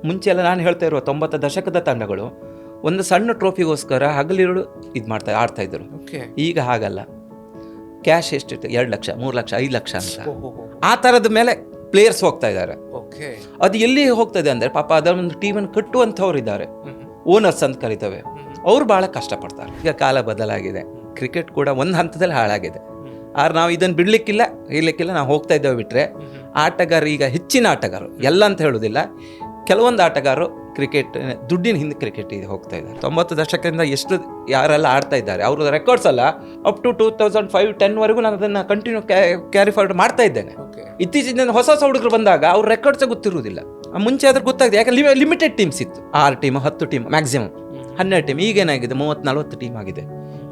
ಮುಂಚೆ ಎಲ್ಲ ನಾನು ಹೇಳ್ತಾ ಇರುವ 90 ದಶಕದ ತಂಡಗಳು ಒಂದು ಸಣ್ಣ ಟ್ರೋಫಿಗೋಸ್ಕರ ಹಗಲಿರುಳು ಆಡ್ತಾ ಇದ್ರು. ಓಕೆ. ಈಗ ಹಾಗಲ್ಲ. ಕ್ಯಾಶ್ ಎಷ್ಟಿತ್ತು? 2 ಲಕ್ಷ, 3 ಲಕ್ಷ, 5 ಲಕ್ಷ ಅಂತ ಆ ಥರದ ಮೇಲೆ ಪ್ಲೇಯರ್ಸ್ ಹೋಗ್ತಾ ಇದ್ದಾರೆ. ಓಕೆ. ಅದು ಎಲ್ಲಿ ಹೋಗ್ತದೆ ಅಂದರೆ ಪಾಪ ಅದರ ಒಂದು ಟೀಮನ್ನು ಕಟ್ಟುವಂಥವ್ರು ಇದ್ದಾರೆ, ಓನರ್ಸ್ ಅಂತ ಕರಿತವೆ. ಅವ್ರು ಭಾಳ ಕಷ್ಟಪಡ್ತಾರೆ. ಈಗ ಕಾಲ ಬದಲಾಗಿದೆ, ಕ್ರಿಕೆಟ್ ಕೂಡ ಒಂದು ಹಂತದಲ್ಲಿ ಹಾಳಾಗಿದೆ. ಆದ್ರೆ ನಾವು ಇದನ್ನು ಬಿಡಲಿಕ್ಕಿಲ್ಲ, ನಾವು ಹೋಗ್ತಾ ಇದ್ದೇವೆ. ಬಿಟ್ಟರೆ ಆಟಗಾರರು ಈಗ ಹೆಚ್ಚಿನ ಆಟಗಾರರು ಎಲ್ಲ ಅಂತ ಹೇಳೋದಿಲ್ಲ, ಕೆಲವೊಂದು ಆಟಗಾರರು ಕ್ರಿಕೆಟ್ ದುಡ್ಡಿನ ಹಿಂದೆ ಕ್ರಿಕೆಟ್ ಇದೆ ಹೋಗ್ತಾ ಇದ್ದಾರೆ. 90 ದಶಕದಿಂದ ಎಷ್ಟು ಯಾರೆಲ್ಲ ಆಡ್ತಾ ಇದ್ದಾರೆ ಅವ್ರ ರೆಕಾರ್ಡ್ಸ್ ಅಲ್ಲ ಅಪ್ ಟು 2005-10 ನಾನು ಅದನ್ನು ಕಂಟಿನ್ಯೂ ಕ್ಯಾರಿ ಫಾರ್ವರ್ಡ್ ಮಾಡ್ತಾ ಇದ್ದೇನೆ. ಇತ್ತೀಚಿನ ಹೊಸ ಹುಡುಗರು ಬಂದಾಗ ಅವ್ರ ರೆಕಾರ್ಡ್ಸ್ ಗೊತ್ತಿರುವುದಿಲ್ಲ. ಮುಂಚೆ ಆದ್ರೆ ಗೊತ್ತಾಗಿದೆ, ಯಾಕಂದ್ರೆ ಲಿಮಿಟೆಡ್ ಟೀಮ್ಸ್ ಇತ್ತು. 6 ಟೀಮ್ 10 ಟೀಮ್ ಮ್ಯಾಕ್ಸಿಮಮ್ 12 ಟೀಮ್. ಈಗೇನಾಗಿದೆ 30-40 ಟೀಮ್ ಆಗಿದೆ.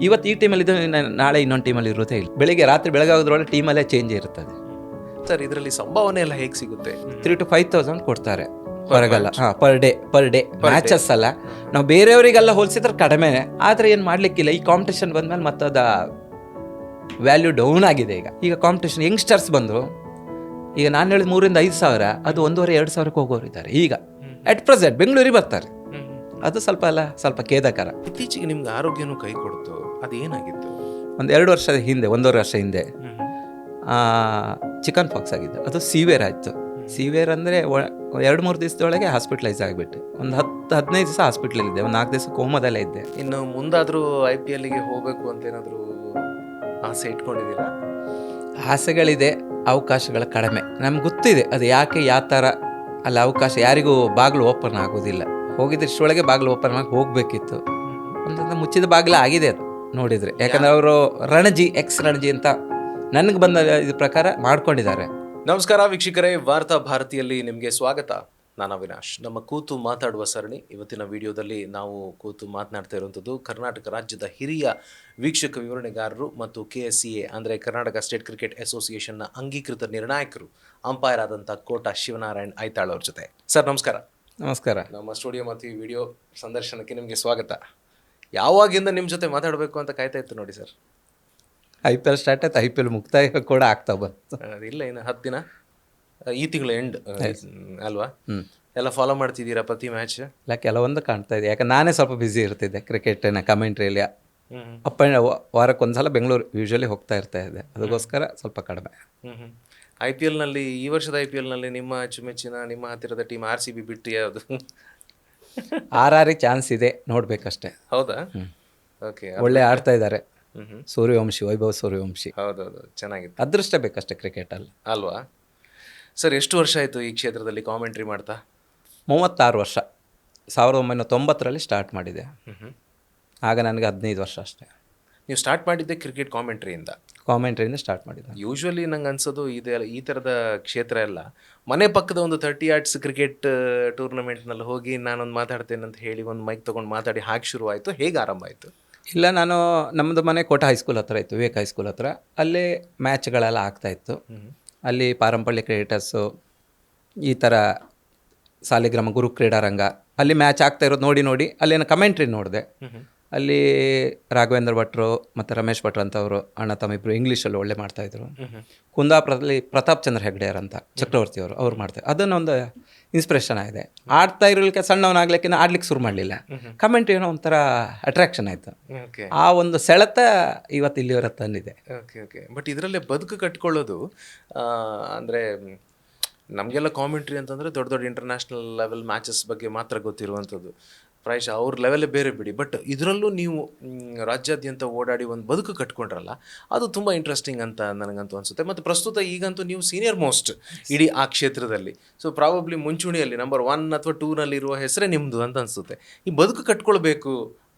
ಇವತ್ತು ಈ ಟೀಮಲ್ಲಿ ಇದೆ, ನಾಳೆ ಇನ್ನೊಂದು ಟೀಮಲ್ಲಿ ಇರೋದೇ ಇಲ್ಲ. ರಾತ್ರಿ ಬೆಳಗಾಗೋದ್ರೊಳಗೆ ಟೀಮಲ್ಲೇ ಚೇಂಜ್ ಇರ್ತದೆ. ಸರ್, ಇದರಲ್ಲಿ ಸಂಭಾವನೆ ಎಲ್ಲ ಹೇಗೆ ಸಿಗುತ್ತೆ? 3,000 to 5,000 ಕೊಡ್ತಾರೆ ಹೊರಗಲ್ಲ. ಪರ್ ಡೇ ಮ್ಯಾಚಸ್ ಅಲ್ಲ. ನಾವು ಬೇರೆಯವರಿಗೆಲ್ಲ ಹೋಲಿಸಿದ್ರೆ ಕಡಿಮೆ, ಆದರೆ ಏನು ಮಾಡ್ಲಿಕ್ಕಿಲ್ಲ. ಈ ಕಾಂಪಿಟೇಷನ್ ಬಂದ್ಮೇಲೆ ಮತ್ತದ ವ್ಯಾಲ್ಯೂ ಡೌನ್ ಆಗಿದೆ. ಈಗ ಕಾಂಪಿಟೇಷನ್ ಯಂಗ್ಸ್ಟರ್ಸ್ ಬಂದರು. ಈಗ ನಾನು ಹೇಳಿದ 3,000-5,000 ಅದು 1,500-2,000 ಹೋಗೋರಿದ್ದಾರೆ. ಈಗ ಅಟ್ ಪ್ರೆಸೆಂಟ್ ಬೆಂಗಳೂರಿಗೆ ಬರ್ತಾರೆ. ಅದು ಸ್ವಲ್ಪ ಖೇದಕರ. ಇತ್ತೀಚೆಗೆ ನಿಮ್ಗೆ ಆರೋಗ್ಯನೂ ಕೈ ಕೊಡ್ತು, ಅದೇನಾಗಿತ್ತು? ಒಂದು 2 ವರ್ಷದ ಹಿಂದೆ, 1.5 ವರ್ಷ ಹಿಂದೆ ಚಿಕನ್ ಪಾಕ್ಸ್ ಆಗಿದ್ದು. ಅದು ಸಿವಿಯರ್ ಆಯಿತು. ಸಿವಿಯರ್ ಅಂದರೆ 2-3 ದಿವಸದೊಳಗೆ ಹಾಸ್ಪಿಟ್ಲೈಸ್ ಆಗಿಬಿಟ್ಟು ಒಂದು 10-15 ದಿವಸ ಹಾಸ್ಪಿಟ್ಲಲ್ಲಿದ್ದೆ. ಒಂದು 4 ದಿವಸ ಕೋಮದಲ್ಲೇ ಇದ್ದೆ. ಇನ್ನು ಮುಂದಾದರೂ IPLಗೆ ಹೋಗಬೇಕು ಅಂತ ಏನಾದರೂ ಆಸೆ ಇಟ್ಕೊಂಡಿದ್ದೀರಾ? ಆಸೆಗಳಿದೆ, ಅವಕಾಶಗಳು ಕಡಿಮೆ. ನಮ್ಗೆ ಗೊತ್ತಿದೆ ಅದು ಯಾಕೆ ಯಾವ ಥರ ಅಲ್ಲಿ ಅವಕಾಶ. ಯಾರಿಗೂ ಬಾಗಿಲು ಓಪನ್ ಆಗೋದಿಲ್ಲ. ಹೋಗಿದ್ರೆ ಇಷ್ಟೊಳಗೆ ಬಾಗಿಲು ಓಪನ್ ಆಗಿ ಹೋಗಬೇಕಿತ್ತು. ಒಂದೊಂದು ಮುಚ್ಚಿದ ಬಾಗಿಲು ಆಗಿದೆ ಅದು ನೋಡಿದರೆ. ಯಾಕಂದರೆ ಅವರು ರಣಜಿ ಅಂತ ನನಗೆ ಬಂದ ಇದ್ರ ಪ್ರಕಾರ ಮಾಡ್ಕೊಂಡಿದ್ದಾರೆ. ನಮಸ್ಕಾರ ವೀಕ್ಷಕರೇ, ವಾರ್ತಾ ಭಾರತಿಯಲ್ಲಿ ನಿಮಗೆ ಸ್ವಾಗತ. ನಾನು ಅವಿನಾಶ್. ನಮ್ಮ ಕೂತು ಮಾತಾಡುವ ಸರಣಿ. ಇವತ್ತಿನ ವಿಡಿಯೋದಲ್ಲಿ ನಾವು ಕೂತು ಮಾತನಾಡ್ತಾ ಇರುವಂಥದ್ದು ಕರ್ನಾಟಕ ರಾಜ್ಯದ ಹಿರಿಯ ವೀಕ್ಷಕ ವಿವರಣೆಗಾರರು ಮತ್ತು KSCA ಅಂದರೆ ಕರ್ನಾಟಕ ಸ್ಟೇಟ್ ಕ್ರಿಕೆಟ್ ಅಸೋಸಿಯೇಷನ್ನ ಅಂಗೀಕೃತ ನಿರ್ಣಾಯಕರು, ಅಂಪೈರ್ ಆದಂಥ ಕೋಟ ಶಿವನಾರಾಯಣ್ ಐತಾಳ್ ಅವ್ರ ಜೊತೆ. ಸರ್ ನಮಸ್ಕಾರ. ನಮಸ್ಕಾರ. ನಮ್ಮ ಸ್ಟುಡಿಯೋ ಮತ್ತು ಈ ವಿಡಿಯೋ ಸಂದರ್ಶನಕ್ಕೆ ನಿಮಗೆ ಸ್ವಾಗತ. ಯಾವಾಗಿಂದ ನಿಮ್ಮ ಜೊತೆ ಮಾತಾಡಬೇಕು ಅಂತ ಕಾಯ್ತಾ ಇತ್ತು ನೋಡಿ ಸರ್. IPL ಸ್ಟಾರ್ಟ್ ಆಯ್ತು, IPL ಮುಕ್ತಾಯ ಕೂಡ ಆಗ್ತಾ ಬಂತು. ಇಲ್ಲ, ಇನ್ನು 10 ದಿನ, ಈ ತಿಂಗಳು ಎಂಡ್ ಅಲ್ವಾ? ಎಲ್ಲ ಫಾಲೋ ಮಾಡ್ತಿದ್ದೀರಾ ಪ್ರತಿ ಮ್ಯಾಚ್? ಇಲ್ಲ, ಕೆಲವೊಂದು ಕಾಣ್ತಾ ಇದೆ. ಯಾಕಂದ್ರೆ ನಾನೇ ಸ್ವಲ್ಪ ಬ್ಯುಸಿ ಇರ್ತಿದ್ದೆ ಕ್ರಿಕೆಟಿನ ಕಮೆಂಟ್ರಿಯಲ್ಲಿ. ವಾರಕ್ಕೊಂದ್ಸಲ ಬೆಂಗಳೂರು ಯೂಶ್ವಲಿ ಹೋಗ್ತಾ ಇದ್ದೆ. ಅದಕ್ಕೋಸ್ಕರ ಸ್ವಲ್ಪ ಕಡಿಮೆ. IPLನಲ್ಲಿ ಈ ವರ್ಷದ IPLನಲ್ಲಿ ನಿಮ್ಮ ಅಚ್ಚುಮೆಚ್ಚಿನ, ನಿಮ್ಮ ಹತ್ತಿರದ ಟೀಮ್ RCB ಬಿಟ್ಟು ಯಾವುದು? RR ಚಾನ್ಸ್ ಇದೆ, ನೋಡ್ಬೇಕಷ್ಟೇ. ಹೌದಾ? ಓಕೆ. ಒಳ್ಳೆ ಆಡ್ತಾ ಇದ್ದಾರೆ. ಸೂರ್ಯವಂಶಿ, ವೈಭವ್ ಸೂರ್ಯವಂಶಿ. ಹೌದೌದು, ಚೆನ್ನಾಗಿತ್ತು. ಅದೃಷ್ಟ ಬೇಕಷ್ಟೇ ಕ್ರಿಕೆಟಲ್ಲಿ, ಅಲ್ವಾ? ಸರ್, ಎಷ್ಟು ವರ್ಷ ಆಯಿತು ಈ ಕ್ಷೇತ್ರದಲ್ಲಿ ಕಾಮೆಂಟ್ರಿ ಮಾಡ್ತಾ? 36 ವರ್ಷ. 1990ರಲ್ಲಿ ಸ್ಟಾರ್ಟ್ ಮಾಡಿದೆ. ಆಗ ನನಗೆ 15 ವರ್ಷ ಅಷ್ಟೇ. ನೀವು ಸ್ಟಾರ್ಟ್ ಮಾಡಿದ್ದೆ ಕ್ರಿಕೆಟ್ ಕಾಮೆಂಟ್ರಿಯಿಂದ ಸ್ಟಾರ್ಟ್ ಮಾಡಿದ್ದೆ. ಯೂಶ್ವಲಿ ನಂಗೆ ಅನ್ಸೋದು ಈ ಥರದ ಕ್ಷೇತ್ರ ಎಲ್ಲ ಮನೆ ಪಕ್ಕದ ಒಂದು 30 ಯಾರ್ಡ್ಸ್ ಕ್ರಿಕೆಟ್ ಟೂರ್ನಮೆಂಟ್ನಲ್ಲಿ ಹೋಗಿ ನಾನೊಂದು ಮಾತಾಡ್ತೇನೆ ಅಂತ ಹೇಳಿ ಒಂದು ಮೈಕ್ ತೊಗೊಂಡು ಮಾತಾಡಿ ಹಾಗೆ ಶುರು ಆಯಿತು. ಹೇಗೆ ಆರಂಭ ಆಯಿತು? ಇಲ್ಲ, ನಮ್ಮದು ಮನೆ ಕೋಟ ಹೈಸ್ಕೂಲ್ ಹತ್ರ ಇತ್ತು, ವಿವೇಕ್ ಹೈಸ್ಕೂಲ್ ಹತ್ರ. ಅಲ್ಲೇ ಮ್ಯಾಚ್ಗಳೆಲ್ಲ ಆಗ್ತಾಯಿತ್ತು. ಅಲ್ಲಿ ಪಾರಂಪಳ್ಳಿ ಕ್ರಿಕೆಟರ್ಸು, ಈ ಥರ ಸಾಲಿಗ್ರಾಮ ಗುರು ಕ್ರೀಡಾರಂಗ, ಅಲ್ಲಿ ಮ್ಯಾಚ್ ಆಗ್ತಾ ಇರೋದು ನೋಡಿ ಅಲ್ಲಿನ ಕಮೆಂಟ್ರಿ ನೋಡಿದೆ. ಅಲ್ಲಿ ರಾಘವೇಂದ್ರ ಭಟ್ರು ಮತ್ತು ರಮೇಶ್ ಭಟ್ರು ಅಂತವರು ಅಣ್ಣ ತಮ್ಮ ಇಬ್ಬರು ಇಂಗ್ಲೀಷಲ್ಲಿ ಒಳ್ಳೆ ಮಾಡ್ತಾಯಿದ್ರು. ಕುಂದಾಪುರದಲ್ಲಿ ಪ್ರತಾಪ್ ಚಂದ್ರ ಹೆಗ್ಡೆ ಅಂತ ಚಕ್ರವರ್ತಿಯವರು ಅವ್ರು ಮಾಡ್ತಾರೆ. ಅದನ್ನೊಂದು ಇನ್ಸ್ಪಿರೇಷನ್ ಆಗಿದೆ. ಆಡ್ತಾ ಇರಲಿಕ್ಕೆ ಸಣ್ಣವನಾಗ್ಲಿಕ್ಕೆ ಆಡ್ಲಿಕ್ಕೆ ಶುರು ಮಾಡಲಿಲ್ಲ. ಕಮೆಂಟ್ರಿ ಏನೋ ಒಂಥರ ಅಟ್ರಾಕ್ಷನ್ ಆಯಿತು. ಆ ಒಂದು ಸೆಳೆತ ಇವತ್ತು ಇಲ್ಲಿವರ ತಂದಿದೆ. ಓಕೆ. ಬಟ್ ಇದರಲ್ಲೇ ಬದುಕು ಕಟ್ಕೊಳ್ಳೋದು ಅಂದರೆ ನಮಗೆಲ್ಲ ಕಾಮೆಂಟ್ರಿ ಅಂತಂದರೆ ದೊಡ್ಡ ದೊಡ್ಡ ಇಂಟರ್ನ್ಯಾಷನಲ್ ಲೆವೆಲ್ ಮ್ಯಾಚಸ್ ಬಗ್ಗೆ ಮಾತ್ರ ಗೊತ್ತಿರುವಂಥದ್ದು. ಪ್ರಾಯಶಃ ಅವ್ರ ಲೆವೆಲೇ ಬೇರೆ ಬಿಡಿ. ಬಟ್ ಇದರಲ್ಲೂ ನೀವು ರಾಜ್ಯಾದ್ಯಂತ ಓಡಾಡಿ ಒಂದು ಬದುಕು ಕಟ್ಕೊಂಡ್ರಲ್ಲ, ಅದು ತುಂಬ ಇಂಟ್ರೆಸ್ಟಿಂಗ್ ಅಂತ ನನಗಂತೂ ಅನಿಸುತ್ತೆ. ಮತ್ತು ಪ್ರಸ್ತುತ ಈಗಂತೂ ನೀವು ಸೀನಿಯರ್ ಮೋಸ್ಟ್ ಇಡೀ ಆ ಕ್ಷೇತ್ರದಲ್ಲಿ. ಸೊ ಪ್ರಾಬಬ್ಲಿ ಮುಂಚೂಣಿಯಲ್ಲಿ ನಂಬರ್ 1 ಅಥವಾ 2 ಇರುವ ಹೆಸರೇ ನಿಮ್ಮದು ಅಂತ ಅನಿಸುತ್ತೆ. ಈ ಬದುಕು ಕಟ್ಕೊಳ್ಬೇಕು,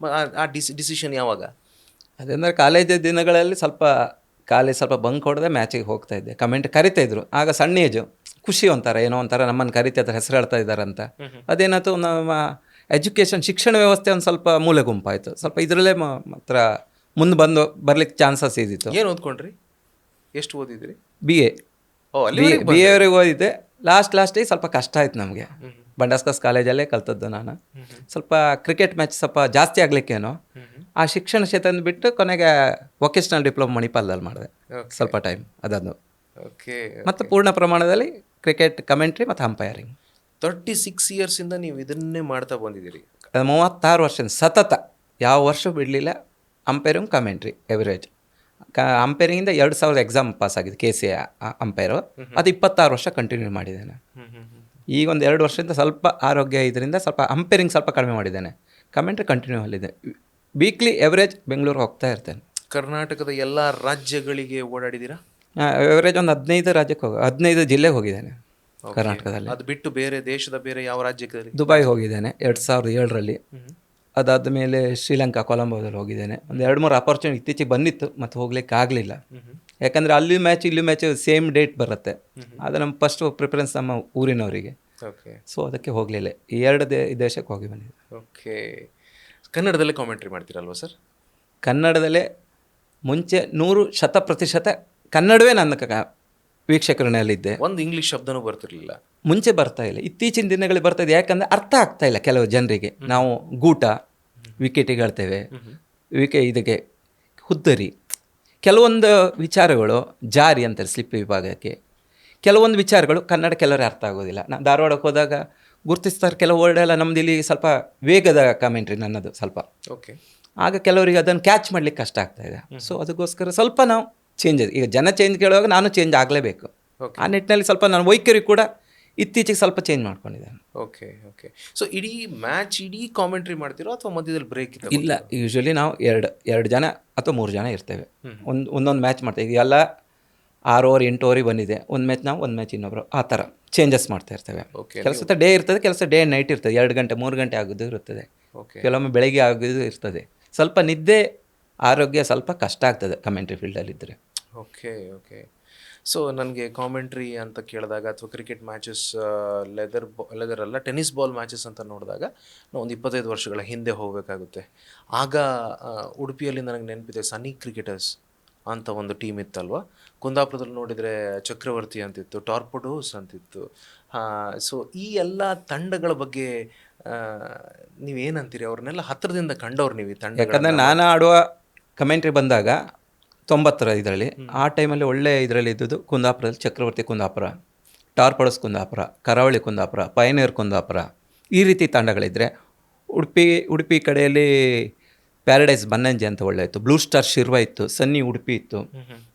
ಆ ಡಿಸಿಷನ್ ಯಾವಾಗ? ಅದಂದರೆ ಕಾಲೇಜ್ ದಿನಗಳಲ್ಲಿ ಸ್ವಲ್ಪ ಬಂಕ್ ಹೊಡೆದೆ ಮ್ಯಾಚಿಗೆ ಹೋಗ್ತಾ ಇದ್ದೆ. ಕಮೆಂಟ್ ಕರಿತಾಯಿದ್ರು. ಆಗ ಸಣ್ಣ ಏಜು, ಖುಷಿ ಒಂಥರ, ಏನೋ ಒಂಥರ ನಮ್ಮನ್ನು ಕರಿತಾ ಹೆಸರು ಹೇಳ್ತಾ ಇದ್ದಾರಂತ. ಅದೇನಾಯ್ತು, ನಮ್ಮ ಎಜುಕೇಷನ್ ಶಿಕ್ಷಣ ವ್ಯವಸ್ಥೆ ಒಂದು ಸ್ವಲ್ಪ ಮೂಲೆ ಗುಂಪಾಯಿತು. ಸ್ವಲ್ಪ ಇದರಲ್ಲೇ ಮಾತ್ರ ಮುಂದೆ ಬರ್ಲಿಕ್ಕೆ ಚಾನ್ಸಸ್ ಇದ್ದಿತ್ತು. ಏನು ಓದ್ಕೊಂಡ್ರಿ? ಎಷ್ಟು ಓದಿದ್ರಿ? BA ವರೆಗೆ ಓದಿದ್ದೆ. ಲಾಸ್ಟಿಗೆ ಸ್ವಲ್ಪ ಕಷ್ಟ ಆಯ್ತು ನಮಗೆ. ಬಂಡಾಸ್ಕಸ್ ಕಾಲೇಜಲ್ಲೇ ಕಲ್ತದ್ದು ನಾನು. ಸ್ವಲ್ಪ ಕ್ರಿಕೆಟ್ ಮ್ಯಾಚ್ ಸ್ವಲ್ಪ ಜಾಸ್ತಿ ಆಗ್ಲಿಕ್ಕೇನೋ ಆ ಶಿಕ್ಷಣ ಕ್ಷೇತ್ರ ಬಿಟ್ಟು ಕೊನೆಗೆ ವೊಕೇಶ್ನಲ್ ಡಿಪ್ಲೊಮಾ ಮಣಿಪಾಲದಲ್ಲಿ ಮಾಡಿದೆ ಸ್ವಲ್ಪ ಟೈಮ್. ಅದನ್ನು ಓಕೆ. ಮತ್ತು ಪೂರ್ಣ ಪ್ರಮಾಣದಲ್ಲಿ ಕ್ರಿಕೆಟ್ ಕಮೆಂಟ್ರಿ ಮತ್ತು ಅಂಪೈರಿಂಗ್. 36 ಇಯರ್ಸಿಂದ ನೀವು ಇದನ್ನೇ ಮಾಡ್ತಾ ಬಂದಿದ್ದೀರಿ. 36 ವರ್ಷ ಸತತ ಯಾವ ವರ್ಷ ಬಿಡಲಿಲ್ಲ. ಅಂಪೈರಿಂಗ್ ಕಮೆಂಟ್ರಿ ಎವರೇಜ್ ಅಂಪೈರಿಂಗಿಂದ 2000 ಎಕ್ಸಾಮ್ ಪಾಸ್ ಆಗಿದೆ KCA ಅಂಪೈರು. ಅದು 26 ವರ್ಷ ಕಂಟಿನ್ಯೂ ಮಾಡಿದ್ದೇನೆ. ಈಗ ಒಂದು 2 ವರ್ಷದಿಂದ ಸ್ವಲ್ಪ ಆರೋಗ್ಯ ಇದರಿಂದ ಸ್ವಲ್ಪ ಅಂಪೈರಿಂಗ್ ಸ್ವಲ್ಪ ಕಡಿಮೆ ಮಾಡಿದ್ದೇನೆ. ಕಮೆಂಟ್ರಿ ಕಂಟಿನ್ಯೂ ಅಲ್ಲಿದೆ. ವೀಕ್ಲಿ ಎವರೇಜ್ ಬೆಂಗಳೂರು ಹೋಗ್ತಾ ಇರ್ತೇನೆ. ಕರ್ನಾಟಕದ ಎಲ್ಲ ರಾಜ್ಯಗಳಿಗೆ ಓಡಾಡಿದ್ದೀರಾ? ಎವರೇಜ್ ಒಂದು 15 ರಾಜ್ಯಕ್ಕೆ 15 ಜಿಲ್ಲೆಗೆ ಹೋಗಿದ್ದೇನೆ ಕರ್ನಾಟಕದಲ್ಲಿ. ಅದು ಬಿಟ್ಟು ಬೇರೆ ದೇಶದ ಬೇರೆ ಯಾವ ರಾಜ್ಯಕ್ಕೆ? ದುಬೈ ಹೋಗಿದ್ದೇನೆ 2007ರಲ್ಲಿ. ಅದಾದ ಮೇಲೆ ಶ್ರೀಲಂಕಾ ಕೊಲಂಬೋದಲ್ಲಿ ಹೋಗಿದ್ದೇನೆ. ಒಂದು 2-3 ಅಪರ್ಚುನಿಟಿ ಇತ್ತೀಚೆಗೆ ಬಂದಿತ್ತು, ಮತ್ತು ಹೋಗ್ಲಿಕ್ಕೆ ಆಗಲಿಲ್ಲ. ಯಾಕಂದರೆ ಅಲ್ಲಿ ಮ್ಯಾಚ್ ಇಲ್ಲಿ ಮ್ಯಾಚ್ ಸೇಮ್ ಡೇಟ್ ಬರುತ್ತೆ. ಅದು ನಮ್ಮ ಫಸ್ಟ್ ಪ್ರಿಫರೆನ್ಸ್ ನಮ್ಮ ಊರಿನವರಿಗೆ. ಓಕೆ. ಸೊ ಅದಕ್ಕೆ ಹೋಗಲಿಲ್ಲ. ಈ 2 ದೇಶಕ್ಕೆ ಹೋಗಿ ಬಂದಿದ್ದೆ. ಓಕೆ. ಕನ್ನಡದಲ್ಲೇ ಕಾಮೆಂಟ್ರಿ ಮಾಡ್ತೀರಲ್ವ ಸರ್? ಕನ್ನಡದಲ್ಲೇ ಮುಂಚೆ 100% ಕನ್ನಡವೇ ನನ್ನ ವೀಕ್ಷಕರಲ್ಲಿದ್ದೆ. ಒಂದು ಇಂಗ್ಲೀಷ್ ಶಬ್ದನೂ ಬರ್ತಿರ್ಲಿಲ್ಲ ಮುಂಚೆ. ಬರ್ತಾ ಇಲ್ಲ, ಇತ್ತೀಚಿನ ದಿನಗಳಲ್ಲಿ ಬರ್ತಾ ಇದೆ. ಯಾಕಂದರೆ ಅರ್ಥ ಆಗ್ತಾ ಇಲ್ಲ ಕೆಲವು ಜನರಿಗೆ. ನಾವು ಗೂಟ ವಿಕೆಟಿಗೆ ಹೇಳ್ತೇವೆ, ಇದಕ್ಕೆ ಹುದ್ದರಿ, ಕೆಲವೊಂದು ವಿಚಾರಗಳು ಜಾರಿ ಅಂತಾರೆ ಸ್ಲಿಪ್ ವಿಭಾಗಕ್ಕೆ. ಕೆಲವೊಂದು ವಿಚಾರಗಳು ಕನ್ನಡ ಕೆಲವರೇ ಅರ್ಥ ಆಗೋದಿಲ್ಲ. ನಾನು ಧಾರವಾಡಕ್ಕೆ ಹೋದಾಗ ಗುರುತಿಸ್ತಾರೆ ಕೆಲವು ವರ್ಡ್ ಎಲ್ಲ. ನಮ್ಮದು ಇಲ್ಲಿ ಸ್ವಲ್ಪ ವೇಗದ ಕಮೆಂಟ್ರಿ ನನ್ನದು ಸ್ವಲ್ಪ. ಓಕೆ. ಆಗ ಕೆಲವರಿಗೆ ಅದನ್ನು ಕ್ಯಾಚ್ ಮಾಡಲಿಕ್ಕೆ ಕಷ್ಟ ಆಗ್ತಾ ಇದೆ. ಸೊ ಅದಕ್ಕೋಸ್ಕರ ಸ್ವಲ್ಪ ನಾವು ಚೇಂಜಸ್, ಈಗ ಜನ ಚೇಂಜ್ ಕೇಳುವಾಗ ನಾನು ಚೇಂಜ್ ಆಗಲೇಬೇಕು. ಆ ನಿಟ್ಟಿನಲ್ಲಿ ಸ್ವಲ್ಪ ನಾನು ವೈಖರಿ ಕೂಡ ಇತ್ತೀಚೆಗೆ ಸ್ವಲ್ಪ ಚೇಂಜ್ ಮಾಡ್ಕೊಂಡಿದ್ದೇನೆ. ಓಕೆ. ಓಕೆ. ಸೊ ಇಡೀ ಮ್ಯಾಚ್ ಇಡೀ ಕಾಮೆಂಟ್ರಿ ಮಾಡ್ತೀರೋ ಅಥವಾ ಮಧ್ಯದಲ್ಲಿ ಬ್ರೇಕ್? ಇಲ್ಲ, ಯೂಶ್ವಲಿ ನಾವು ಎರಡು ಜನ ಅಥವಾ 3 ಜನ ಇರ್ತೇವೆ. ಒಂದೊಂದು ಮ್ಯಾಚ್ ಮಾಡ್ತೇವೆ. ಈಗ ಎಲ್ಲ 6 ಓವರ್ 8 ಓವರಿಗೆ ಬಂದಿದೆ. ಒಂದು ಮ್ಯಾಚ್ ನಾವು, ಒಂದು ಮ್ಯಾಚ್ ಇನ್ನೊಬ್ರು, ಆ ಥರ ಚೇಂಜಸ್ ಮಾಡ್ತಾ ಇರ್ತೇವೆ. ಕೆಲಸ ಡೇ ಇರ್ತದೆ, ಕೆಲಸ ಡೇ ನೈಟ್ ಇರ್ತದೆ. 2 ಗಂಟೆ 3 ಗಂಟೆ ಆಗೋದು ಇರುತ್ತದೆ. ಕೆಲವೊಮ್ಮೆ ಬೆಳಗ್ಗೆ ಆಗೋದು ಇರ್ತದೆ. ಸ್ವಲ್ಪ ನಿದ್ದೆ ಆರೋಗ್ಯ ಸ್ವಲ್ಪ ಕಷ್ಟ ಆಗ್ತದೆ ಕಮೆಂಟ್ರಿ ಫೀಲ್ಡಲ್ಲಿದ್ದರೆ. ಓಕೆ. ಓಕೆ. ಸೊ ನನಗೆ ಕಾಮೆಂಟ್ರಿ ಅಂತ ಕೇಳಿದಾಗ ಅಥವಾ ಕ್ರಿಕೆಟ್ ಮ್ಯಾಚಸ್ ಲೆದರ್ ಅಲ್ಲ ಟೆನ್ನಿಸ್ ಬಾಲ್ ಮ್ಯಾಚಸ್ ಅಂತ ನೋಡಿದಾಗ ನಾವು ಒಂದು 25 ವರ್ಷಗಳ ಹಿಂದೆ ಹೋಗಬೇಕಾಗುತ್ತೆ. ಆಗ ಉಡುಪಿಯಲ್ಲಿ ನನಗೆ ನೆನಪಿದೆ, ಸನ್ನಿ ಕ್ರಿಕೆಟರ್ಸ್ ಅಂತ ಒಂದು ಟೀಮ್ ಇತ್ತಲ್ವ. ಕುಂದಾಪುರದಲ್ಲಿ ನೋಡಿದರೆ ಚಕ್ರವರ್ತಿ ಅಂತಿತ್ತು, ಟಾರ್ಪಡೋಸ್ ಅಂತಿತ್ತು. ಸೊ ಈ ಎಲ್ಲ ತಂಡಗಳ ಬಗ್ಗೆ ನೀವೇನಂತೀರಿ? ಅವ್ರನ್ನೆಲ್ಲ ಹತ್ತಿರದಿಂದ ಕಂಡವ್ರು ನೀವು ಈ ತಂಡ? ಯಾಕಂದರೆ ನಾನು ಆಡುವ ಕಮೆಂಟ್ರಿ ಬಂದಾಗ 90ರ ಇದರಲ್ಲಿ, ಆ ಟೈಮಲ್ಲಿ ಒಳ್ಳೆ ಇದರಲ್ಲಿ ಇದ್ದದ್ದು ಕುಂದಾಪುರದಲ್ಲಿ ಚಕ್ರವರ್ತಿ ಕುಂದಾಪುರ, ಟಾರ್ಪಡೋಸ್ ಕುಂದಾಪುರ, ಕರಾವಳಿ ಕುಂದಾಪುರ, ಪಯನೇರ್ ಕುಂದಾಪುರ, ಈ ರೀತಿ ತಂಡಗಳಿದ್ದರೆ. ಉಡುಪಿ ಕಡೆಯಲ್ಲಿ ಪ್ಯಾರಡೈಸ್ ಬನ್ನಂಜೆ ಅಂತ ಒಳ್ಳೆ ಇತ್ತು, ಬ್ಲೂ ಸ್ಟಾರ್ ಶಿರ್ವ ಇತ್ತು, ಸನ್ನಿ ಉಡುಪಿ ಇತ್ತು.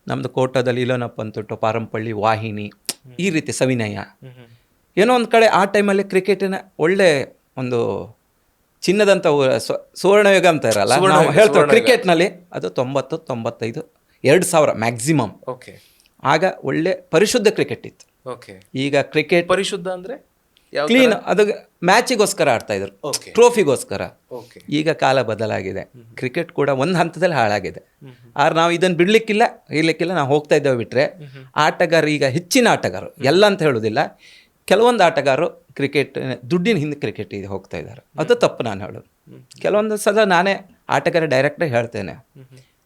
ನಮ್ಮದು ಕೋಟದಲ್ಲಿ ಇಲೋನಪ್ಪ ಅಂತುಂಟು, ಪಾರಂಪಳ್ಳಿ, ವಾಹಿನಿ, ಈ ರೀತಿ ಸವಿನಯ. ಏನೋ ಒಂದು ಕಡೆ ಆ ಟೈಮಲ್ಲಿ ಕ್ರಿಕೆಟಿನ ಒಳ್ಳೆ ಒಂದು ಚಿನ್ನದಂಥ ಸುವರ್ಣಯುಗ ಅಂತ ಇರಲ್ಲ ನಾವು ಹೇಳ್ತೇವೆ ಕ್ರಿಕೆಟ್ನಲ್ಲಿ. ಅದು 90, 95, 2000 ಮ್ಯಾಕ್ಸಿಮಮ್. ಓಕೆ. ಆಗ ಒಳ್ಳೆ ಪರಿಶುದ್ಧ ಕ್ರಿಕೆಟ್ ಇತ್ತು. ಓಕೆ. ಈಗ ಕ್ರಿಕೆಟ್ ಪರಿಶುದ್ಧ ಅಂದರೆ ಕ್ಲೀನ್, ಅದು ಮ್ಯಾಚಿಗೋಸ್ಕರ ಆಡ್ತಾ ಇದ್ರು, ಟ್ರೋಫಿಗೋಸ್ಕರ. ಈಗ ಕಾಲ ಬದಲಾಗಿದೆ. ಕ್ರಿಕೆಟ್ ಕೂಡ ಒಂದು ಹಂತದಲ್ಲಿ ಹಾಳಾಗಿದೆ. ಆದ್ರೆ ನಾವು ಇದನ್ನು ಬಿಡ್ಲಿಕ್ಕಿಲ್ಲ, ನಾವು ಹೋಗ್ತಾ ಇದ್ದೇವೆ. ಬಿಟ್ಟರೆ ಆಟಗಾರರು ಈಗ ಹೆಚ್ಚಿನ ಆಟಗಾರರು ಎಲ್ಲ ಅಂತ ಹೇಳೋದಿಲ್ಲ, ಕೆಲವೊಂದು ಆಟಗಾರರು ಕ್ರಿಕೆಟ್ ದುಡ್ಡಿನ ಹಿಂದೆ ಕ್ರಿಕೆಟ್ ಈಗ ಹೋಗ್ತಾ ಇದ್ದಾರೆ. ಅದು ತಪ್ಪು ನಾನು ಹೇಳೋದು. ಕೆಲವೊಂದು ಸಲ ನಾನೇ ಆಟಗಾರ ಡೈರೆಕ್ಟಾಗಿ ಹೇಳ್ತೇನೆ.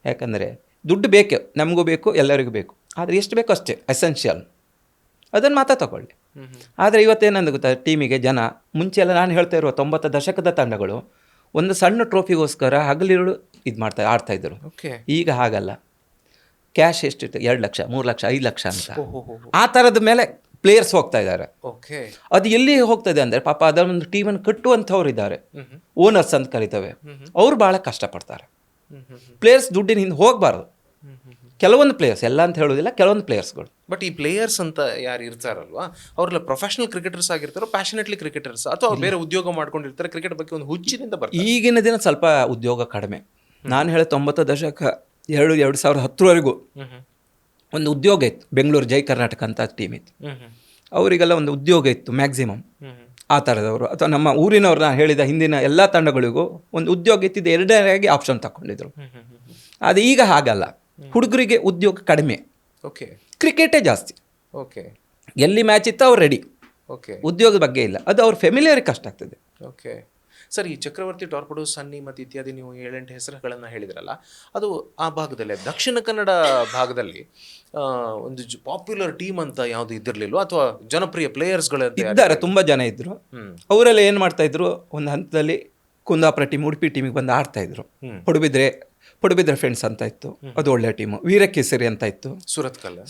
ಯಾಕಂದರೆ ದುಡ್ಡು ಬೇಕು, ನಮಗೂ ಬೇಕು, ಎಲ್ಲರಿಗೂ ಬೇಕು. ಆದರೆ ಎಷ್ಟು ಬೇಕೋ ಅಷ್ಟೇ ಎಸೆನ್ಷಿಯಲ್, ಅದನ್ನು ಮಾತ್ರ ತಗೊಳ್ಳಿ. ಆದರೆ ಇವತ್ತೇನಂದು ಗೊತ್ತಾ, ಟೀಮಿಗೆ ಜನ ಮುಂಚೆ ಎಲ್ಲ ನಾನು ಹೇಳ್ತಾ ಇರುವ 90 ದಶಕದ ತಂಡಗಳು ಒಂದು ಸಣ್ಣ ಟ್ರೋಫಿಗೋಸ್ಕರ ಹಗಲಿರುಳು ಆಡ್ತಾಯಿದ್ರು. ಈಗ ಹಾಗಲ್ಲ. ಕ್ಯಾಶ್ ಎಷ್ಟಿತ್ತು? 2 ಲಕ್ಷ, 3 ಲಕ್ಷ, 5 ಲಕ್ಷ ಅಂತ ಆ ಥರದ ಮೇಲೆ ಪ್ಲೇಯರ್ಸ್ ಹೋಗ್ತಾ ಇದ್ದಾರೆ. ಅದು ಎಲ್ಲಿ ಹೋಗ್ತದೆ ಅಂದರೆ ಪಾಪ ಅದೊಂದು ಟೀಮನ್ನು ಕಟ್ಟುವಂಥವ್ರು ಇದ್ದಾರೆ, ಓನರ್ಸ್ ಅಂತ ಕರಿತೇವೆ. ಅವ್ರು ಭಾಳ ಕಷ್ಟಪಡ್ತಾರೆ. ಪ್ಲೇಯರ್ಸ್ ದುಡ್ಡಿನ ಹಿಂದೆ ಹೋಗಬಾರ್ದು. ಕೆಲವೊಂದು ಪ್ಲೇಯರ್ಸ್, ಎಲ್ಲ ಅಂತ ಹೇಳೋದಿಲ್ಲ, ಕೆಲವೊಂದು ಪ್ಲೇಯರ್ಸ್ಗಳು. ಬಟ್ ಈ ಪ್ಲೇಯರ್ಸ್ ಅಂತ ಯಾರು ಇರ್ತಾರಲ್ವಾ, ಅವ್ರೆಲ್ಲ ಪ್ರೊಫೆಷನಲ್ ಕ್ರಿಕೆಟರ್ಸ್ ಆಗಿರ್ತಾರೋ, ಪ್ಯಾಷನೆಟ್ಲಿ ಕ್ರಿಕೆಟರ್ಸ್, ಅಥವಾ ಬೇರೆ ಉದ್ಯೋಗ ಮಾಡ್ಕೊಂಡಿರ್ತಾರೆ, ಕ್ರಿಕೆಟ್ ಬಗ್ಗೆ ಒಂದು ಹುಚ್ಚಿನಿಂದ ಬರ್ತಾರೆ. ಈಗಿನ ದಿನ ಸ್ವಲ್ಪ ಉದ್ಯೋಗ ಕಡಿಮೆ. ನಾನು ಹೇಳೋ 90 ದಶಕ 2010ವರೆಗೂ ಒಂದು ಉದ್ಯೋಗ ಇತ್ತು. ಬೆಂಗಳೂರು ಜೈ ಕರ್ನಾಟಕ ಅಂತ ಟೀಮ್ ಇತ್ತು. ಅವರಿಗೆಲ್ಲ ಒಂದು ಉದ್ಯೋಗ ಇತ್ತು ಮ್ಯಾಕ್ಸಿಮಮ್. ಆ ಥರದವರು ಅಥವಾ ನಮ್ಮ ಊರಿನವ್ರು ನಾನು ಹೇಳಿದ ಹಿಂದಿನ ಎಲ್ಲ ತಂಡಗಳಿಗೂ ಒಂದು ಉದ್ಯೋಗ ಇತ್ತಿದ್ದು, ಎರಡನೇದಾಗಿ ಆಪ್ಷನ್ ತಗೊಂಡಿದ್ರು. ಅದು ಈಗ ಹಾಗಲ್ಲ. ಹುಡುಗರಿಗೆ ಉದ್ಯೋಗ ಕಡಿಮೆ, ಕ್ರಿಕೆಟೇ ಜಾಸ್ತಿ. ಎಲ್ಲಿ ಮ್ಯಾಚ್ ಇತ್ತು ಅವ್ರು ರೆಡಿ, ಉದ್ಯೋಗದ ಬಗ್ಗೆ ಇಲ್ಲ. ಅದು ಅವ್ರ ಫ್ಯಾಮಿಲಿಯವರಿಗೆ ಕಷ್ಟ ಆಗ್ತದೆ. ಓಕೆ ಸರ್, ಈ ಚಕ್ರವರ್ತಿ, ಟಾರ್ಪಡೋಸ್, ಸನ್ನಿ ಮತ್ತು ಇತ್ಯಾದಿ ನೀವು 7-8 ಹೆಸರುಗಳನ್ನು ಹೇಳಿದ್ರಲ್ಲ, ಅದು ಆ ಭಾಗದಲ್ಲಿ, ದಕ್ಷಿಣ ಕನ್ನಡ ಭಾಗದಲ್ಲಿ ಒಂದು ಪಾಪ್ಯುಲರ್ ಟೀಮ್ ಅಂತ ಯಾವುದು ಇದ್ದಿರಲಿಲ್ವ, ಅಥವಾ ಜನಪ್ರಿಯ ಪ್ಲೇಯರ್ಸ್ಗಳು ಇದ್ದಾರೆ? ತುಂಬ ಜನ ಇದ್ದರು. ಅವರೆಲ್ಲ ಏನು ಮಾಡ್ತಾಯಿದ್ರು, ಒಂದು ಹಂತದಲ್ಲಿ ಕುಂದಾಪುರ ಟೀಮ್ ಉಡುಪಿ ಟೀಮಿಗೆ ಬಂದು ಆಡ್ತಾಯಿದ್ರು. ಪಡುಬಿದ್ರೆ ಫ್ರೆಂಡ್ಸ್ ಅಂತ ಇತ್ತು, ಅದು ಒಳ್ಳೆಯ ಟೀಮು. ವೀರಕೇಸರಿ ಅಂತ ಇತ್ತು,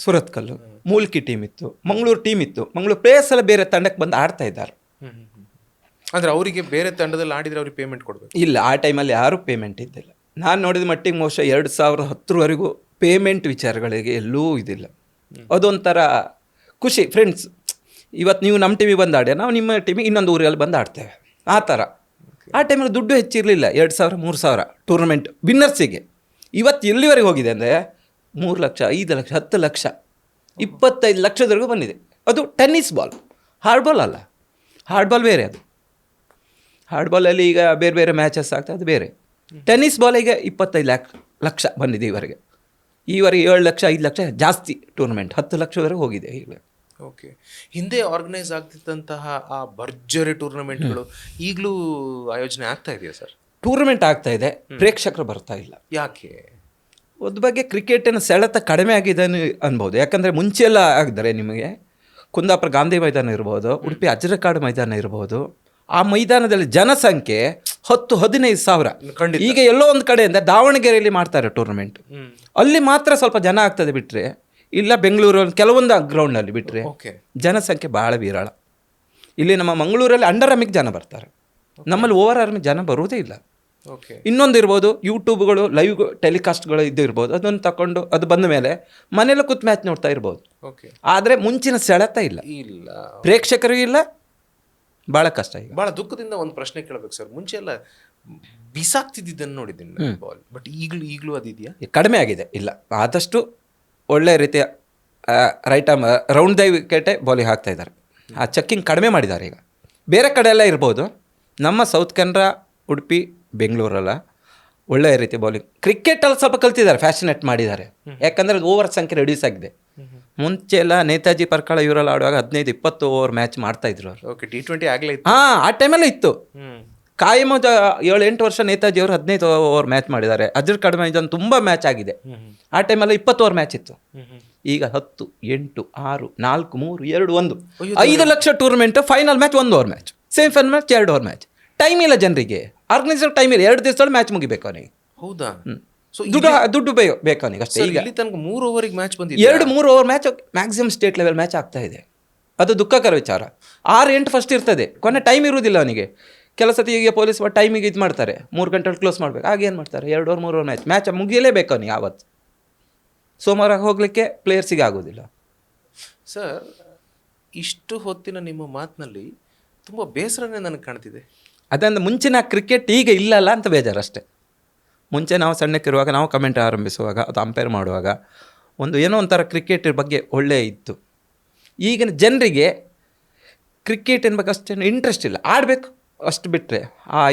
ಸುರತ್ಕಲ್ಲು. ಮೂಲ್ಕಿ ಟೀಮ್ ಇತ್ತು, ಮಂಗಳೂರು ಟೀಮ್ ಇತ್ತು. ಮಂಗಳೂರು ಪ್ಲೇಯರ್ಸ್ ಎಲ್ಲ ಬೇರೆ ತಂಡಕ್ಕೆ ಬಂದು ಆಡ್ತಾ ಇದ್ದಾರೆ. ಅಂದರೆ ಅವರಿಗೆ ಬೇರೆ ತಂಡದಲ್ಲಿ ಆಡಿದರೆ ಅವ್ರಿಗೆ ಪೇಮೆಂಟ್ ಕೊಡಬೇಕು? ಇಲ್ಲ, ಆ ಟೈಮಲ್ಲಿ ಯಾರೂ ಪೇಮೆಂಟ್ ಇದ್ದಿಲ್ಲ. ನಾನು ನೋಡಿದ ಮಟ್ಟಿಗೆ ಬಹುಶಃ 2010ವರೆಗೂ ಪೇಮೆಂಟ್ ವಿಚಾರಗಳಿಗೆ ಎಲ್ಲೂ ಇದಿಲ್ಲ. ಅದೊಂಥರ ಖುಷಿ, ಫ್ರೆಂಡ್ಸ್. ಇವತ್ತು ನೀವು ನಮ್ಮ ಟೀಮಿಗೆ ಬಂದು ಆಡಿ, ನಾವು ನಿಮ್ಮ ಟೀಮಿಗೆ ಇನ್ನೊಂದು ಊರಲ್ಲಿ ಬಂದು ಆಡ್ತೇವೆ, ಆ ಥರ. ಆ ಟೈಮಲ್ಲಿ ದುಡ್ಡು ಹೆಚ್ಚಿರಲಿಲ್ಲ, 2,000 3,000 ಟೂರ್ನಮೆಂಟ್ ವಿನ್ನರ್ಸಿಗೆ. ಇವತ್ತು ಎಲ್ಲಿವರೆಗೆ ಹೋಗಿದೆ ಅಂದರೆ 3 ಲಕ್ಷ 5 ಲಕ್ಷ 10 ಲಕ್ಷ 25 ಲಕ್ಷದವರೆಗೂ ಬಂದಿದೆ. ಅದು ಟೆನ್ನಿಸ್ ಬಾಲ್, ಹಾರ್ಡ್ಬಾಲ್ ಅಲ್ಲ. ಹಾರ್ಡ್ಬಾಲ್ ಬೇರೆ, ಅದು ಹಾರ್ಡ್ಬಾಲಲ್ಲಿ ಈಗ ಬೇರೆ ಬೇರೆ ಮ್ಯಾಚಸ್ ಆಗ್ತದೆ, ಅದು ಬೇರೆ. ಟೆನ್ನಿಸ್ ಬಾಲ್ ಈಗ 25 ಲಕ್ಷ ಬಂದಿದೆ ಈವರೆಗೆ 7 ಲಕ್ಷ 5 ಲಕ್ಷ ಜಾಸ್ತಿ ಟೂರ್ನಮೆಂಟ್, 10 ಲಕ್ಷವರೆಗೆ ಹೋಗಿದೆ ಈಗ. ಓಕೆ. ಹಿಂದೆ ಆರ್ಗನೈಸ್ ಆಗ್ತಿದ್ದಂತಹ ಆ ಭರ್ಜರಿ ಟೂರ್ನಮೆಂಟ್ಗಳು ಈಗಲೂ ಆಯೋಜನೆ ಆಗ್ತಾ ಇದೆಯಾ ಸರ್? ಟೂರ್ನಮೆಂಟ್ ಆಗ್ತಾ ಇದೆ, ಪ್ರೇಕ್ಷಕರು ಬರ್ತಾ ಇಲ್ಲ. ಯಾಕೆ? ಒಂದು ಬಗ್ಗೆ ಕ್ರಿಕೆಟಿನ ಸೆಳೆತ ಕಡಿಮೆ ಆಗಿದೆ ಅನ್ಬೋದು. ಯಾಕಂದರೆ ಮುಂಚೆ ಎಲ್ಲ ಆಗಿದ್ದಾರೆ, ನಿಮಗೆ ಕುಂದಾಪುರ ಗಾಂಧಿ ಮೈದಾನ ಇರ್ಬೋದು, ಉಡುಪಿ ಅಜ್ರಕಾಡು ಮೈದಾನ ಇರ್ಬೋದು, ಆ ಮೈದಾನದಲ್ಲಿ ಜನಸಂಖ್ಯೆ 10-15 ಸಾವಿರ. ಈಗ ಎಲ್ಲೋ ಒಂದು ಕಡೆಯಿಂದ ದಾವಣಗೆರೆಯಲ್ಲಿ ಮಾಡ್ತಾರೆ ಟೂರ್ನಮೆಂಟ್, ಅಲ್ಲಿ ಮಾತ್ರ ಸ್ವಲ್ಪ ಜನ ಆಗ್ತದೆ ಬಿಟ್ಟರೆ, ಇಲ್ಲ ಬೆಂಗಳೂರಲ್ಲಿ ಕೆಲವೊಂದು ಗ್ರೌಂಡಲ್ಲಿ ಬಿಟ್ಟರೆ ಜನಸಂಖ್ಯೆ ಭಾಳ ವಿರಳ. ಇಲ್ಲಿ ನಮ್ಮ ಮಂಗಳೂರಲ್ಲಿ ಅಂಡರ್ ಆರ್ಮಿಗೆ ಜನ ಬರ್ತಾರೆ, ನಮ್ಮಲ್ಲಿ ಓವರ್ ಆರ್ಮಿಗೆ ಜನ ಬರುವುದೇ ಇಲ್ಲ. ಇನ್ನೊಂದು ಇರ್ಬೋದು, ಯೂಟ್ಯೂಬ್ಗಳು ಲೈವ್ ಟೆಲಿಕಾಸ್ಟ್ಗಳು ಇದು ಇರ್ಬೋದು, ಅದನ್ನು ತಗೊಂಡು ಅದು ಬಂದ ಮೇಲೆ ಮನೆಯಲ್ಲೇ ಕೂತ್ ಮ್ಯಾಚ್ ನೋಡ್ತಾ ಇರ್ಬೋದು. ಆದರೆ ಮುಂಚಿನ ಸೆಳೆತ ಇಲ್ಲ, ಪ್ರೇಕ್ಷಕರಿಗೂ ಇಲ್ಲ, ಭಾಳ ಕಷ್ಟ. ಈಗ ಭಾಳ ದುಃಖದಿಂದ ಒಂದು ಪ್ರಶ್ನೆ ಕೇಳಬೇಕು ಸರ್. ಮುಂಚೆ ಎಲ್ಲ ಬಿಸಾಕ್ತಿದ್ದನ್ನು ನೋಡಿದ್ದೀನಿ ಬಾಲ್, ಬಟ್ ಈಗಲೂ ಅದಿದೆಯಾ? ಕಡಿಮೆ ಆಗಿದೆ. ಇಲ್ಲ, ಆದಷ್ಟು ಒಳ್ಳೆಯ ರೀತಿಯ ರೈಟ್ ಆರ್ಮ್ ರೌಂಡ್ ದ ವಿಕೆಟೇ ಬಾಲಿಂಗ್ ಹಾಕ್ತಾ ಇದ್ದಾರೆ. ಆ ಚೆಕ್ಕಿಂಗ್ ಕಡಿಮೆ ಮಾಡಿದ್ದಾರೆ. ಈಗ ಬೇರೆ ಕಡೆ ಎಲ್ಲ ಇರ್ಬೋದು, ನಮ್ಮ ಸೌತ್ ಕನ್ನಡ, ಉಡುಪಿ, ಬೆಂಗಳೂರೆಲ್ಲ ಒಳ್ಳೆಯ ರೀತಿ ಬೌಲಿಂಗ್. ಕ್ರಿಕೆಟಲ್ಲಿ ಸ್ವಲ್ಪ ಕಲ್ತಿದ್ದಾರೆ, ಫ್ಯಾಷನೇಟ್ ಮಾಡಿದ್ದಾರೆ. ಯಾಕಂದರೆ ಅದು ಓವರ್ ಸಂಖ್ಯೆ ರೆಡ್ಯೂಸ್ ಆಗಿದೆ. ಮುಂಚೆ ಎಲ್ಲ ನೇತಾಜಿ ಪರ್ಕಾಳ ಇವರೆಲ್ಲ ಆಡುವಾಗ 15-20 ಓವರ್ ಮ್ಯಾಚ್ ಮಾಡ್ತಾಯಿದ್ರು ಅವರು. ಓಕೆ, T20 ಆಗಲೇ ಇತ್ತು. ಹಾಂ, ಆ ಟೈಮಲ್ಲೇ ಇತ್ತು. ಕಾಯಂ 7-8 ವರ್ಷ ನೇತಾಜಿ ಅವರು 15 ಓವರ್ ಮ್ಯಾಚ್ ಮಾಡಿದ್ದಾರೆ. ಅಜ್ರಕಾಡು ಮೈದಾನ ತುಂಬ ಮ್ಯಾಚ್ ಆಗಿದೆ. ಆ ಟೈಮಲ್ಲಿ 20 ಓವರ್ ಮ್ಯಾಚ್ ಇತ್ತು. ಈಗ 10, 8, 6, 4, 3, 2, 1 5 lakh tournament. Final match 1 over match, semifinal match 2 over match. Time ಇಲ್ಲ ಜನರಿಗೆ, ಆರ್ಗನೈಸರ್ ಟೈಮ್ ಇಲ್ಲ. 2 ದಿವಸದಲ್ಲಿ ಮ್ಯಾಚ್ ಮುಗಿಬೇಕು ಅವನಿಗೆ. ಹೌದಾ? ದುಡ್ಡು ಬೇಕು ಅವನಿಗೆ ಅಷ್ಟೇ. ಈಗ ಇಲ್ಲಿ ತನಕ 3 ಓವರಿಗೆ ಮ್ಯಾಚ್ ಬಂದಿದೆ. 2-3 over match maximum state level match ಆಗ್ತಾ ಇದೆ. ಅದು ದುಃಖಕರ ವಿಚಾರ. 6-8 ಫಸ್ಟ್ ಇರ್ತದೆ, ಕೊನೆ ಟೈಮ್ ಇರುವುದಿಲ್ಲ ಅವನಿಗೆ. ಕೆಲಸ ಸತಿ ಈಗ ಪೊಲೀಸ್ ಟೈಮಿಗೆ ಇದು ಮಾಡ್ತಾರೆ, 3 ಗಂಟೆಲಿ ಕ್ಲೋಸ್ ಮಾಡಬೇಕು. ಆಗೇನು ಮಾಡ್ತಾರೆ, 2 ಓವರ್ 3 ಓವರ್ ಮ್ಯಾಚ್ ಮುಗಿಯಲೇಬೇಕು ಅವನಿಗೆ. ಆವತ್ತು ಸೋಮವಾರ ಹೋಗಲಿಕ್ಕೆ ಪ್ಲೇಯರ್ಸಿಗೆ ಆಗೋದಿಲ್ಲ. ಸರ್, ಇಷ್ಟು ಹೊತ್ತಿನ ನಿಮ್ಮ ಮಾತಿನಲ್ಲಿ ತುಂಬ ಬೇಸರನೇ ನನಗೆ ಕಾಣ್ತಿದೆ. ಅದನ್ನು ಮುಂಚಿನ ಕ್ರಿಕೆಟ್ ಈಗ ಇಲ್ಲಲ್ಲ ಅಂತ ಬೇಜಾರು ಅಷ್ಟೇ. ಮುಂಚೆ ನಾವು ಸಣ್ಣಕ್ಕಿರುವಾಗ, ನಾವು ಕಮೆಂಟ್ ಆರಂಭಿಸುವಾಗ, ಅದು ಅಂಪೈರ್ ಮಾಡುವಾಗ ಒಂದು ಏನೋ ಒಂಥರ ಕ್ರಿಕೆಟ್ ಬಗ್ಗೆ ಒಳ್ಳೆಯ ಇತ್ತು. ಈಗಿನ ಜನರಿಗೆ ಕ್ರಿಕೆಟಿನ ಬಗ್ಗೆ ಅಷ್ಟೇನು ಇಂಟ್ರೆಸ್ಟ್ ಇಲ್ಲ, ಆಡಬೇಕು ಅಷ್ಟು ಬಿಟ್ಟರೆ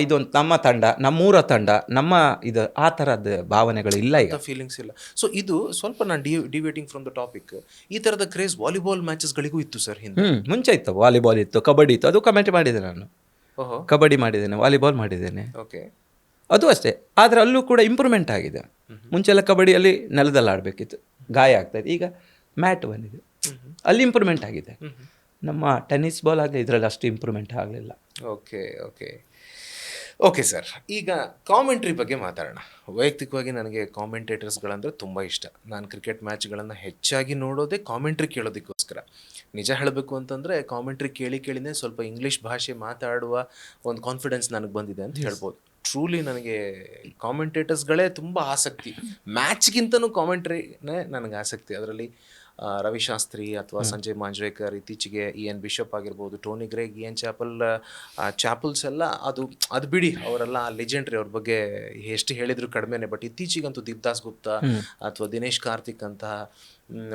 ಇದೊಂದು ನಮ್ಮ ತಂಡ, ನಮ್ಮೂರ ತಂಡ, ನಮ್ಮ ಇದು ಆ ಥರದ ಭಾವನೆಗಳು ಇಲ್ಲ, ಈಗ ಫೀಲಿಂಗ್ಸ್ ಇಲ್ಲ. ಸೊ ಇದು ಸ್ವಲ್ಪ ನಾನು ಡಿವೇಟಿಂಗ್ ಫ್ರಮ್ ದ ಟಾಪಿಕ್, ಈ ಥರದ ಕ್ರೇಜ್ ವಾಲಿಬಾಲ್ ಮ್ಯಾಚಸ್ಗಳಿಗೂ ಇತ್ತು ಸರ್ ಹಿಂದೆ. ಮುಂಚೆ ಇತ್ತು, ವಾಲಿಬಾಲ್ ಇತ್ತು, ಕಬಡ್ಡಿ ಇತ್ತು. ಅದು ಕಮೆಂಟ್ ಮಾಡಿದೆ ನಾನು. ಕಬಡ್ಡಿ ಮಾಡಿದ್ದೇನೆ, ವಾಲಿಬಾಲ್ ಮಾಡಿದ್ದೇನೆ. ಓಕೆ, ಅದು ಅಷ್ಟೇ. ಆದರೆ ಅಲ್ಲೂ ಕೂಡ ಇಂಪ್ರೂವ್ಮೆಂಟ್ ಆಗಿದೆ. ಮುಂಚೆಲ್ಲ ಕಬಡ್ಡಿಯಲ್ಲಿ ನೆಲದಲ್ಲಿ ಆಡಬೇಕಿತ್ತು, ಗಾಯ ಆಗ್ತಾಯಿದೆ. ಈಗ ಮ್ಯಾಟ್ ಬಂದಿದೆ, ಅಲ್ಲಿ ಇಂಪ್ರೂವ್ಮೆಂಟ್ ಆಗಿದೆ. ನಮ್ಮ ಟೆನ್ನಿಸ್ ಬಾಲ್ ಆಗಲಿ ಇದರಲ್ಲಿ ಅಷ್ಟು ಇಂಪ್ರೂವ್ಮೆಂಟ್ ಆಗಲಿಲ್ಲ. ಓಕೆ ಓಕೆ ಓಕೆ ಸರ್, ಈಗ ಕಾಮೆಂಟ್ರಿ ಬಗ್ಗೆ ಮಾತಾಡೋಣ. ವೈಯಕ್ತಿಕವಾಗಿ ನನಗೆ ಕಾಮೆಂಟೇಟರ್ಸ್ಗಳಂದರೆ ತುಂಬ ಇಷ್ಟ. ನಾನು ಕ್ರಿಕೆಟ್ ಮ್ಯಾಚ್ಗಳನ್ನು ಹೆಚ್ಚಾಗಿ ನೋಡೋದೇ ಕಾಮೆಂಟ್ರಿ ಕೇಳೋದಕ್ಕೋಸ್ಕರ. ನಿಜ ಹೇಳಬೇಕು ಅಂತಂದರೆ ಕಾಮೆಂಟ್ರಿ ಕೇಳಿನೇ ಸ್ವಲ್ಪ ಇಂಗ್ಲೀಷ್ ಭಾಷೆ ಮಾತಾಡುವ ಒಂದು ಕಾನ್ಫಿಡೆನ್ಸ್ ನನಗೆ ಬಂದಿದೆ ಅಂತ ಹೇಳ್ಬೋದು. ಟ್ರೂಲಿ ನನಗೆ ಕಾಮೆಂಟೇಟರ್ಸ್ಗಳೇ ತುಂಬ ಆಸಕ್ತಿ. ಮ್ಯಾಚ್ಗಿಂತನೂ ಕಾಮೆಂಟ್ರಿನೇ ನನಗೆ ಆಸಕ್ತಿ. ಅದರಲ್ಲಿ ರವಿಶಾಸ್ತ್ರಿ ಅಥವಾ ಸಂಜಯ್ ಮಾಂಜ್ರೇಕರ್, ಇತ್ತೀಚೆಗೆ EN ಬಿಷಪ್ ಆಗಿರ್ಬೋದು, ಟೋನಿ ಗ್ರೇಗ್, EN ಚಾಪಲ್ಸ್ ಎಲ್ಲ ಅದು ಬಿಡಿ, ಅವರೆಲ್ಲ ಲೆಜೆಂಡ್ರಿ. ಅವ್ರ ಬಗ್ಗೆ ಎಷ್ಟು ಹೇಳಿದ್ರು ಕಡಿಮೆನೆ. ಬಟ್ ಇತ್ತೀಚೆಗಂತೂ ದೀಪ್ದಾಸ್ ಗುಪ್ತಾ ಅಥವಾ ದಿನೇಶ್ ಕಾರ್ತಿಕ್ ಅಂತ,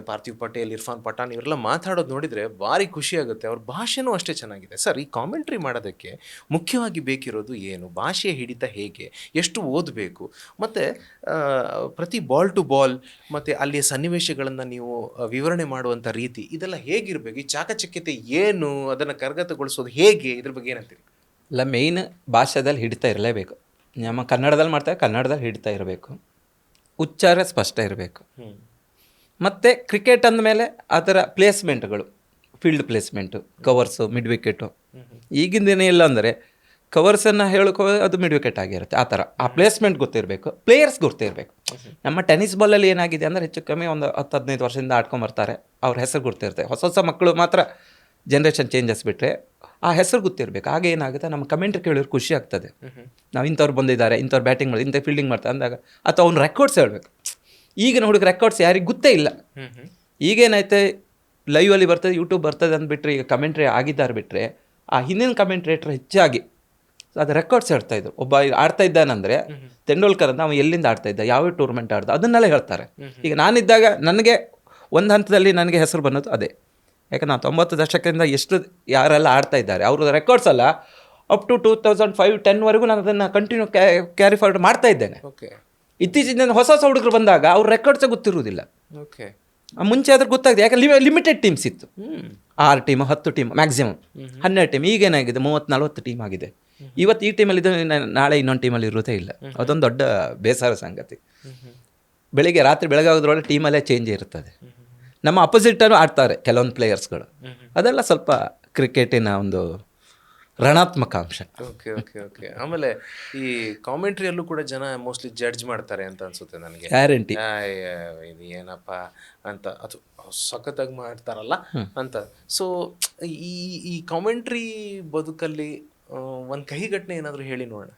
ಪಾರ್ಥಿವ್ ಪಟೇಲ್, ಇರ್ಫಾನ್ ಪಠಾಣ್ ಇವರೆಲ್ಲ ಮಾತಾಡೋದು ನೋಡಿದರೆ ಭಾರಿ ಖುಷಿಯಾಗುತ್ತೆ. ಅವ್ರ ಭಾಷೆನೂ ಅಷ್ಟೇ ಚೆನ್ನಾಗಿದೆ. ಸರ್, ಈ ಕಾಮೆಂಟ್ರಿ ಮಾಡೋದಕ್ಕೆ ಮುಖ್ಯವಾಗಿ ಬೇಕಿರೋದು ಏನು? ಭಾಷೆ ಹಿಡಿತ ಹೇಗೆ, ಎಷ್ಟು ಓದಬೇಕು, ಮತ್ತು ಪ್ರತಿ ಬಾಲ್ ಟು ಬಾಲ್ ಮತ್ತು ಅಲ್ಲಿಯ ಸನ್ನಿವೇಶಗಳನ್ನು ನೀವು ವಿವರಣೆ ಮಾಡುವಂಥ ರೀತಿ, ಇದೆಲ್ಲ ಹೇಗಿರಬೇಕು? ಈ ಚಾಕಚಕ್ಯತೆ ಏನು, ಅದನ್ನು ಕರಗತಗೊಳಿಸೋದು ಹೇಗೆ, ಇದ್ರ ಬಗ್ಗೆ ಏನಂತೀರಿ? ಇಲ್ಲ, ಮೇಯ್ನ್ ಭಾಷೆದಲ್ಲಿ ಹಿಡಿತಾ ಇರಲೇಬೇಕು. ನಮ್ಮ ಕನ್ನಡದಲ್ಲಿ ಮಾಡ್ತಾರೆ, ಕನ್ನಡದಲ್ಲಿ ಹಿಡಿತಾ ಇರಬೇಕು, ಉಚ್ಚಾರ ಸ್ಪಷ್ಟ ಇರಬೇಕು. ಮತ್ತು ಕ್ರಿಕೆಟ್ ಅಂದಮೇಲೆ ಅದರ ಪ್ಲೇಸ್ಮೆಂಟ್ಗಳು, field placement, covers, mid wicket. ಈಗಿನ ದಿನ ಇಲ್ಲ ಅಂದರೆ ಕವರ್ಸನ್ನು ಹೇಳ್ಕೋ ಅದು ಮಿಡ್ ವಿಕೆಟ್ ಆಗಿರುತ್ತೆ. ಆ ಥರ ಆ ಪ್ಲೇಸ್ಮೆಂಟ್ ಗೊತ್ತಿರಬೇಕು, ಪ್ಲೇಯರ್ಸ್ ಗೊತ್ತಿರಬೇಕು. ನಮ್ಮ ಟೆನ್ನಿಸ್ ಬಾಲಲ್ಲಿ ಏನಾಗಿದೆ ಅಂದರೆ ಹೆಚ್ಚು ಕಮ್ಮಿ ಒಂದು 10-15 ವರ್ಷದಿಂದ ಆಡ್ಕೊಂಬರ್ತಾರೆ, ಅವ್ರ ಹೆಸರು ಗೊತ್ತಿರುತ್ತೆ. ಹೊಸ ಮಕ್ಕಳು ಮಾತ್ರ ಜನ್ರೇಷನ್ ಚೇಂಜಸ್ ಬಿಟ್ಟರೆ ಆ ಹೆಸರು ಗೊತ್ತಿರಬೇಕು. ಆಗ ಏನಾಗುತ್ತೆ, ನಮ್ಮ ಕಮೆಂಟ್ರಿ ಕೇಳಿದ್ರೆ ಖುಷಿ ಆಗ್ತದೆ. ನಾವು ಇಂಥವ್ರು ಬಂದಿದ್ದಾರೆ, ಇಂಥವ್ರು ಬ್ಯಾಟಿಂಗ್ ಮಾಡಿ, ಇಂಥ ಫೀಲ್ಡಿಂಗ್ ಮಾಡ್ತಾರೆ ಅಂದಾಗ, ಅಥವಾ ಅವ್ನು ರೆಕಾರ್ಡ್ಸ್ ಹೇಳಬೇಕು. ಈಗಿನ ಹುಡುಗ ರೆಕಾರ್ಡ್ಸ್ ಯಾರಿಗೆ ಗೊತ್ತೇ ಇಲ್ಲ. ಈಗೇನೈತೆ, ಲೈವಲ್ಲಿ ಬರ್ತದೆ, ಯೂಟ್ಯೂಬ್ ಬರ್ತದೆ ಅಂದ್ಬಿಟ್ರೆ, ಈಗ ಕಮೆಂಟ್ರಿ ಆಗಿದ್ದಾರೆ ಬಿಟ್ಟರೆ ಆ ಹಿಂದಿನ ಕಮೆಂಟ್ರೇಟರ್ ಹೆಚ್ಚಾಗಿ ಅದು ರೆಕಾರ್ಡ್ಸ್ ಹೇಳ್ತಾ ಇದ್ರು. ಒಬ್ಬ ಆಡ್ತಾ ಇದ್ದಾನಂದರೆ ತೆಂಡೂಲ್ಕರ್ ನಾವು ಎಲ್ಲಿಂದ ಆಡ್ತಾ ಇದ್ದ, ಯಾವ ಟೂರ್ನಮೆಂಟ್ ಆಡ್ದ, ಅದನ್ನೆಲ್ಲ ಹೇಳ್ತಾರೆ. ಈಗ ನಾನಿದ್ದಾಗ ನನಗೆ ಒಂದು ಹಂತದಲ್ಲಿ ನನಗೆ ಹೆಸರು ಬಂದದ್ದು ಅದೇ. ಯಾಕಂದ್ರೆ ನಾವು 90 ದಶಕದಿಂದ ಎಷ್ಟು ಯಾರೆಲ್ಲ ಆಡ್ತಾ ಇದ್ದಾರೆ ಅವ್ರದ್ದು ರೆಕಾರ್ಡ್ಸ್ ಅಲ್ಲ, ಅಪ್ ಟು 2005-10ವರೆಗೂ ನಾನು ಅದನ್ನು ಕಂಟಿನ್ಯೂ ಕ್ಯಾರಿ ಫಾರ್ವರ್ಡ್ ಮಾಡ್ತಾ ಇದ್ದೇನೆ. ಇತ್ತೀಚಿನ ಹೊಸ ಹುಡುಗರು ಬಂದಾಗ ಅವ್ರ ರೆಕಾರ್ಡ್ಸೇ ಗೊತ್ತಿರುವುದಿಲ್ಲ. ಮುಂಚೆ ಆದ್ರೆ ಗೊತ್ತಾಗಿದೆ, ಯಾಕಂದ್ರೆ ಲಿಮಿಟೆಡ್ ಟೀಮ್ಸ್ ಇತ್ತು. 6 ಟೀಮ್ 10 ಟೀಮ್ ಮ್ಯಾಕ್ಸಿಮಮ್ 12 ಟೀಮ್. ಈಗೇನಾಗಿದೆ 30-40 ಟೀಮ್ ಆಗಿದೆ. ಇವತ್ತು ಈ ಟೀಮಲ್ಲಿ ಇದೆ, ನಾಳೆ ಇನ್ನೊಂದು ಟೀಮಲ್ಲಿ ಇರೋದೇ ಇಲ್ಲ. ಅದೊಂದು ದೊಡ್ಡ ಬೇಸರ ಸಂಗತಿ. ಬೆಳಿಗ್ಗೆ ರಾತ್ರಿ ಬೆಳಗಾಗೋದ್ರೊಳಗೆ ಟೀಮಲ್ಲೇ ಚೇಂಜ್ ಇರ್ತದೆ. ನಮ್ಮ ಅಪೋಸಿಟನ್ನು ಆಡ್ತಾರೆ ಕೆಲವೊಂದು ಪ್ಲೇಯರ್ಸ್ಗಳು. ಅದೆಲ್ಲ ಸ್ವಲ್ಪ ಕ್ರಿಕೆಟಿನ ಒಂದು ರಣಾತ್ಮಕ ಅಂಶ. ಓಕೆ. ಆಮೇಲೆ ಈ ಕಾಮೆಂಟ್ರಿಯಲ್ಲೂ ಕೂಡ ಜನ ಮೋಸ್ಟ್ಲಿ ಜಡ್ಜ್ ಮಾಡ್ತಾರೆ ಅಂತ ಅನ್ಸುತ್ತೆ ನನಗೆ. ಗ್ಯಾರಂಟಿ ಇದು ಏನಪ್ಪ ಅಂತ, ಅದು ಸಖತ್ತಾಗಿ ಮಾಡ್ತಾರಲ್ಲ ಅಂತ. ಸೊ ಈ ಕಾಮೆಂಟ್ರಿ ಬದುಕಲ್ಲಿ ಒಂದು ಕಹಿ ಘಟನೆ ಏನಾದರೂ ಹೇಳಿ ನೋಡೋಣ.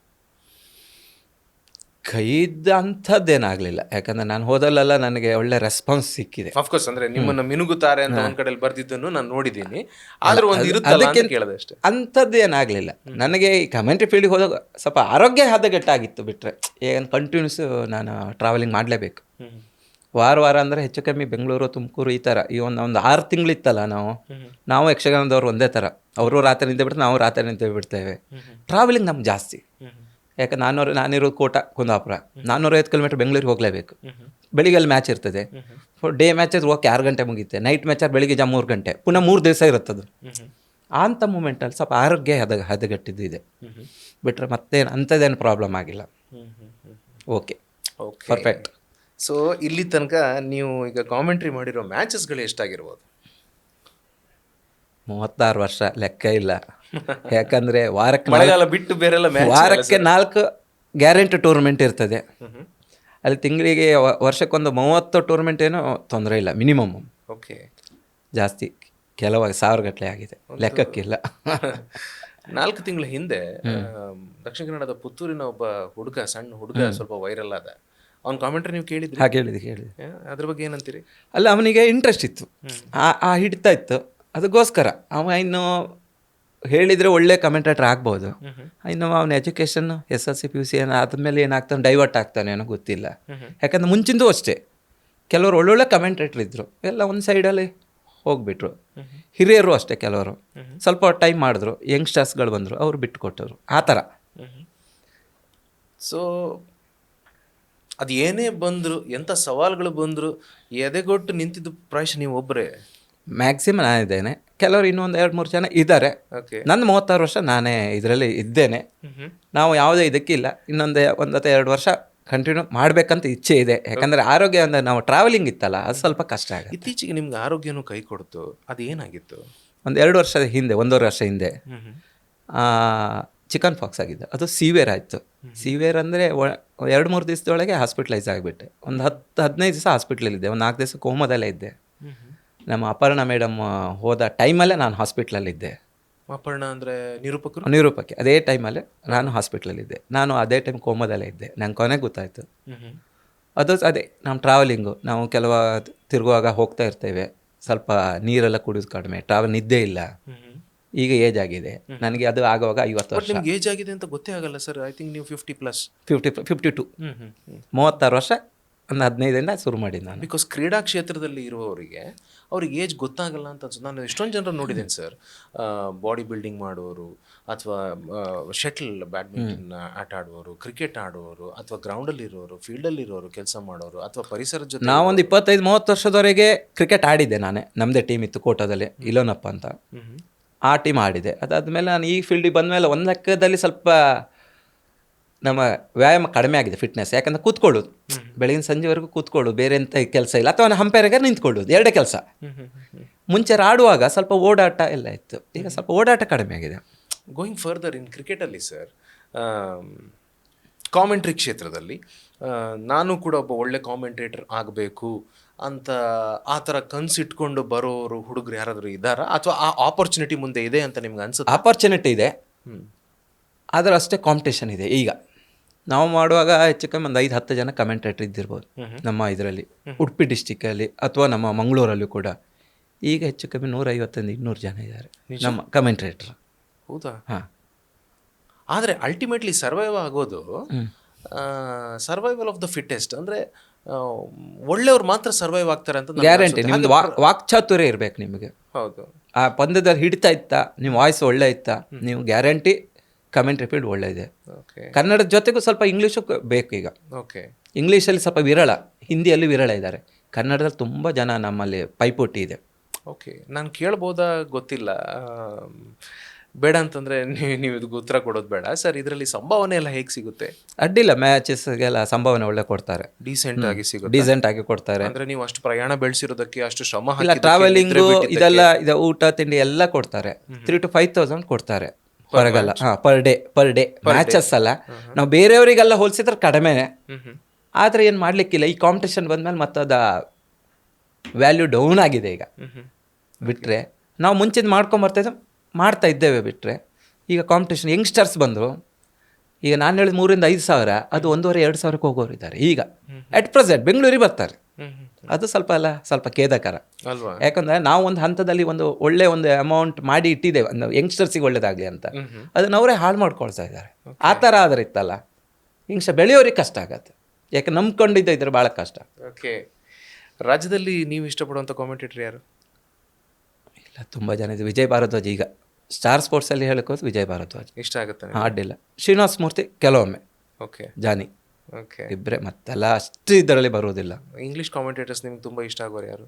ಕೈದ ಅಂಥದ್ದೇನಾಗಲಿಲ್ಲ, ಯಾಕಂದರೆ ನಾನು ಹೋದಲ್ಲೆಲ್ಲ ನನಗೆ ಒಳ್ಳೆ ರೆಸ್ಪಾನ್ಸ್ ಸಿಕ್ಕಿದೆ. ಅಫ್ಕೋರ್ಸ್ ಅಂದರೆ ನಿಮ್ಮನ್ನು ಮಿನುಗುತ್ತಾರೆ ಅಂತ ಒಂದು ಕಡೆಯಲ್ಲಿ ಬರ್ದಿದ್ದನ್ನು ನಾನು ನೋಡಿದ್ದೀನಿ, ಆದರೂ ಒಂದು ಇರುತ್ತಲ್ಲ ಅಂತ ಕೇಳಿದೆ ಅಷ್ಟೇ. ಅಂಥದ್ದೇನಾಗಲಿಲ್ಲ ನನಗೆ. ಈ ಕಮೆಂಟ್ರಿ ಫೀಲ್ಡಿಗೆ ಹೋದಾಗ ಸ್ವಲ್ಪ ಆರೋಗ್ಯ ಹದಗೆಟ್ಟಾಗಿತ್ತು ಬಿಟ್ಟರೆ, ಏನು ಕಂಟಿನ್ಯೂಸ್ ನಾನು ಟ್ರಾವೆಲಿಂಗ್ ಮಾಡಲೇಬೇಕು. ವಾರ ಅಂದರೆ ಹೆಚ್ಚು ಕಮ್ಮಿ ಬೆಂಗಳೂರು ತುಮಕೂರು ಈ ಥರ. ಈ ಒಂದು 6 ತಿಂಗಳಿತ್ತಲ್ಲ, ನಾವು ಯಕ್ಷಗಾನದವ್ರು ಒಂದೇ ಥರ. ಅವರು ರಾತ್ರಿ ನಿಂತೆ ಬಿಡ್ತಾರೆ, ನಾವು ರಾತ್ರಿ ನಿಂತೆ ಬಿಡ್ತೇವೆ. ಟ್ರಾವೆಲಿಂಗ್ ನಮ್ಗೆ ಜಾಸ್ತಿ. ಯಾಕೆ ನಾನಿರೋದು ಕೋಟ ಕುಂದಾಪುರ, 450 ಕಿಲೋಮೀಟರ್ ಬೆಂಗಳೂರಿಗೆ ಹೋಗಲೇಬೇಕು. ಬೆಳಿಗ್ಗೆ ಅಲ್ಲಿ ಮ್ಯಾಚ್ ಇರ್ತದೆ. ಡೇ ಮ್ಯಾಚಸ್ ಹೋಗಕ್ಕೆ 6 ಗಂಟೆ ಮುಗಿಯುತ್ತೆ. ನೈಟ್ ಮ್ಯಾಚ್ ಬೆಳಿಗ್ಗೆ 3 ಗಂಟೆ, ಪುನಃ 3 ದಿವಸ ಇರುತ್ತದು. ಅಂಥ ಮೂಮೆಂಟಲ್ಲಿ ಸ್ವಲ್ಪ ಆರೋಗ್ಯ ಹದಗೆಟ್ಟಿದ್ದು ಇದೆ ಬಿಟ್ಟರೆ ಮತ್ತೇನು ಅಂಥದ್ದೇನು ಪ್ರಾಬ್ಲಮ್ ಆಗಿಲ್ಲ. Okay, perfect. ಸೊ ಇಲ್ಲಿ ತನಕ ನೀವು ಈಗ ಕಾಮೆಂಟ್ರಿ ಮಾಡಿರೋ ಮ್ಯಾಚಸ್ಗಳು ಎಷ್ಟಾಗಿರ್ಬೋದು? 36 ವರ್ಷ, ಲೆಕ್ಕ ಇಲ್ಲ. ಯಾಕಂದರೆ ವಾರಕ್ಕೆ ಬಿಟ್ಟು ಬೇರೆಲ್ಲ ವಾರಕ್ಕೆ 4 ಗ್ಯಾರಂಟಿ ಟೂರ್ನಮೆಂಟ್ ಇರ್ತದೆ. ಅಲ್ಲಿ ತಿಂಗಳಿಗೆ ವರ್ಷಕ್ಕೊಂದು 30 ಟೂರ್ನಮೆಂಟ್ ಏನೋ ತೊಂದರೆ ಇಲ್ಲ ಮಿನಿಮಮ್. ಓಕೆ, ಜಾಸ್ತಿ ಕೆಲವಾಗ 1000 ಗಟ್ಟಲೆ ಆಗಿದೆ, ಲೆಕ್ಕಕ್ಕಿಲ್ಲ. 4 ತಿಂಗಳ ಹಿಂದೆ ದಕ್ಷಿಣ ಕನ್ನಡದ ಪುತ್ತೂರಿನ ಒಬ್ಬ ಹುಡುಗ, ಸಣ್ಣ ಹುಡುಗ, ಸ್ವಲ್ಪ ವೈರಲ್ ಆದ. ಅವ್ನ ಕಾಮೆಂಟ್ರಿ ನೀವು ಕೇಳಿದ್ರಿ? ಕೇಳಿದೆ. ಅದ್ರ ಬಗ್ಗೆ ಏನಂತೀರಿ? ಅಲ್ಲ, ಅವನಿಗೆ ಇಂಟ್ರೆಸ್ಟ್ ಇತ್ತು, ಆ ಹಿಡಿತಾ ಇತ್ತು. ಅದಕ್ಕೋಸ್ಕರ ಅವ ಇನ್ನು ಹೇಳಿದರೆ ಒಳ್ಳೆ ಕಮೆಂಟೇಟರ್ ಆಗ್ಬೋದು. ಇನ್ನು ಅವನ ಎಜುಕೇಷನ್ SSC PUC ಆದಮೇಲೆ ಏನಾಗ್ತಾನೆ, ಡೈವರ್ಟ್ ಆಗ್ತಾನೆ ಏನೋ ಗೊತ್ತಿಲ್ಲ. ಯಾಕಂದ್ರೆ ಮುಂಚಿಂದೂ ಅಷ್ಟೇ ಕೆಲವರು ಒಳ್ಳೊಳ್ಳೆ ಕಮೆಂಟೇಟರ್ ಇದ್ದರು, ಎಲ್ಲ ಒಂದು ಸೈಡಲ್ಲಿ ಹೋಗ್ಬಿಟ್ರು. ಹಿರಿಯರು ಅಷ್ಟೇ, ಕೆಲವರು ಸ್ವಲ್ಪ ಟೈಮ್ ಮಾಡಿದ್ರು, ಯಂಗ್ಸ್ಟರ್ಸ್ಗಳು ಬಂದರು, ಅವರು ಬಿಟ್ಟು ಕೊಟ್ಟರು, ಆ ಥರ. ಸೊ ಅದು ಏನೇ ಬಂದರು, ಎಂಥ ಸವಾಲುಗಳು ಬಂದರು, ಎದೆಗೊಟ್ಟು ನಿಂತಿದ್ದು ಪ್ರಾಯಶಃ ನೀವು ಒಬ್ಬರೇ. ಮ್ಯಾಕ್ಸಿಮಮ್ ನಾನಿದ್ದೇನೆ, ಕೆಲವರು ಇನ್ನೊಂದು 2-3 ಜನ ಇದ್ದಾರೆ. ನನ್ನ 36 ವರ್ಷ ನಾನೇ ಇದರಲ್ಲಿ ಇದ್ದೇನೆ. ನಾವು ಯಾವುದೇ ಇದಕ್ಕಿಲ್ಲ. ಇನ್ನೊಂದು 1-2 ವರ್ಷ ಕಂಟಿನ್ಯೂ ಮಾಡಬೇಕಂತ ಇಚ್ಛೆ ಇದೆ. ಯಾಕಂದರೆ ಆರೋಗ್ಯ ಅಂದರೆ ನಾವು ಟ್ರಾವೆಲಿಂಗ್ ಇತ್ತಲ್ಲ, ಅದು ಸ್ವಲ್ಪ ಕಷ್ಟ ಆಗುತ್ತೆ. ಇತ್ತೀಚೆಗೆ ನಿಮ್ಗೆ ಆರೋಗ್ಯನೂ ಕೈ ಕೊಡ್ತು, ಅದೇನಾಗಿತ್ತು? ಒಂದು 2 ವರ್ಷದ ಹಿಂದೆ, 1.5 ವರ್ಷ ಹಿಂದೆ ಚಿಕನ್ ಫಾಕ್ಸ್ ಆಗಿದ್ದು. ಅದು ಸಿವಿಯರ್ ಆಯಿತು. ಸಿವಿಯರ್ ಅಂದರೆ 2-3 ದಿವಸದೊಳಗೆ ಹಾಸ್ಪಿಟ್ಲೈಸ್ ಆಗಿಬಿಟ್ಟೆ. ಒಂದು 10-15 ದಿವಸ ಹಾಸ್ಪಿಟ್ಲಲ್ಲಿದ್ದೆ. ಒಂದು 4 ದಿವಸ ಕೋಮದಲ್ಲೇ ಇದ್ದೆ. ನಮ್ಮ ಅಪರ್ಣ ಮೇಡಮ್ ಹೋದ ಟೈಮಲ್ಲೇ ನಾನು ಹಾಸ್ಪಿಟ್ಲಲ್ಲಿದ್ದೆ. ಅಪರ್ಣ ಅಂದರೆ ನಿರೂಪಕ್ಕೆ ಅದೇ ಟೈಮಲ್ಲೇ ನಾನು ಹಾಸ್ಪಿಟ್ಲಲ್ಲಿದ್ದೆ. ನಾನು ಅದೇ ಟೈಮ್ ಕೋಮದಲ್ಲೇ ಇದ್ದೆ. ನಂಗೆ ಕೊನೆಗೆ ಗೊತ್ತಾಯಿತು. ಅದು ಅದೇ ನಮ್ಮ ಟ್ರಾವೆಲಿಂಗು, ನಾವು ಕೆಲವು ತಿರುಗುವಾಗ ಹೋಗ್ತಾ ಇರ್ತೇವೆ, ಸ್ವಲ್ಪ ನೀರೆಲ್ಲ ಕುಡಿಯೋದು ಕಡಿಮೆ, ಟ್ರಾವೆಲ್ ನಿದ್ದೆ ಇಲ್ಲ. ಈಗ ಏಜ್ ಆಗಿದೆ ನನಗೆ. ಅದು ಆಗುವಾಗ 50 ವರ್ಷ. ನಿಮ್ಗೆ ಏಜ್ ಆಗಿದೆ ಅಂತ ಗೊತ್ತೇ ಆಗಲ್ಲ ಸರ್. ಐ ಥಿಂಕ್ ನೀವು 52 36 ವರ್ಷ, ಒಂದು 15ರಿಂದ ಶುರು ಮಾಡಿದ್ದು ನಾನು. ಬಿಕಾಸ್ ಕ್ರೀಡಾ ಕ್ಷೇತ್ರದಲ್ಲಿ ಇರುವವರಿಗೆ ಅವ್ರಿಗೆ ಏಜ್ ಗೊತ್ತಾಗಲ್ಲ ಅಂತ ಅನ್ಸುತ್ತೆ. ನಾನು ಎಷ್ಟೊಂದು ಜನರು ನೋಡಿದ್ದೇನೆ ಸರ್, ಬಾಡಿ ಬಿಲ್ಡಿಂಗ್ ಮಾಡುವವರು, ಅಥವಾ ಶಟಲ್ ಬ್ಯಾಡ್ಮಿಂಟನ್ ಆಟ ಆಡುವವರು, ಕ್ರಿಕೆಟ್ ಆಡುವವರು, ಅಥವಾ ಗ್ರೌಂಡಲ್ಲಿ ಇರೋರು, ಫೀಲ್ಡಲ್ಲಿ ಇರೋರು, ಕೆಲಸ ಮಾಡೋರು, ಅಥವಾ ಪರಿಸರದ ಜೊತೆ. ನಾವೊಂದು 25-30 ವರ್ಷದವರೆಗೆ ಕ್ರಿಕೆಟ್ ಆಡಿದ್ದೆ ನಾನೇ. ನಮ್ಮದೇ ಟೀಮ್ ಇತ್ತು ಕೋಟದಲ್ಲಿ, ಇಲೋನಪ್ಪ ಅಂತ. ಆ ಟೀಮ್ ಆಡಿದೆ. ಅದಾದಮೇಲೆ ನಾನು ಈ ಫೀಲ್ಡಿಗೆ ಬಂದಮೇಲೆ ಒಂದು ಲೆಕ್ಕದಲ್ಲಿ ಸ್ವಲ್ಪ ನಮ್ಮ ವ್ಯಾಯಾಮ ಕಡಿಮೆ ಆಗಿದೆ, ಫಿಟ್ನೆಸ್. ಯಾಕಂದರೆ ಕೂತ್ಕೊಳ್ಳೋದು, ಬೆಳಗಿನ ಸಂಜೆವರೆಗೂ ಕೂತ್ಕೊಳ್ಳೋದು, ಬೇರೆ ಎಂಥ ಕೆಲಸ ಇಲ್ಲ. ಅಥವಾ ಹಂಪೈರ್ಗೆ ನಿಂತ್ಕೊಳ್ಳೋದು, 2 ಕೆಲಸ. ಮುಂಚೆ ಆಡುವಾಗ ಸ್ವಲ್ಪ ಓಡಾಟ ಎಲ್ಲ ಇತ್ತು, ಈಗ ಸ್ವಲ್ಪ ಓಡಾಟ ಕಡಿಮೆ ಆಗಿದೆ. ಗೋಯಿಂಗ್ ಫರ್ದರ್ ಇನ್ ಕ್ರಿಕೆಟಲ್ಲಿ ಸರ್, ಕಾಮೆಂಟ್ರಿ ಕ್ಷೇತ್ರದಲ್ಲಿ ನಾನು ಕೂಡ ಒಬ್ಬ ಒಳ್ಳೆ ಕಾಮೆಂಟೇಟರ್ ಆಗಬೇಕು ಅಂತ ಆ ಥರ ಕನ್ಸಿಟ್ಕೊಂಡು ಬರೋರು ಹುಡುಗರು ಯಾರಾದರೂ ಇದ್ದಾರಾ, ಅಥವಾ ಆ ಆಪರ್ಚುನಿಟಿ ಮುಂದೆ ಇದೆ ಅಂತ ನಿಮ್ಗೆ ಅನ್ಸುತ್ತೆ? ಆಪರ್ಚುನಿಟಿ ಇದೆ, ಆದರೆ ಅಷ್ಟೇ ಕಾಂಪಿಟೇಷನ್ ಇದೆ. ಈಗ ನಾವು ಮಾಡುವಾಗ ಹೆಚ್ಚು ಕಮ್ಮಿ ಒಂದು 5-10 ಜನ ಕಮೆಂಟೇಟರ್ ಇದ್ದಿರ್ಬೋದು ನಮ್ಮ ಇದರಲ್ಲಿ, ಉಡುಪಿ ಡಿಸ್ಟಿಕಲ್ಲಿ ಅಥವಾ ನಮ್ಮ ಮಂಗಳೂರಲ್ಲೂ ಕೂಡ. ಈಗ ಹೆಚ್ಚು ಕಮ್ಮಿ 150-200 ಜನ ಇದ್ದಾರೆ ನಮ್ಮ ಕಮೆಂಟೇಟರ್. ಹೌದಾ? ಹಾಂ. ಆದರೆ ಅಲ್ಟಿಮೇಟ್ಲಿ ಸರ್ವೈವ್ ಆಗೋದು ಸರ್ವೈವಲ್ ಆಫ್ ದ ಫಿಟ್ಟೆಸ್ಟ್. ಅಂದರೆ ಒಳ್ಳೆಯವ್ರು ಮಾತ್ರ ಸರ್ವೈವ್ ಆಗ್ತಾರೆ ಅಂತ ಗ್ಯಾರಂಟಿ. ನಿಮ್ದು ವಾಕ್ಚಾತುರ್ಯ ಇರಬೇಕು ನಿಮಗೆ. ಹೌದು. ಆ ಪಂದ್ಯದಲ್ಲಿ ಹಿಡಿತಾ ಇತ್ತಾ, ನಿಮ್ಮ ವಾಯ್ಸ್ ಒಳ್ಳೆ ಇತ್ತಾ, ನೀವು ಗ್ಯಾರಂಟಿ ಕಮೆಂಟ್ರಿ ಫೀಲ್ಡ್ ಒಳ್ಳೆ ಇದೆ. ಓಕೆ. ಕನ್ನಡದ ಜೊತೆಗೂ ಸ್ವಲ್ಪ ಇಂಗ್ಲೀಷು ಬೇಕು ಈಗ. ಓಕೆ. ಇಂಗ್ಲೀಷಲ್ಲಿ ಸ್ವಲ್ಪ ವಿರಳ, ಹಿಂದಿಯಲ್ಲಿ ವಿರಳ ಇದ್ದಾರೆ, ಕನ್ನಡದಲ್ಲಿ ತುಂಬ ಜನ ನಮ್ಮಲ್ಲಿ ಪೈಪೋಟಿ ಇದೆ. ಓಕೆ. ನಾನು ಕೇಳ್ಬೋದಾ ಗೊತ್ತಿಲ್ಲ, ಬೇಡ ಅಂತಂದರೆ ನೀವು ಇದಕ್ಕೆ ಉತ್ತರ ಕೊಡೋದು ಬೇಡ ಸರ್. ಇದರಲ್ಲಿ ಸಂಭಾವನೆ ಎಲ್ಲ ಹೇಗೆ ಸಿಗುತ್ತೆ? ಅಡ್ಡಿಲ್ಲ, ಮ್ಯಾಚಸ್ಗೆಲ್ಲ ಸಂಭಾವನೆ ಒಳ್ಳೆ ಕೊಡ್ತಾರೆ, ಡೀಸೆಂಟ್ ಆಗಿ ಸಿಗುತ್ತೆ. ಡೀಸೆಂಟ್ ಆಗಿ ಕೊಡ್ತಾರೆ. ಅಂದರೆ ನೀವು ಅಷ್ಟು ಪ್ರಯಾಣ ಬೆಳೆಸಿರೋದಕ್ಕೆ, ಅಷ್ಟು ಶ್ರಮ ಇಲ್ಲ, ಹಾಕಿದ್ದಕ್ಕೆ, ಟ್ರಾವೆಲಿಂಗು ನಿದ್ರೆ ಬಿಟ್ಟಿದ್ದಕ್ಕೆ. ಇದೆಲ್ಲ ಇದು ಊಟ ತಿಂಡಿ ಎಲ್ಲ ಕೊಡ್ತಾರೆ. 3,000 to 5,000 ಕೊಡ್ತಾರೆ ಹೊರಗೆಲ್ಲ. ಹಾಂ, ಪರ್ ಡೇ ಮ್ಯಾಚಸ್ ಅಲ್ಲ. ನಾವು ಬೇರೆಯವರಿಗೆಲ್ಲ ಹೋಲಿಸಿದ್ರೆ ಕಡಿಮೆನೆ, ಆದರೆ ಏನು ಮಾಡಲಿಕ್ಕಿಲ್ಲ. ಈ ಕಾಂಪಿಟೇಷನ್ ಬಂದಮೇಲೆ ಮತ್ತದ ವ್ಯಾಲ್ಯೂ ಡೌನ್ ಆಗಿದೆ ಈಗ. ಬಿಟ್ಟರೆ ನಾವು ಮುಂಚಿನ ಮಾಡ್ತಾ ಇದ್ದೇವೆ. ಬಿಟ್ಟರೆ ಈಗ ಕಾಂಪಿಟೇಷನ್ ಯಂಗ್ಸ್ಟರ್ಸ್ ಬಂದರು. ಈಗ ನಾನು ಹೇಳಿದ 3,000-5,000 ಅದು 1,500-2,000 ಹೋಗೋರು ಇದ್ದಾರೆ ಈಗ ಅಟ್ ಪ್ರೆಸೆಂಟ್. ಬೆಂಗಳೂರಿಗೆ ಬರ್ತಾರೆ. ಅದು ಸ್ವಲ್ಪ ಖೇದಕರ ಅಲ್ವಾ? ಯಾಕಂದರೆ ನಾವು ಒಂದು ಹಂತದಲ್ಲಿ ಒಳ್ಳೆ ಒಂದು ಅಮೌಂಟ್ ಮಾಡಿ ಇಟ್ಟಿದ್ದೇವೆ, ಯಂಗ್ಸ್ಟರ್ಸಿಗೆ ಒಳ್ಳೇದಾಗಲಿ ಅಂತ. ಅದನ್ನ ಅವರೇ ಹಾಳು ಮಾಡ್ಕೊಳ್ತಾ ಇದ್ದಾರೆ. ಆ ಥರ ಆದರೆ ಇತ್ತಲ್ಲ, ಯಂಗ್ಸ್ಟರ್ ಬೆಳೆಯೋರಿಗೆ ಕಷ್ಟ ಆಗತ್ತೆ. ಯಾಕೆ ನಂಬ್ಕೊಂಡಿದ್ದ ಇದ್ರೆ ಭಾಳ ಕಷ್ಟ. ಓಕೆ. ರಾಜ್ಯದಲ್ಲಿ ನೀವು ಇಷ್ಟಪಡುವಂಥ ಕಾಮೆಂಟೇಟರ್ ಯಾರು? ಇಲ್ಲ, ತುಂಬ ಜನ ಇದೆ. ವಿಜಯ್ ಭಾರದ್ವಾಜ್, ಈಗ ಸ್ಟಾರ್ ಸ್ಪೋರ್ಟ್ಸಲ್ಲಿ ಹೇಳೋಕ್ಕೋದು ವಿಜಯ್ ಭಾರದ್ವಾಜ್ ಇಷ್ಟ ಆಗುತ್ತೆ. ಅಡ್ಡಿಲ್ಲ. ಶ್ರೀನಿವಾಸ್ ಮೂರ್ತಿ ಕೆಲವೊಮ್ಮೆ, ಓಕೆ, ಜಾನಿ, ಓಕೆ, ಇಬ್ಬರೇ, ಮತ್ತೆಲ್ಲ ಅಷ್ಟು ಇದರಲ್ಲಿ ಬರೋದಿಲ್ಲ. ಇಂಗ್ಲೀಷ್ ಕಾಮೆಂಟೇಟರ್ಸ್ ನಿಮ್ಗೆ ತುಂಬ ಇಷ್ಟ ಆಗೋರು ಯಾರು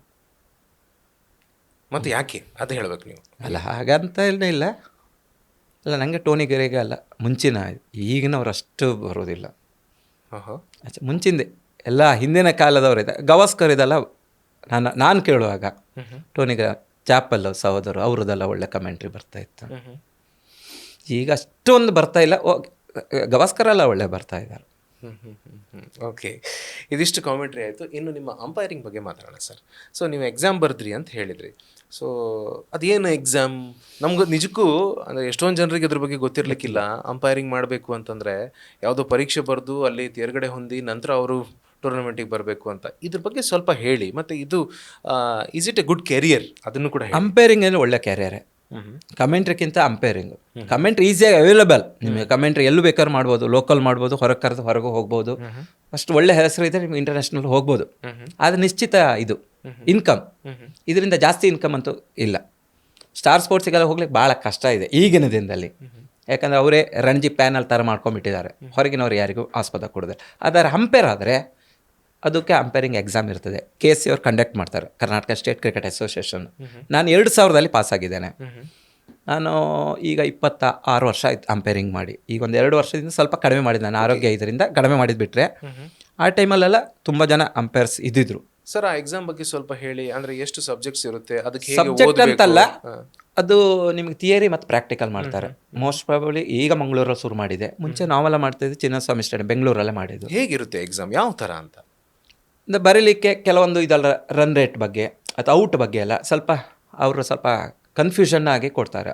ಮತ್ತು ಯಾಕೆ ಅದು ಹೇಳಬೇಕು ನೀವು? ಅಲ್ಲ, ಹಾಗಂತ ಇಲ್ಲ. ಅಲ್ಲ, ನನಗೆ ಟೋನಿ ಗೆರೆಗೆ ಅಲ್ಲ, ಮುಂಚಿನ ಈಗಿನವ್ರು ಅಷ್ಟು ಬರೋದಿಲ್ಲ. ಮುಂಚಿಂದೆ ಎಲ್ಲ ಹಿಂದಿನ ಕಾಲದವರಿದೆ. ಗವಾಸ್ಕರ್ ಇದೆಲ್ಲ ನಾನು ಕೇಳುವಾಗ ಟೋನಿಗೆ ಚಾಪಲ್ ಸಹೋದರು ಅವ್ರದ್ದೆಲ್ಲ ಒಳ್ಳೆ ಕಮೆಂಟ್ರಿ ಬರ್ತಾ ಇತ್ತು. ಈಗ ಅಷ್ಟೊಂದು ಬರ್ತಾ ಇಲ್ಲ. ಗವಾಸ್ಕರ್ ಎಲ್ಲ ಒಳ್ಳೆ ಬರ್ತಾ ಇದ್ದಾರೆ. ಓಕೆ. ಇದಿಷ್ಟು ಕಾಮೆಂಟ್ರಿ ಆಯಿತು. ಇನ್ನು ನಿಮ್ಮ ಅಂಪೈರಿಂಗ್ ಬಗ್ಗೆ ಮಾತಾಡೋಣ ಸರ್. ಸೊ ನೀವು ಎಕ್ಸಾಮ್ ಬರೆದ್ರಿ ಅಂತ ಹೇಳಿದ್ರಿ. ಸೊ ಅದೇನು ಎಕ್ಸಾಮ್? ನಮ್ಗೆ ನಿಜಕ್ಕೂ ಅಂದರೆ ಎಷ್ಟೊಂದು ಜನರಿಗೆ ಅದ್ರ ಬಗ್ಗೆ ಗೊತ್ತಿರಲಿಕ್ಕಿಲ್ಲ. ಅಂಪೈರಿಂಗ್ ಮಾಡಬೇಕು ಅಂತಂದರೆ ಯಾವುದೋ ಪರೀಕ್ಷೆ ಬರೆದು ಅಲ್ಲಿ ತೇರ್ಗಡೆ ಹೊಂದಿ ನಂತರ ಅವರು ಟೂರ್ನಮೆಂಟಿಗೆ ಬರಬೇಕು ಅಂತ. ಇದ್ರ ಬಗ್ಗೆ ಸ್ವಲ್ಪ ಹೇಳಿ. ಮತ್ತು ಇದು is it A good career ಅದನ್ನು ಕೂಡ ಹೇಳಿ. ಅಂಪೈರಿಂಗ್ ಏನು ಒಳ್ಳೆ ಕೆರಿಯರೇ. ಕಮೆಂಟ್ರಿಗಿಂತ ಅಂಪೈರಿಂಗು. ಕಮೆಂಟ್ರಿ ಈಸಿಯಾಗಿ ಅವೈಲೇಬಲ್. ನಿಮಗೆ ಕಮೆಂಟ್ರಿ ಎಲ್ಲೂ ಬೇಕಾದ್ರೂ ಮಾಡ್ಬೋದು, ಲೋಕಲ್ ಮಾಡ್ಬೋದು, ಹೊರಗೆ ಹೋಗ್ಬೋದು. ಅಷ್ಟು ಒಳ್ಳೆ ಹೆಸರು ಇದೆ, ನಿಮ್ಗೆ ಇಂಟರ್ನ್ಯಾಷನಲ್ ಹೋಗ್ಬೋದು. ಆದರೆ ನಿಶ್ಚಿತ ಇದು ಇನ್ಕಮ್, ಇದರಿಂದ ಜಾಸ್ತಿ ಇನ್ಕಮ್ ಅಂತೂ ಇಲ್ಲ. ಸ್ಟಾರ್ ಸ್ಪೋರ್ಟ್ಸಿಗೆಲ್ಲ ಹೋಗ್ಲಿಕ್ಕೆ ಭಾಳ ಕಷ್ಟ ಇದೆ ಈಗಿನ ದಿನದಲ್ಲಿ. ಯಾಕಂದರೆ ಅವರೇ ರಣಜಿ ಪ್ಯಾನಲ್ ಥರ ಮಾಡ್ಕೊಂಡ್ಬಿಟ್ಟಿದ್ದಾರೆ, ಹೊರಗಿನವ್ರು ಯಾರಿಗೂ ಆಸ್ಪದ ಕೊಡೋದಿಲ್ಲ. ಆದರೆ ಅಂಪೈರ್ ಆದರೆ ಅದಕ್ಕೆ ಅಂಪೈರಿಂಗ್ ಎಕ್ಸಾಮ್ ಇರ್ತದೆ. KC ಅವ್ರು ಕಂಡಕ್ಟ್ ಮಾಡ್ತಾರೆ, ಕರ್ನಾಟಕ ಸ್ಟೇಟ್ ಕ್ರಿಕೆಟ್ ಅಸೋಸಿಯೇಷನ್. ನಾನು 2000ರಲ್ಲಿ ಪಾಸಾಗಿದ್ದೇನೆ. ನಾನು ಈಗ 26 ವರ್ಷ ಆಯ್ತು ಅಂಪೈರಿಂಗ್ ಮಾಡಿ. ಈಗ ಒಂದು 2 ವರ್ಷದಿಂದ ಸ್ವಲ್ಪ ಕಡಿಮೆ ಮಾಡಿದ್ದೆ, ನಾನು ಆರೋಗ್ಯ ಇದರಿಂದ ಕಡಿಮೆ ಮಾಡಿದ್ಬಿಟ್ರೆ. ಆ ಟೈಮಲ್ಲೆಲ್ಲ ತುಂಬ ಜನ ಅಂಪೈರ್ಸ್ ಇದ್ದಿದ್ರು. ಸರ್, ಆ ಎಕ್ಸಾಮ್ ಬಗ್ಗೆ ಸ್ವಲ್ಪ ಹೇಳಿ. ಅಂದರೆ ಎಷ್ಟು ಸಬ್ಜೆಕ್ಟ್ಸ್ ಇರುತ್ತೆ, ಅದಕ್ಕೆ ಸಬ್ಜೆಕ್ಟ್ ಅಂತಲ್ಲ, ಅದು ನಿಮಗೆ ಥಿಯರಿ ಮತ್ತು ಪ್ರಾಕ್ಟಿಕಲ್ ಮಾಡ್ತಾರೆ. ಮೋಸ್ಟ್ ಪ್ರಾಬಬ್ಲಿ ಈಗ ಮಂಗಳೂರಲ್ಲಿ ಶುರು ಮಾಡಿದೆ. ಮುಂಚೆ ನಾವೆಲ್ಲ ಮಾಡ್ತಾಯಿದ್ದೆ ಚಿನ್ನಸ್ವಾಮಿ ಸ್ಟೇಡಿಯಂ ಬೆಂಗಳೂರಲ್ಲೇ ಮಾಡಿದ್ದು. ಹೇಗಿರುತ್ತೆ ಎಕ್ಸಾಮ್, ಯಾವ ಥರ ಅಂತ? ಬರೀಲಿಕ್ಕೆ ಕೆಲವೊಂದು ಇದೆಲ್ಲ ರನ್ ರೇಟ್ ಬಗ್ಗೆ ಅಥವಾ ಔಟ್ ಬಗ್ಗೆ ಎಲ್ಲ ಅವರು ಸ್ವಲ್ಪ ಕನ್ಫ್ಯೂಷನ್ ಆಗಿ ಕೊಡ್ತಾರೆ.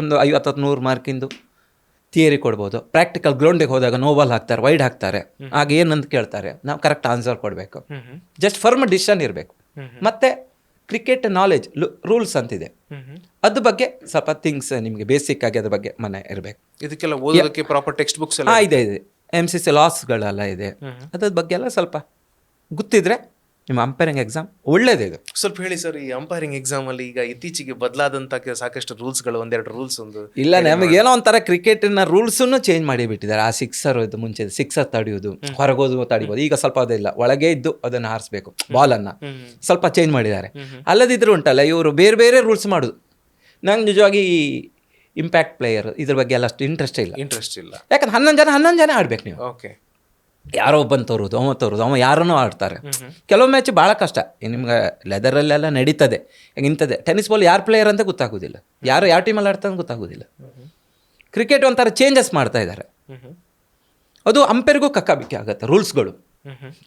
ಒಂದು 50-100 ಮಾರ್ಕಿಂದು ಥಿಯರಿ ಕೊಡ್ಬೋದು. ಪ್ರಾಕ್ಟಿಕಲ್ ಗ್ರೌಂಡಿಗೆ ಹೋದಾಗ ನೋಬಾಲ್ ಹಾಕ್ತಾರೆ, ವೈಡ್ ಹಾಕ್ತಾರೆ. ಆಗ ಏನಂತ ಕೇಳ್ತಾರೆ, ನಾವು ಕರೆಕ್ಟ್ ಆನ್ಸರ್ ಕೊಡಬೇಕು. ಜಸ್ಟ್ ಫರ್ಮ್ ಡಿಸಿಷನ್ ಇರಬೇಕು. ಮತ್ತು ಕ್ರಿಕೆಟ್ ನಾಲೆಜ್ ರೂಲ್ಸ್ ಅಂತಿದೆ, ಅದ್ರ ಬಗ್ಗೆ ಸ್ವಲ್ಪ ಥಿಂಗ್ಸ್ ನಿಮಗೆ ಬೇಸಿಕ್ ಆಗಿ ಅದ್ರ ಬಗ್ಗೆ ಮನೆ ಇರಬೇಕು. ಇದಕ್ಕೆಲ್ಲ ಓದೋದಕ್ಕೆ ಪ್ರಾಪರ್ ಟೆಕ್ಸ್ಟ್ ಬುಕ್ಸ್ ಎಲ್ಲ ಇದೆ. MCC ಲಾಸ್ಗಳೆಲ್ಲ ಇದೆ. ಅದ್ರ ಬಗ್ಗೆ ಎಲ್ಲ ಸ್ವಲ್ಪ ಗೊತ್ತಿದ್ರೆ ನಿಮ್ಮ ಅಂಪೈರಿಂಗ್ ಎಕ್ಸಾಮ್ ಒಳ್ಳೇದೇ. ಇದು ಸ್ವಲ್ಪ ಹೇಳಿ ಸರ್. ಈ ಅಂಪೈರಿಂಗ್ ಎಕ್ಸಾಮಲ್ಲಿ ಈಗ ಇತ್ತೀಚೆಗೆ ಬದಲಾದಂಥ ಸಾಕಷ್ಟು ರೂಲ್ಸ್ಗಳು, 1-2 ರೂಲ್ಸ್ ಇಲ್ಲ, ನಮಗೇನೋ ಒಂಥರ ಕ್ರಿಕೆಟಿನ ರೂಲ್ಸನ್ನು ಚೇಂಜ್ ಮಾಡಿಬಿಟ್ಟಿದ್ದಾರೆ. ಆ ಸಿಕ್ಸರ್ ಇದು ಮುಂಚೆ ಸಿಕ್ಸರ್ ತಡೆಯೋದು, ಹೊರಗೋದು ತಡಿಬೋದು. ಈಗ ಸ್ವಲ್ಪ ಅದೆಲ್ಲ ಒಳಗೆ ಇದ್ದು ಅದನ್ನು ಹಾರಿಸ್ಬೇಕು, ಬಾಲನ್ನು ಸ್ವಲ್ಪ ಚೇಂಜ್ ಮಾಡಿದ್ದಾರೆ. ಅಲ್ಲದಿದ್ರೂ ಉಂಟಲ್ಲ, ಇವರು ಬೇರೆ ಬೇರೆ ರೂಲ್ಸ್ ಮಾಡೋದು. ನಂಗೆ ನಿಜವಾಗಿ ಇಂಪ್ಯಾಕ್ಟ್ ಪ್ಲೇಯರ್ ಇದ್ರ ಬಗ್ಗೆ ಎಲ್ಲ ಅಷ್ಟು ಇಂಟ್ರೆಸ್ಟ್ ಇಲ್ಲ. ಯಾಕಂದ್ರೆ 11 ಜನ ಆಡ್ಬೇಕು ನೀವು. ಓಕೆ. ಯಾರೋ ಒಬ್ಬನ ತೋರೋದು, ಅವ ಯಾರನ್ನೂ ಆಡ್ತಾರೆ. ಕೆಲವು ಮ್ಯಾಚ್ ಭಾಳ ಕಷ್ಟ. ನಿಮ್ಗೆ ಲೆದರಲ್ಲೆಲ್ಲ ನಡೀತದೆ. ಇಂಥದ್ದೇ ಟೆನ್ನಿಸ್ ಬಾಲ್ ಯಾರು ಪ್ಲೇಯರ್ ಅಂತ ಗೊತ್ತಾಗೋದಿಲ್ಲ, ಯಾವ ಟೀಮಲ್ಲಿ ಆಡ್ತಾರೆ ಗೊತ್ತಾಗೋದಿಲ್ಲ. ಕ್ರಿಕೆಟ್ ಒಂಥರ ಚೇಂಜಸ್ ಮಾಡ್ತಾ ಇದ್ದಾರೆ. ಅದು ಅಂಪೈರ್ಗೂ ಕಕ್ಕಾಬಿಕ್ಕಿ ಆಗುತ್ತೆ ರೂಲ್ಸ್ಗಳು.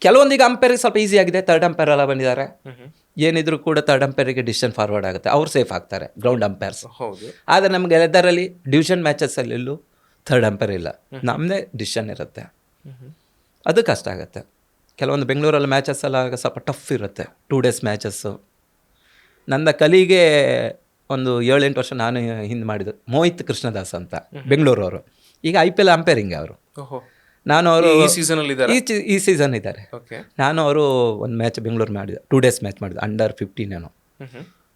ಕೆಲವೊಂದೀಗ ಅಂಪೈರಿಗೆ ಸ್ವಲ್ಪ ಈಸಿ ಆಗಿದೆ, ಥರ್ಡ್ ಅಂಪೈರ್ ಎಲ್ಲ ಬಂದಿದ್ದಾರೆ. ಏನಿದ್ರು ಕೂಡ ಥರ್ಡ್ ಅಂಪೈರಿಗೆ ಡಿಸಿಷನ್ ಫಾರ್ವರ್ಡ್ ಆಗುತ್ತೆ, ಅವ್ರು ಸೇಫ್ ಆಗ್ತಾರೆ ಗ್ರೌಂಡ್ ಅಂಪೈರ್ಸ್. ಹೌದು. ಆದರೆ ನಮಗೆ ಲೆದರಲ್ಲಿ ಡಿವಿಷನ್ ಮ್ಯಾಚಸ್ಸಲ್ಲಿ ಎಲ್ಲೂ ಥರ್ಡ್ ಅಂಪೈರ್ ಇಲ್ಲ, ನಮ್ಮದೇ ಡಿಸಿಷನ್ ಇರುತ್ತೆ. ಅದು ಕಷ್ಟ ಆಗುತ್ತೆ. ಕೆಲವೊಂದು ಬೆಂಗಳೂರಲ್ಲಿ ಮ್ಯಾಚಸ್ ಎಲ್ಲ ಸ್ವಲ್ಪ ಟಫ್ ಇರುತ್ತೆ, 2 days ಮ್ಯಾಚಸ್ಸು. ನನ್ನ ಕಲಿಗೆ ಒಂದು 7-8 ವರ್ಷ ನಾನು ಹಿಂದೆ ಮಾಡಿದ್ದು ಮೋಹಿತ್ ಕೃಷ್ಣದಾಸ್ ಅಂತ, ಬೆಂಗಳೂರವರು. ಈಗ IPL ಅಂಪೈರಿಂಗ್ ಅವರು. ನಾನು ಅವರು ಈ ಸೀಸನಲ್ಲಿ ಇದ್ದಾರೆ, ಈ ಸೀಸನ್ ಇದ್ದಾರೆ. ಓಕೆ. ನಾನು ಅವರು ಒಂದು ಮ್ಯಾಚ್ ಬೆಂಗಳೂರು ಮಾಡಿದೆ, 2 days ಮ್ಯಾಚ್ ಮಾಡಿದೆ, ಅಂಡರ್ 15 ಏನೋ.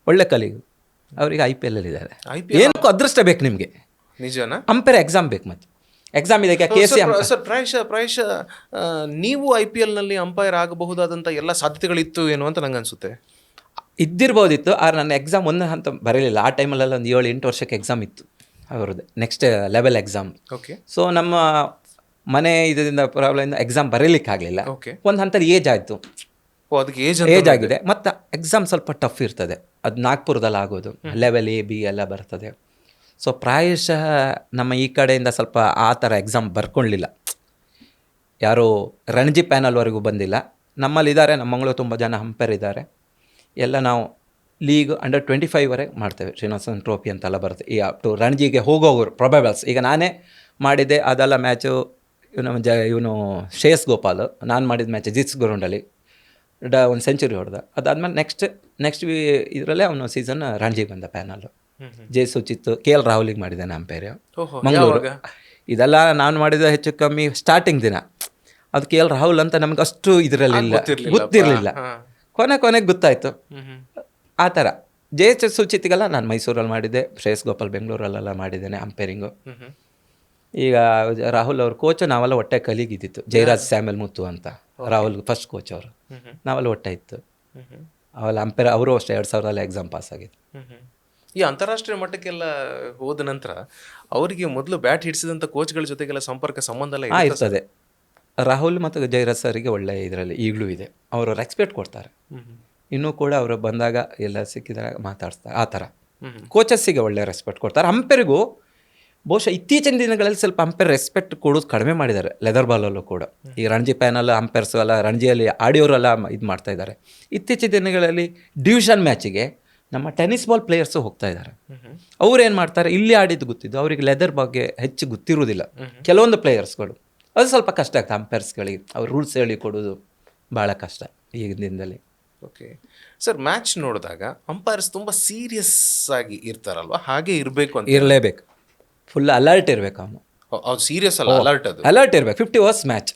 ಒಳ್ಳೆ ಕಲಿಗು. ಅವ್ರಿಗೆ IPL ಅಲ್ಲಿ ಇದ್ದಾರೆ. ಏನಕ್ಕೂ ಅದೃಷ್ಟ ಬೇಕು ನಿಮಗೆ, ನಿಜನಾ? ಅಂಪೈರ್ ಎಕ್ಸಾಮ್ ಬೇಕು. ಮತ್ತೆ ಎಕ್ಸಾಮ್ ಇದೆ, KC. ಸರ್ ಪ್ರಾಯಶಃ ನೀವು IPL ನಲ್ಲಿ ಅಂಪೈರ್ ಆಗಬಹುದಾದಂಥ ಎಲ್ಲ ಸಾಧ್ಯತೆಗಳಿತ್ತು ಏನು ಅಂತ ನಂಗೆ ಅನ್ಸುತ್ತೆ. ಇದ್ದಿರ್ಬೋದಿತ್ತು, ಆದರೆ ನನ್ನ ಎಕ್ಸಾಮ್ ಒಂದು ಹಂತ ಬರೀಲಿಲ್ಲ. ಆ ಟೈಮಲ್ಲೆಲ್ಲ ಒಂದು 7-8 ವರ್ಷಕ್ಕೆ ಎಕ್ಸಾಮ್ ಇತ್ತು ಅವ್ರದ್ದು, next level exam. Okay. So ನಮ್ಮ ಮನೆ ಇದರಿಂದ ಪ್ರಾಬ್ಲಮಿಂದ ಎಕ್ಸಾಮ್ ಬರೀಲಿಕ್ಕಾಗಲಿಲ್ಲ. ಓಕೆ. ಒಂದು ಹಂತದಲ್ಲಿ ಏಜ್ ಆಯಿತು, ಅದಕ್ಕೆ ಏಜ್ ಆಗಿದೆ, ಮತ್ತು ಎಕ್ಸಾಮ್ ಸ್ವಲ್ಪ ಟಫ್ ಇರ್ತದೆ. ಅದು ನಾಗ್ಪುರದಲ್ಲಿ ಆಗೋದು, ಲೆವೆಲ್ A B ಎಲ್ಲ ಬರ್ತದೆ. ಸೊ ಪ್ರಾಯಶಃ ನಮ್ಮ ಈ ಕಡೆಯಿಂದ ಸ್ವಲ್ಪ ಆ ಥರ ಎಕ್ಸಾಮ್ ಬರ್ಕೊಳ್ಳಿಲ್ಲ, ಯಾರೂ ರಣಜಿ ಪ್ಯಾನಲ್ವರೆಗೂ ಬಂದಿಲ್ಲ. ನಮ್ಮಲ್ಲಿದ್ದಾರೆ, ನಮ್ಮ ಮಂಗಳೂರು ತುಂಬ ಜನ ಅಂಪೈರ್ ಇದ್ದಾರೆ. ಎಲ್ಲ ನಾವು ಲೀಗ್ ಅಂಡರ್ 25ವರೆಗೆ ಮಾಡ್ತೇವೆ. ಶ್ರೀನಿವಾಸನ್ ಟ್ರೋಫಿ ಅಂತೆಲ್ಲ ಬರುತ್ತೆ. ಈ ಅಪ್ ಟು ರಣಜಿಗೆ ಹೋಗೋರು ಪ್ರೊಬೆಬಲ್ಸ್. ಈಗ ನಾನೇ ಮಾಡಿದ್ದೆ ಅದೆಲ್ಲ ಮ್ಯಾಚು. ಇವನು ಶ್ರೇಯಸ್ ಗೋಪಾಲ್, ನಾನು ಮಾಡಿದ ಮ್ಯಾಚ್ ಜಿತ್ಸ್ ಗ್ರೌಂಡಲ್ಲಿ ಒಂದು ಸೆಂಚುರಿ ಹೊಡೆದ. ಅದಾದಮೇಲೆ ನೆಕ್ಸ್ಟ್ ಇದರಲ್ಲೇ ಅವನು ಸೀಸನ್ ರಣಜಿಗೆ ಬಂದ ಪ್ಯಾನಲ್ಲು. ಜೆ ಸುಚಿತ್, KL ರಾಹುಲಿಗೆ ಮಾಡಿದ್ದಾನೆ ಅಂಪೈರ್ ಮಂಗಳೂರು. ಇದೆಲ್ಲ ನಾನು ಮಾಡಿದ ಹೆಚ್ಚು ಕಮ್ಮಿ ಸ್ಟಾರ್ಟಿಂಗ್ ದಿನ. ಅದು KL ರಾಹುಲ್ ಅಂತ ನಮ್ಗೆ ಅಷ್ಟು ಇದರಲ್ಲಿ ಗೊತ್ತಿರಲಿಲ್ಲ. ಕೊನೆಗೆ ಗೊತ್ತಾಯಿತು. ಆ ಥರ ಜೆ ಸುಚಿತ್ಗೆಲ್ಲ ನಾನು ಮೈಸೂರಲ್ಲಿ ಮಾಡಿದ್ದೆ, ಶ್ರೇಯಸ್ ಗೋಪಾಲ್ ಬೆಂಗಳೂರಲ್ಲೆಲ್ಲ ಮಾಡಿದ್ದೇನೆ ಅಂಪೈರಿಂಗು. ಈಗ ರಾಹುಲ್ ಅವ್ರ ಕೋಚ್ ನಾವೆಲ್ಲ ಒಟ್ಟೆ ಕಲಿಗಿದ್ದಿತ್ತು, ಜಯರಾಜ್ ಸ್ಯಾಮ್ಯಲ್ ಮುತ್ತು ಅಂತ, ರಾಹುಲ್ ಫಸ್ಟ್ ಕೋಚ್ ಅವರು. ನಾವೆಲ್ಲ ಒಟ್ಟೆ ಇತ್ತು ಅವೆಲ್ಲ ಅಂಪೈರ್. ಅವರು ಅಷ್ಟೇ 2000 ಎಕ್ಸಾಮ್ ಪಾಸ್ ಆಗಿತ್ತು. ಈ ಅಂತಾರಾಷ್ಟ್ರೀಯ ಮಟ್ಟಕ್ಕೆಲ್ಲ ಹೋದ ನಂತರ ಅವರಿಗೆ ಮೊದಲು ಬ್ಯಾಟ್ ಹಿಡಿಸಿದಂಥ ಕೋಚ್ಗಳ ಜೊತೆಗೆಲ್ಲ ಸಂಬಂಧ ಎಲ್ಲ ಇರ್ತದೆ. ರಾಹುಲ್ ಮತ್ತು ಜಯರಾಜ್ ಸರಿಗೆ ಒಳ್ಳೆ ಇದರಲ್ಲಿ ಈಗಲೂ ಇದೆ, ಅವರು ರೆಸ್ಪೆಕ್ಟ್ ಕೊಡ್ತಾರೆ. ಇನ್ನೂ ಕೂಡ ಅವರು ಬಂದಾಗ ಎಲ್ಲ ಸಿಕ್ಕಿದಾಗ ಮಾತಾಡ್ತಾರೆ. ಆ ಥರ ಕೋಚಸ್ಸಿಗೆ ಒಳ್ಳೆ ರೆಸ್ಪೆಕ್ಟ್ ಕೊಡ್ತಾರೆ. ಅಂಪೈರಿಗೂ ಬಹುಶಃ ಇತ್ತೀಚಿನ ದಿನಗಳಲ್ಲಿ ಸ್ವಲ್ಪ ಅಂಪೈರ್ ರೆಸ್ಪೆಕ್ಟ್ ಕೊಡೋದು ಕಡಿಮೆ ಮಾಡಿದ್ದಾರೆ. ಲೆದರ್ ಬಾಲಲ್ಲೂ ಕೂಡ ಈ ರಣಜಿ ಪ್ಯಾನಲ್ ಅಂಪೈರ್ಸು ಎಲ್ಲ ರಣಜಿಯಲ್ಲಿ ಆಡಿಯೋರೆಲ್ಲ ಇದು ಮಾಡ್ತಾ ಇದ್ದಾರೆ. ಇತ್ತೀಚಿನ ದಿನಗಳಲ್ಲಿ ಡಿವಿಷನ್ ಮ್ಯಾಚಿಗೆ ನಮ್ಮ ಟೆನ್ನಿಸ್ ಬಾಲ್ ಪ್ಲೇಯರ್ಸು ಹೋಗ್ತಾ ಇದ್ದಾರೆ. ಅವ್ರು ಏನು ಮಾಡ್ತಾರೆ, ಇಲ್ಲಿ ಆಡಿದ್ದು ಗೊತ್ತಿದ್ದು ಅವರಿಗೆ ಲೆದರ್ ಬಗ್ಗೆ ಹೆಚ್ಚು ಗೊತ್ತಿರುವುದಿಲ್ಲ ಕೆಲವೊಂದು ಪ್ಲೇಯರ್ಸ್ಗಳು. ಅದು ಸ್ವಲ್ಪ ಕಷ್ಟ ಆಗ್ತದೆ ಅಂಪೈರ್ಸ್ಗಳಿಗೆ, ಅವ್ರು ರೂಲ್ಸ್ ಹೇಳಿ ಕೊಡೋದು ಭಾಳ ಕಷ್ಟ ಈಗಿನ ದಿನದಲ್ಲಿ. ಓಕೆ ಸರ್, ಮ್ಯಾಚ್ ನೋಡಿದಾಗ ಅಂಪೈರ್ಸ್ ತುಂಬ ಸೀರಿಯಸ್ ಆಗಿ ಇರ್ತಾರಲ್ವ, ಹಾಗೆ ಇರಬೇಕು ಅಂತ? ಇರಲೇಬೇಕು, ಫುಲ್ ಅಲರ್ಟ್ ಇರಬೇಕು ಅವನು. ಅವ್ರು ಸೀರಿಯಸ್ ಅಲ್ಲ, ಅಲರ್ಟ್ ಇರಬೇಕು. 50 overs ಮ್ಯಾಚ್,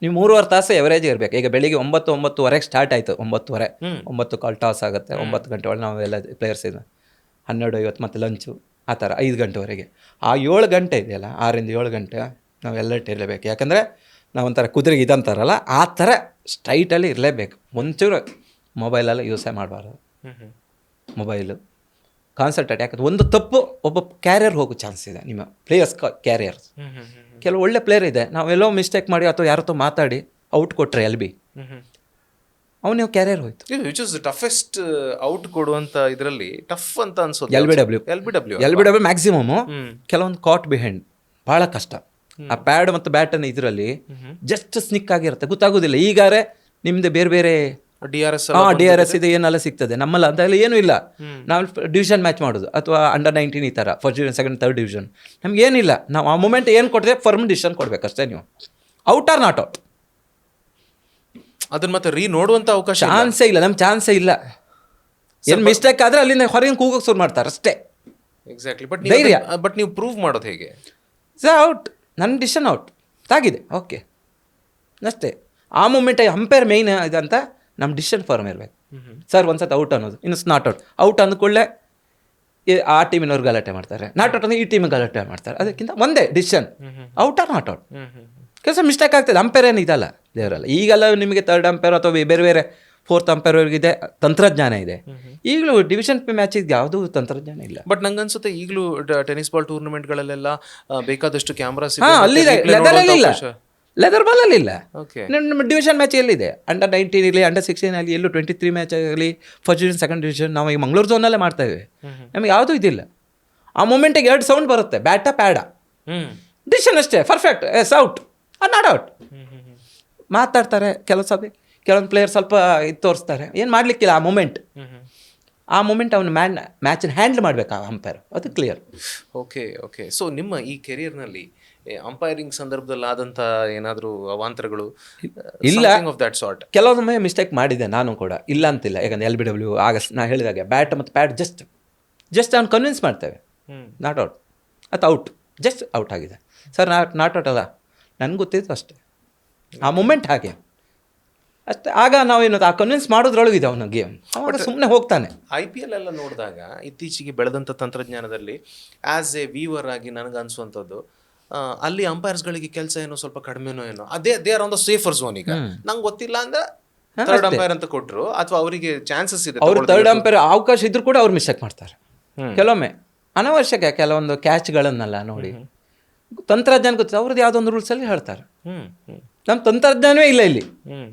ನೀವು 3.5 ತಾಸು ಎವರೇಜ್ ಇರಬೇಕು. ಈಗ ಬೆಳಿಗ್ಗೆ 9-9:30 ಸ್ಟಾರ್ಟ್ ಆಯಿತು, 9:30 9 ಕಾಲ್ ಟಾಸ್ ಆಗುತ್ತೆ. 9 ಗಂಟೆ ಒಳಗೆ ನಾವೆಲ್ಲ ಪ್ಲೇಯರ್ಸ್ ಇದೆ, 12:50 ಮತ್ತು ಲಂಚು, ಆ ಥರ 5 ಗಂಟೆವರೆಗೆ. ಆ 7 ಗಂಟೆ ಇದೆಯಲ್ಲ, 6ರಿಂದ 7 ಗಂಟೆ ನಾವು ಅಲರ್ಟ್ ಇರಲೇಬೇಕು. ಯಾಕಂದರೆ ನಾವೊಂಥರ ಕುದುರೆಗೆ ಇದಂತಾರಲ್ಲ, ಆ ಥರ ಸ್ಟ್ರೈಟಲ್ಲಿ ಇರಲೇಬೇಕು. ಒಂಚೂರು ಮೊಬೈಲೆಲ್ಲ ಯೂಸೇ ಮಾಡಬಾರ್ದು. ಮೊಬೈಲು ಕಾನ್ಸಂಟ್ರೇಟ್, ಯಾಕಂದ್ರೆ ಒಂದು ತಪ್ಪು ಒಬ್ಬ ಕ್ಯಾರಿಯರ್ ಹೋಗೋ ಚಾನ್ಸ್ ಇದೆ. ನಿಮ್ಮ ಪ್ಲೇಯರ್ಸ್ ಕ್ಯಾರಿಯರ್ಸ್ ಕೆಲವು ಒಳ್ಳೆ ಪ್ಲೇಯರ್ ಇದೆ, ನಾವೆಲ್ಲೋ ಮಿಸ್ಟೇಕ್ ಮಾಡಿ ಅಥವಾ ಯಾರತ್ತೋ ಮಾತಾಡಿ ಔಟ್ ಕೊಟ್ಟರೆ LB, ಅವನು ಕ್ಯಾರಿಯರ್ ಹೋಯ್ತು. ವಿಚ್ ಇಸ್ ಟಫೆಸ್ಟ್ ಔಟ್ ಕೊಡುವಂಥ ಇದರಲ್ಲಿ ಟಫ್ ಅಂತ ಅನ್ಸೋದು LBW ಮ್ಯಾಕ್ಸಿಮಮ್. ಕೆಲವೊಂದು ಕಾಟ್ ಬಿಹೈಂಡ್ ಭಾಳ ಕಷ್ಟ. ಆ ಪ್ಯಾಡ್ ಮತ್ತು ಬ್ಯಾಟನ್ನು ಇದರಲ್ಲಿ ಜಸ್ಟ್ ಸ್ನಿಕ್ ಆಗಿರುತ್ತೆ, ಗೊತ್ತಾಗೋದಿಲ್ಲ. ಈಗಾರೆ ನಿಮ್ದು ಬೇರೆ ಬೇರೆ DRS ಇದೆ ಏನೆಲ್ಲ ಸಿಗ್ತದೆ, ನಮ್ಮಲ್ಲ ಅದೆಲ್ಲ ಏನೂ ಇಲ್ಲ. ನಾವು ಡಿವಿಷನ್ ಮ್ಯಾಚ್ ಮಾಡೋದು ಅಥವಾ ಅಂಡರ್ 19 ಈ ಥರ, first division, second, third division, ನಮ್ಗೆ ಏನಿಲ್ಲ. ನಾವು ಆ ಮೂಮೆಂಟ್ ಏನು ಕೊಟ್ಟರೆ ಫರ್ಮ್ ಡಿಸಿಷನ್ ಕೊಡಬೇಕಷ್ಟೇ. ನೀವು ಔಟ್ ಆರ್ ನಾಟ್ ಔಟ್, ಅದನ್ನ ಮತ್ತೆ ನೋಡುವಂಥ ಅವಕಾಶ ಚಾನ್ಸೇ ಇಲ್ಲ, ನಮ್ಗೆ ಚಾನ್ಸೇ ಇಲ್ಲ. ಏನು ಮಿಸ್ಟೇಕ್ ಆದರೆ ಅಲ್ಲಿಂದ ಹೊರಗಿನ ಕೂಗೋಕೆ ಶುರು ಮಾಡ್ತಾರೆ ಅಷ್ಟೇ. ಎಕ್ಸಾಕ್ಟ್ಲಿ. ಧೈರ್ಯ. ಬಟ್ ನೀವು ಪ್ರೂವ್ ಮಾಡೋದು ಹೇಗೆ? ಔಟ್, ನನ್ನ ಡಿಸಿಷನ್ ಔಟ್ ಆಗಿದೆ, ಓಕೆ ಅಷ್ಟೇ. ಆ ಮೂಮೆಂಟ್ ಅಂಪೈರ್ ಮೇಯ್ನ್ ಇದಂತ ನಮ್ಮ ಡಿಸಿಷನ್ ಫಾರ್ಮ್ ಇರಬೇಕು. ಸರ್ ಒಂದ್ಸತಿ ಔಟ್ ಅನ್ನೋದು, ಇನ್ನು ನಾಟ್ ಔಟ್ ಅಂದ್ಕೊಳ್ಳೆ ಆ ಟೀಮಿನವ್ರು ಗಲಾಟೆ ಮಾಡ್ತಾರೆ, ನಾಟ್ ಔಟ್ ಅಂದರೆ ಈ ಟೀಮಿಗೆ ಗಲಾಟೆ ಮಾಡ್ತಾರೆ. ಅದಕ್ಕಿಂತ ಒಂದೇ decision, out or not out. ಕೆಲಸ ಮಿಸ್ಟೇಕ್ ಆಗ್ತದೆ, ಅಂಪೈರ್ ಏನು ಇದಲ್ಲ ದೇವರಲ್ಲ. ಈಗೆಲ್ಲ ನಿಮಗೆ ಥರ್ಡ್ ಅಂಪೈರ್ ಅಥವಾ ಬೇರೆ ಬೇರೆ ಫೋರ್ತ್ ಅಂಪೈರ್ವರೆಗಿದೆ ತಂತ್ರಜ್ಞಾನ ಇದೆ. ಈಗಲೂ ಡಿವಿಷನ್ ಮ್ಯಾಚಿಗೆ ಯಾವುದೂ ತಂತ್ರಜ್ಞಾನ ಇಲ್ಲ. ಬಟ್ ನಂಗೆ ಅನ್ಸುತ್ತೆ ಈಗಲೂ ಟೆನ್ನಿಸ್ ಬಾಲ್ ಟೂರ್ನಮೆಂಟ್ಗಳಲ್ಲೆಲ್ಲ ಬೇಕಾದಷ್ಟು ಕ್ಯಾಮ್ರಾಸ್ ಅಲ್ಲಿದೆ, ಲೆದರ್ ಬಾಲಲ್ಲಿ ಇಲ್ಲ. ನಮ್ಮ ಡಿವಿಷನ್ ಮ್ಯಾಚ್ ಎಲ್ಲಿದೆ? ಅಂಡರ್ 19 ಇರಲಿ, ಅಂಡರ್ 16 ಆಗಲಿ, ಎಲ್ಲೂ 23 ಮ್ಯಾಚ್ ಆಗಲಿ, ಫಸ್ಟ್ ಡಿವಿಷನ್, ಸೆಕೆಂಡ್ ಡಿವಿಷನ್, ನಾವು ಈಗ ಮಂಗಳೂರು ಝೋನಲ್ಲೇ ಮಾಡ್ತಾ ಇದ್ದೀವಿ. ನಮಗೆ ಯಾವುದೂ ಇದಿಲ್ಲ. ಆ ಮೂಮೆಂಟಿಗೆ 2 ಸೌಂಡ್ ಬರುತ್ತೆ, ಬ್ಯಾಟ ಪ್ಯಾಡ, ಡಿಸಿಷನ್ ಅಷ್ಟೇ, perfect, is out or not out. ಮಾತಾಡ್ತಾರೆ, ಕೆಲವೊಂದು ಪ್ಲೇಯರ್ ಸ್ವಲ್ಪ ಇದು ತೋರಿಸ್ತಾರೆ, ಏನು ಮಾಡಲಿಕ್ಕಿಲ್ಲ ಆ ಮೂಮೆಂಟ್ ಅವನು ಮ್ಯಾಚನ್ನ ಹ್ಯಾಂಡಲ್ ಮಾಡಬೇಕು ಆ ಅಂಪೈರ್, ಅದು ಕ್ಲಿಯರ್. ಓಕೆ. ಸೊ ನಿಮ್ಮ ಈ ಕೆರಿಯರ್ನಲ್ಲಿ ಅಂಪೈರಿಂಗ್ ಸಂದರ್ಭದಲ್ಲಿ ಆದಂಥ ಏನಾದರೂ ಅವಾಂತರಗಳು ಇಲ್ಲ ಆಫ್ ದಟ್ ಸಾರ್ಟ್? ಕೆಲವೊಮ್ಮೆ ಮಿಸ್ಟೇಕ್ ಮಾಡಿದೆ ನಾನು ಕೂಡ, ಇಲ್ಲ ಅಂತಿಲ್ಲ. ಯಾಕಂದ್ರೆ LBW ಆಗ ನಾ ಹೇಳಿದಾಗೆ ಬ್ಯಾಟ್ ಮತ್ತು ಪ್ಯಾಡ್ ಜಸ್ಟ್ ಅವ್ನು ಕನ್ವಿನ್ಸ್ ಮಾಡ್ತೇವೆ, ನಾಟ್ ಔಟ್ ಅಥವಾ ಔಟ್, ಜಸ್ಟ್ ಔಟ್ ಆಗಿದೆ ಸರ್, ನಾಟ್ ಔಟ್ ಅಲ್ಲ, ನನಗೆ ಗೊತ್ತಿತ್ತು ಅಷ್ಟೇ, ಆ ಮೂಮೆಂಟ್ ಹಾಗೆ ಅಷ್ಟೇ. ಆಗ ನಾವೇನು ಆ ಕನ್ವಿನ್ಸ್ ಮಾಡೋದ್ರೊಳಗಿದೆ ಅವನ ಗೇಮ್, ಅವಾಗ ಸುಮ್ಮನೆ ಹೋಗ್ತಾನೆ. IPL ಎಲ್ಲ ನೋಡಿದಾಗ ಇತ್ತೀಚೆಗೆ ಬೆಳೆದಂಥ ತಂತ್ರಜ್ಞಾನದಲ್ಲಿ ಆ್ಯಸ್ ಎ ವೀವರ್ ಆಗಿ ನನಗೆ ಅನಿಸುವಂಥದ್ದು, ಅಲ್ಲಿ ಅಂಪೈರ್ಸ್ಗಳಿಗೆ ಕೆಲಸ ಏನೋ ಸ್ವಲ್ಪ ಕಡಿಮೆನೋ ಏನೋ, they are on the safer zone. ಈಗ ನಂಗೆ ಗೊತ್ತಿಲ್ಲ ಅಂದ್ರೆ ಥರ್ಡ್ ಅಂಪೈರ್ ಅಂತ ಕೊಟ್ಟರು, ಅಥವಾ ಅವರಿಗೆ ಚಾನ್ಸಸ್ ಇದೆ, ಅವ್ರು ಥರ್ಡ್ ಅಂಪೈರ್ ಅವಕಾಶ ಇದ್ರೂ ಕೂಡ ಅವ್ರು ಮಿಸ್ಟೇಕ್ ಮಾಡ್ತಾರೆ. ಕೆಲವೊಮ್ಮೆ ಅನವಶ್ಯಕ ಕೆಲವೊಂದು ಕ್ಯಾಚ್ಗಳನ್ನೆಲ್ಲ ನೋಡಿ ತಂತ್ರಜ್ಞಾನ ಗೊತ್ತಿಲ್ಲ, ಅವ್ರದ್ದು ಯಾವುದೋ ಒಂದು ರೂಲ್ಸಲ್ಲಿ ಹೇಳ್ತಾರೆ. ನಮ್ಮ ತಂತ್ರಜ್ಞಾನವೇ ಇಲ್ಲ ಇಲ್ಲಿ,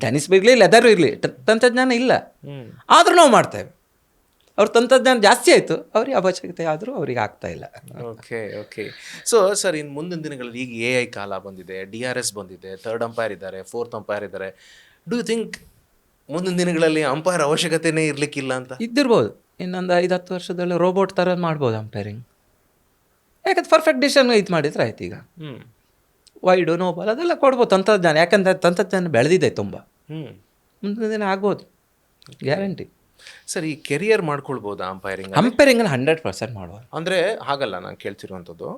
ಟೆನಿಸ್ ಇರಲಿ ಲೆದರ್ ಇರಲಿ, ತಂತ್ರಜ್ಞಾನ ಇಲ್ಲ, ಆದರೂ ನಾವು ಮಾಡ್ತೇವೆ. ಅವ್ರ ತಂತ್ರಜ್ಞಾನ ಜಾಸ್ತಿ ಆಯಿತು, ಅವ್ರಿಗೆ ಅವಶ್ಯಕತೆ ಆದರೂ ಅವ್ರಿಗೆ ಆಗ್ತಾ ಇಲ್ಲ. ಓಕೆ. ಸೊ ಸರ್, ಇನ್ನು ಮುಂದಿನ ದಿನಗಳಲ್ಲಿ ಈಗ AI ಕಾಲ ಬಂದಿದೆ, DRS ಬಂದಿದೆ, ಥರ್ಡ್ ಅಂಪೈರ್ ಇದ್ದಾರೆ, ಫೋರ್ತ್ ಅಂಪೈರ್ ಇದ್ದಾರೆ. ಡೂ ಯು ಥಿಂಕ್ ಮುಂದಿನ ದಿನಗಳಲ್ಲಿ ಅಂಪೈರ್ ಅವಶ್ಯಕತೆನೇ ಇರಲಿಕ್ಕಿಲ್ಲ ಅಂತ? ಇದ್ದಿರ್ಬೋದು, ಇನ್ನೊಂದು 5-10 ವರ್ಷದಲ್ಲಿ ರೋಬೋಟ್ ಥರ ಮಾಡ್ಬೋದು ಅಂಪೈರಿಂಗ್. ಯಾಕಂದ್ರೆ ಪರ್ಫೆಕ್ಟ್ ಡಿಸಿಷನ್ ಇದು ಮಾಡಿದ್ರೆ ಆಯ್ತು. ಈಗ ವೈಡು ನೋ ಬಾಲ್ ಅದೆಲ್ಲ ಕೊಡ್ಬೋದು ತಂತ್ರಜ್ಞಾನ, ಯಾಕಂದರೆ ತಂತ್ರಜ್ಞಾನ ಬೆಳೆದಿದೆ ತುಂಬ, ಮುಂದಿನ ದಿನ ಆಗ್ಬೋದು, ಗ್ಯಾರಂಟಿ. ಸರ್, ಈ ಕೆರಿಯರ್ ಮಾಡ್ಕೊಳ್ಬೋದಾ ಅಂಪೈರಿಂಗ್? 100% ಮಾಡ್ಬೋದು. ಅಂದರೆ ಹಾಗಲ್ಲ ನಾನು ಕೇಳ್ತಿರುವಂಥದ್ದು,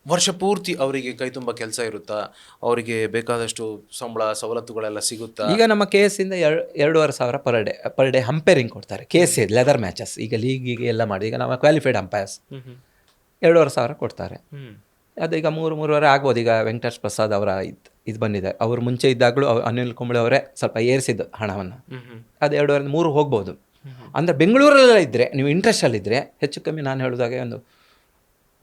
ವರ್ಷ ಪೂರ್ತಿ ಅವರಿಗೆ ಕೈ ತುಂಬ ಕೆಲಸ ಇರುತ್ತಾ, ಅವರಿಗೆ ಬೇಕಾದಷ್ಟು ಸಂಬಳ ಸವಲತ್ತುಗಳೆಲ್ಲ ಸಿಗುತ್ತಾ? ಈಗ ನಮ್ಮ KS ಇಂದ 2,500 ಪರ್ ಡೇ ಅಂಪೈರಿಂಗ್ ಕೊಡ್ತಾರೆ. KS ಲೆದರ್ ಮ್ಯಾಚಸ್, ಈಗ ಲೀಗಿಗೆ ಎಲ್ಲ ಮಾಡಿ, ಈಗ ನಮ್ಮ ಕ್ವಾಲಿಫೈಡ್ ಅಂಪೈರ್ಸ್ 2,500 ಕೊಡ್ತಾರೆ. ಅದು ಈಗ 3-3.5 ಆಗ್ಬೋದು. ಈಗ ವೆಂಕಟೇಶ್ ಪ್ರಸಾದ್ ಅವರ ಇದು ಬಂದಿದೆ, ಅವ್ರು ಮುಂಚೆ ಇದ್ದಾಗಲೂ ಅನಿಲ್ ಕುಂಬ್ಳೆ ಅವರೇ ಸ್ವಲ್ಪ ಏರಿಸಿದ್ದು ಹಣವನ್ನು, ಅದು 2.5-3 ಹೋಗ್ಬೋದು. ಅಂದರೆ ಬೆಂಗಳೂರಲ್ಲ ಇದ್ದರೆ, ನೀವು ಇಂಟ್ರೆಸ್ಟಲ್ಲಿದ್ದರೆ ಹೆಚ್ಚು ಕಮ್ಮಿ ನಾನು ಹೇಳಿದಾಗೆ ಒಂದು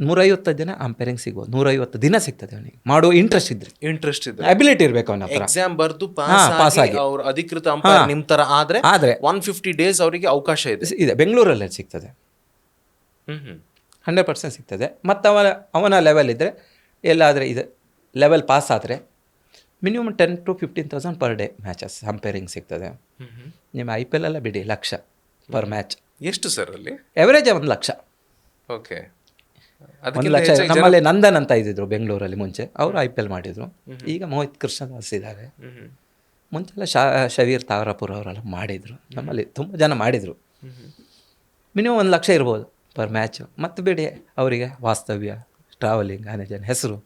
150 ದಿನ ಅಂಪೈರಿಂಗ್ ಸಿಗ್ಬೋದು. 150 ದಿನ ಸಿಗ್ತದೆ ಅವನಿಗೆ, ಮಾಡೋ ಇಂಟ್ರೆಸ್ಟ್ ಇದ್ರೆ, ಅಬಿಲಿಟಿ ಇರಬೇಕು ಅವನ ಹತ್ರ. ಎಕ್ಸಾಮ್ ಬರ್ದು ಪಾಸ್ ಆಗಿ ಅವ್ರ ಅಧಿಕೃತ ಅಂಪೈರ್ ನಿಮ್ಮ ಥರ ಆದರೆ 150 ಡೇಸ್ ಅವರಿಗೆ ಅವಕಾಶ ಇದೆ. ಬೆಂಗಳೂರಲ್ಲೇ ಸಿಗ್ತದೆ, 100% ಸಿಗ್ತದೆ. ಮತ್ತು ಅವನ ಲೆವೆಲ್ ಇದ್ದರೆ ಎಲ್ಲಾದರೆ ಇದು ಲೆವೆಲ್ ಪಾಸ್ ಆದರೆ minimum 10,000 to 15,000 per day matches umpiring ಸಿಗ್ತದೆ. ನಿಮ್ಮ IPL ಎಲ್ಲ ಬಿಡಿ, 1,00,000 ಪರ್ ಮ್ಯಾಚ್. ಎಷ್ಟು ಸರ್ ಅಲ್ಲಿ ಎವರೇಜ್ 1,00,000? ಓಕೆ. 1,00,000. ನಮ್ಮಲ್ಲಿ ನಂದನ್ ಅಂತ ಇದ್ದಿದ್ರು ಬೆಂಗಳೂರಲ್ಲಿ ಮುಂಚೆ, ಅವರು IPL ಮಾಡಿದರು. ಈಗ ಮೋಹಿತ್ ಕೃಷ್ಣದಾಸ್ ಇದ್ದಾರೆ. ಮುಂಚೆಲ್ಲ ಶವೀರ್ ತಾವರಾಪುರ ಅವರೆಲ್ಲ ಮಾಡಿದರು, ನಮ್ಮಲ್ಲಿ ತುಂಬ ಜನ ಮಾಡಿದರು. ಮಿನಿಮಮ್ 1,00,000 ಇರ್ಬೋದು ಪರ್ ಮ್ಯಾಚು. ಮತ್ತು ಬಿಡಿ ಅವರಿಗೆ ವಾಸ್ತವ್ಯ, ಟ್ರಾವೆಲಿಂಗ್, ಅನೇಜನ್, ಹೆಸರು,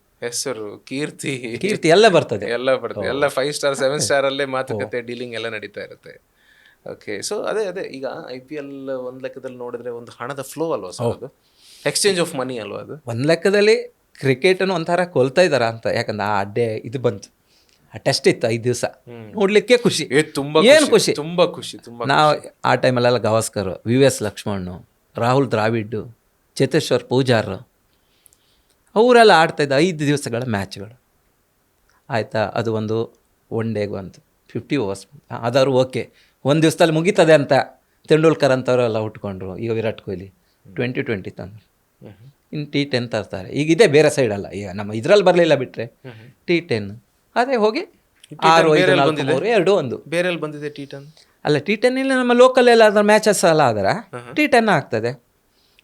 ಕೀರ್ತಿ ಎಲ್ಲ ಬರ್ತದೆ. ಎಲ್ಲ 5 ಸ್ಟಾರ್ 7 ಸ್ಟಾರ್ ಅಲ್ಲೇ ಮಾತುಕತೆ, ಡೀಲಿಂಗ್ ಎಲ್ಲ ನಡೀತಾ ಇರುತ್ತೆ. ಓಕೆ. ಸೊ ಅದೇ ಈಗ IPL ಒಂದು ಲೆಕ್ಕದಲ್ಲಿ ನೋಡಿದ್ರೆ ಒಂದು ಹಣದ ಫ್ಲೋ ಅಲ್ವಾ ಸರ್, ಅದು ಎಕ್ಸ್ಚೇಂಜ್ ಆಫ್ ಮನಿ ಅಲ್ವಾ ಅದು? ಒಂದು ಲೆಕ್ಕದಲ್ಲಿ ಕ್ರಿಕೆಟನ್ನು ಒಂಥರ ಕೊಲ್ತಾ ಇದ್ದಾರ ಅಂತ. ಯಾಕಂದ್ರೆ ಆ ಅಡ್ಡೆ ಇದು ಬಂತು, ಆ ಟೆಸ್ಟ್ ಇತ್ತು 5 ದಿವಸ, ನೋಡ್ಲಿಕ್ಕೆ ಖುಷಿ, ಏನು ಖುಷಿ, ತುಂಬ ಖುಷಿ. ನಾವು ಆ ಟೈಮಲ್ಲೆಲ್ಲ ಗವಾಸ್ಕರ್, VS ಲಕ್ಷ್ಮಣ್, ರಾಹುಲ್ ದ್ರಾವಿಡ್, ಚೇತೇಶ್ವರ್ ಪೂಜಾರ್ ಅವರೆಲ್ಲ ಆಡ್ತಾಯಿದ್ದ 5 ದಿವಸಗಳ ಮ್ಯಾಚ್ಗಳು ಆಯಿತಾ. ಅದು ಒಂದು ಒನ್ ಡೇಗೆ ಬಂತು 50 ಓವರ್ಸ್, ಅದಾದ್ರು ಓಕೆ, ಒಂದು ದಿವಸದಲ್ಲಿ ಮುಗೀತದೆ ಅಂತ ತೆಂಡೂಲ್ಕರ್ ಅಂತವರೆಲ್ಲ ಉಟ್ಕೊಂಡ್ರು. ಈಗ ವಿರಾಟ್ ಕೊಹ್ಲಿ 2020 ತಂದರು, ಇನ್ನು T10 ತರ್ತಾರೆ. ಈಗ ಇದೇ ಬೇರೆ ಸೈಡಲ್ಲ, ಈಗ ನಮ್ಮ ಇದರಲ್ಲಿ ಬರಲಿಲ್ಲ ಬಿಟ್ಟರೆ T10 ಅದೇ ಹೋಗಿ 6-5-4-3-2-1 ಬೇರೆಲ್ಲಿ ಬಂದಿದೆ T10. ಅಲ್ಲ, T10 ಇಲ್ಲ, ನಮ್ಮ ಲೋಕಲ್ ಎಲ್ಲ ಮ್ಯಾಚಸ್ ಎಲ್ಲ ಆದ್ರೆ T10 ಆಗ್ತದೆ.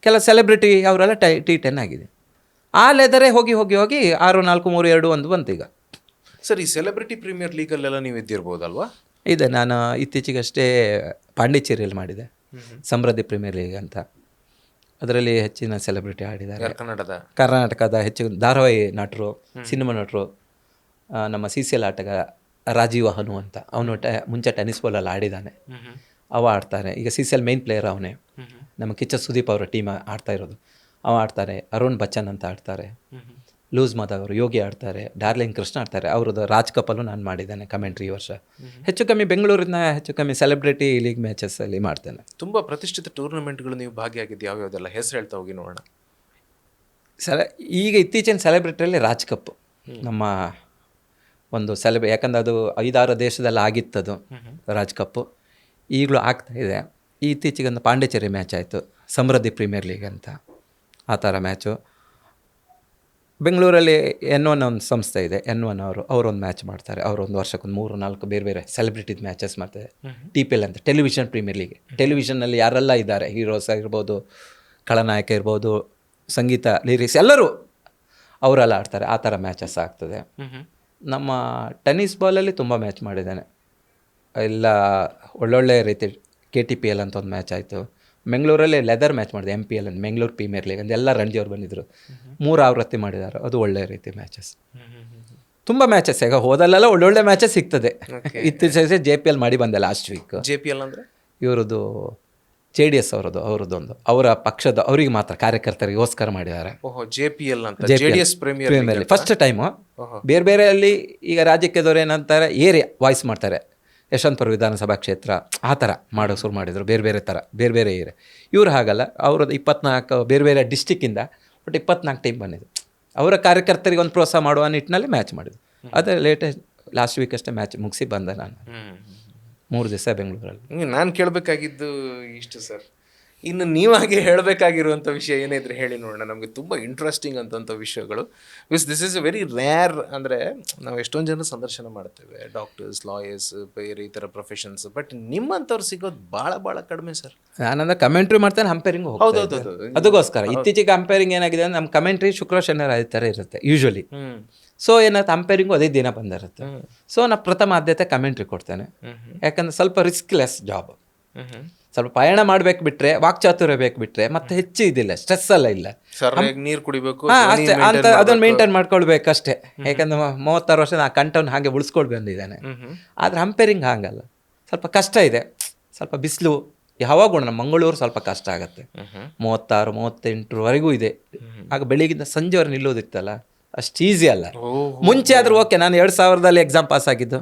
ಕೆಲವು ಸೆಲೆಬ್ರಿಟಿ ಅವರೆಲ್ಲ T10 ಆಗಿದೆ. ಆ ಲೆದರೇ ಹೋಗಿ 6-4-3-2-1 ಬಂತು ಈಗ. ಸರ್, ಈ ಸೆಲೆಬ್ರಿಟಿ ಪ್ರೀಮಿಯರ್ ಲೀಗಲ್ಲೆಲ್ಲ ನೀವು ಇದ್ದಿರ್ಬೋದಲ್ವಾ? ಇದೆ, ನಾನು ಇತ್ತೀಚೆಗಷ್ಟೇ ಪಾಂಡಿಚೇರಿಯಲ್ಲಿ ಮಾಡಿದೆ, ಸಮೃದ್ಧಿ ಪ್ರೀಮಿಯರ್ ಲೀಗ್ ಅಂತ. ಅದರಲ್ಲಿ ಹೆಚ್ಚಿನ ಸೆಲೆಬ್ರಿಟಿ ಆಡಿದ್ದಾರೆ. ಕರ್ನಾಟಕದ ಹೆಚ್ಚು ಧಾರಾವಾಹಿ ನಟರು, ಸಿನಿಮಾ ನಟರು. ನಮ್ಮ CCL ಆಟಗಾರ ರಾಜೀವ್ ಹನು ಅಂತ, ಅವನು ಮುಂಚೆ ಟೆನಿಸ್ ಬಾಲಲ್ಲಿ ಆಡಿದ್ದಾನೆ, ಅವ ಆಡ್ತಾನೆ. ಈಗ CCL ಮೇನ್ ಪ್ಲೇಯರ್ ಅವನೇ. ನಮ್ಮ ಕಿಚ್ಚ ಸುದೀಪ್ ಅವರ ಟೀಮ್ ಆಡ್ತಾ ಇರೋದು, ಅವ ಆಡ್ತಾರೆ. ಅರುಣ್ ಬಚ್ಚನ್ ಅಂತ ಆಡ್ತಾರೆ, ಲೂಸ್ ಮಾಧವ್ ಅವರು, ಯೋಗಿ ಆಡ್ತಾರೆ, ಡಾರ್ಲಿಂಗ್ ಕೃಷ್ಣ ಆಡ್ತಾರೆ. ಅವ್ರದ್ದು ರಾಜ್ ಕಪಲ್ಲೂ ನಾನು ಮಾಡಿದ್ದೇನೆ ಕಮೆಂಟ್ರಿ. ಈ ವರ್ಷ ಹೆಚ್ಚು ಕಮ್ಮಿ ಬೆಂಗಳೂರಿನ ಹೆಚ್ಚು ಕಮ್ಮಿ ಸೆಲೆಬ್ರಿಟಿ ಲೀಗ್ ಮ್ಯಾಚಸ್ಸಲ್ಲಿ ಮಾಡ್ತೇನೆ. ತುಂಬ ಪ್ರತಿಷ್ಠಿತ ಟೂರ್ನಮೆಂಟ್ಗಳು ನೀವು ಭಾಗಿಯಾಗಿದ್ದು ಯಾವ್ಯಾವುದೆಲ್ಲ ಹೆಸರು ಹೇಳ್ತಾ ಹೋಗಿ ನೋಡೋಣ. ಈಗ ಇತ್ತೀಚಿನ ಸೆಲೆಬ್ರಿಟಿಯಲ್ಲಿ ರಾಜ್ ಕಪ್ ನಮ್ಮ ಒಂದು ಯಾಕಂದ್ರೆ ಅದು 5-6 ದೇಶದಲ್ಲಿ ಆಗಿತ್ತದು ರಾಜ್ ಕಪ್ಪು, ಈಗಲೂ ಆಗ್ತಾಯಿದೆ. ಇತ್ತೀಚೆಗೆ ಒಂದು ಪಾಂಡಿಚೇರಿ ಮ್ಯಾಚ್ ಆಯಿತು, ಸಮೃದ್ಧಿ ಪ್ರೀಮಿಯರ್ ಲೀಗ್ ಅಂತ, ಆ ಥರ ಮ್ಯಾಚು. ಬೆಂಗಳೂರಲ್ಲಿ N1 ಒಂದು ಸಂಸ್ಥೆ ಇದೆ, N1 ಅವರೊಂದು ಮ್ಯಾಚ್ ಮಾಡ್ತಾರೆ. ಅವರೊಂದು ವರ್ಷಕ್ಕೊಂದು 3-4 ಬೇರೆ ಬೇರೆ ಸೆಲೆಬ್ರಿಟಿದ್ ಮ್ಯಾಚಸ್ ಮಾಡ್ತಾರೆ. TPL ಅಂತ, ಟೆಲಿವಿಷನ್ ಪ್ರೀಮಿಯರ್ ಲೀಗ್. ಟೆಲಿವಿಷನ್ನಲ್ಲಿ ಯಾರೆಲ್ಲ ಇದ್ದಾರೆ, ಹೀರೋಸ್ ಆಗಿರ್ಬೋದು, ಖಳನಾಯಕ ಇರ್ಬೋದು, ಸಂಗೀತ, ಲಿರಿಕ್ಸ್ ಎಲ್ಲರೂ ಅವರೆಲ್ಲ ಆಡ್ತಾರೆ. ಆ ಥರ ಮ್ಯಾಚಸ್ ಆಗ್ತದೆ. ನಮ್ಮ ಟೆನ್ನಿಸ್ ಬಾಲಲ್ಲಿ ತುಂಬ ಮ್ಯಾಚ್ ಮಾಡಿದ್ದಾನೆ. ಎಲ್ಲ ಒಳ್ಳೊಳ್ಳೆ ರೀತಿ KTPL ಅಂತ ಒಂದು ಮ್ಯಾಚ್ ಆಯಿತು. ಬೆಂಗಳೂರಲ್ಲಿ ಲೆದರ್ ಮ್ಯಾಚ್ ಮಾಡಿದೆ, MPL ಅಂತ, ಬೆಂಗಳೂರು ಪ್ರೀಮಿಯರ್ ಲೀಗ್ ಅಂತ. ಎಲ್ಲ ರಣಜಿಯವ್ರು ಬಂದಿದ್ದರು, 3 ಆವೃತ್ತಿ ಮಾಡಿದ್ದಾರೆ. ಅದು ಒಳ್ಳೆ ರೀತಿ ಮ್ಯಾಚಸ್, ತುಂಬ ಮ್ಯಾಚಸ್. ಈಗ ಹೋದಲ್ಲೆಲ್ಲ ಒಳ್ಳೊಳ್ಳೆ ಮ್ಯಾಚಸ್ ಸಿಗ್ತದೆ. ಇತ್ತೀಚೆಗೆ JPL ಮಾಡಿ ಬಂದೆ ಲಾಸ್ಟ್ ವೀಕ್. JPL ಅಂದರೆ ಇವ್ರದ್ದು JDS ಅವರದೊಂದು, ಅವರ ಪಕ್ಷದ ಅವರಿಗೆ ಮಾತ್ರ ಕಾರ್ಯಕರ್ತರಿಗೋಸ್ಕರ ಮಾಡಿದ್ದಾರೆ. ಓಹೋ, JPL ಅಂತ, JDS premier league first time. ಬೇರೆ ಬೇರೆ ಅಲ್ಲಿ ಈಗ ರಾಜ್ಯಕ್ಕದವ್ರು ಏನಂತಾರೆ, ಏರಿಯಾ ವಾಯ್ಸ್ ಮಾಡ್ತಾರೆ. ಯಶವಂತಪುರ ವಿಧಾನಸಭಾ ಕ್ಷೇತ್ರ ಆ ಥರ ಮಾಡೋ ಶುರು ಮಾಡಿದರು. ಬೇರೆ ಬೇರೆ ಥರ, ಬೇರೆ ಬೇರೆ ಏರಿಯಾ. ಇವ್ರು ಹಾಗಲ್ಲ, ಅವ್ರದ್ದು 24 ಬೇರೆ ಬೇರೆ ಡಿಸ್ಟಿಕ್ಕಿಂದ ಒಟ್ಟು 24 ಟೀಮ್ ಬಂದಿದ್ದು. ಅವರ ಕಾರ್ಯಕರ್ತರಿಗೆ ಒಂದು ಪ್ರೋತ್ಸಾಹ ಮಾಡುವ ನಿಟ್ಟಿನಲ್ಲಿ ಮ್ಯಾಚ್ ಮಾಡಿದ್ದು. ಅದೇ ಲಾಸ್ಟ್ ವೀಕ್ ಅಷ್ಟೇ ಮ್ಯಾಚ್ ಮುಗಿಸಿ ಬಂದೆ ನಾನು. 3 ದಿವಸ ಬೆಂಗಳೂರಲ್ಲಿ. ನಾನು ಕೇಳಬೇಕಾಗಿದ್ದು ಇಷ್ಟು ಸರ್. ಇನ್ನು ನೀವಾಗೆ ಹೇಳಬೇಕಾಗಿರುವಂಥ ವಿಷಯ ಏನಿದ್ರೆ ಹೇಳಿ ನೋಡೋಣ. ನಮಗೆ ತುಂಬ ಇಂಟ್ರೆಸ್ಟಿಂಗ್ ಅಂತಂಥ ವಿಷಯಗಳು. This is a very rare. ಅಂದರೆ ನಾವು ಎಷ್ಟೊಂದು ಜನ ಸಂದರ್ಶನ ಮಾಡ್ತೇವೆ, ಡಾಕ್ಟರ್ಸ್, ಲಾಯರ್ಸ್, ಬೇರೆ ಈ ಥರ ಪ್ರೊಫೆಷನ್ಸ್. ಬಟ್ ನಿಮ್ಮಂಥವ್ರು ಸಿಗೋದು ಭಾಳ ಭಾಳ ಕಡಿಮೆ ಸರ್. ನಾನಂದ್ರೆ ಕಮೆಂಟ್ರಿ ಮಾಡ್ತೇನೆ, ಅಂಪೈರಿಂಗ್ ಹೌದೌದು. ಅದಕ್ಕೋಸ್ಕರ ಇತ್ತೀಚೆಗೆ ಅಂಪೈರಿಂಗ್ ಏನಾಗಿದೆ ಅಂದರೆ, ನಮ್ಮ ಕಮೆಂಟ್ರಿ ಶುಕ್ರ ಶನಿವಾರ ಅದೇ ಥರ ಇರುತ್ತೆ ಯೂಶ್ವಲಿ. ಸೊ ಏನಾಯ್ತು, ಅಂಪೈರಿಂಗು ಅದೇ ದಿನ ಬಂದಿರುತ್ತೆ. ಸೊ ನಾನು ಪ್ರಥಮ ಆದ್ಯತೆ ಕಮೆಂಟ್ರಿ ಕೊಡ್ತೇನೆ. ಯಾಕಂದರೆ ಸ್ವಲ್ಪ ರಿಸ್ಕ್ಲೆಸ್ ಜಾಬ್. ಸ್ವಲ್ಪ ಪಯಣ ಮಾಡ್ಬೇಕು ಬಿಟ್ರೆ, ವಾಕ್ಚಾತುರ್ಯ ಬೇಕು ಬಿಟ್ರೆ, ಮತ್ತೆ ಹೆಚ್ಚು ಇದಿಲ್ಲ, ಸ್ಟ್ರೆಸ್ ಎಲ್ಲ ಇಲ್ಲ. ನೀರು ಕುಡಿಬೇಕು ಅಷ್ಟೇ ಅಂತ, ಅದನ್ನು ಮೇಂಟೈನ್ ಮಾಡ್ಕೊಳ್ಬೇಕಷ್ಟೇ. ಯಾಕಂದ್ರೆ 36 ವರ್ಷ ಆ ಕಂಠವನ್ನು ಹಾಗೆ ಉಳಿಸ್ಕೊಂಡು ಬಂದಿದ್ದಾನೆ. ಆದರೆ ಅಂಪೈರಿಂಗ್ ಹಾಗಲ್ಲ, ಸ್ವಲ್ಪ ಕಷ್ಟ ಇದೆ. ಸ್ವಲ್ಪ ಬಿಸಿಲು ಯಾವಾಗೂ ನಮ್ಮ ಮಂಗಳೂರು ಸ್ವಲ್ಪ ಕಷ್ಟ ಆಗುತ್ತೆ. 36, 38ವರೆಗೂ ಇದೆ. ಆಗ ಬೆಳಿಗ್ಗಿಂದ ಸಂಜೆವರೆಗೆ ನಿಲ್ಲೋದಿತ್ತಲ್ಲ, ಅಷ್ಟು ಈಸಿ ಅಲ್ಲ. ಮುಂಚೆ ಆದ್ರೂ ಓಕೆ. ನಾನು 2000ರಲ್ಲಿ ಎಕ್ಸಾಮ್ ಪಾಸ್ ಆಗಿದ್ದು.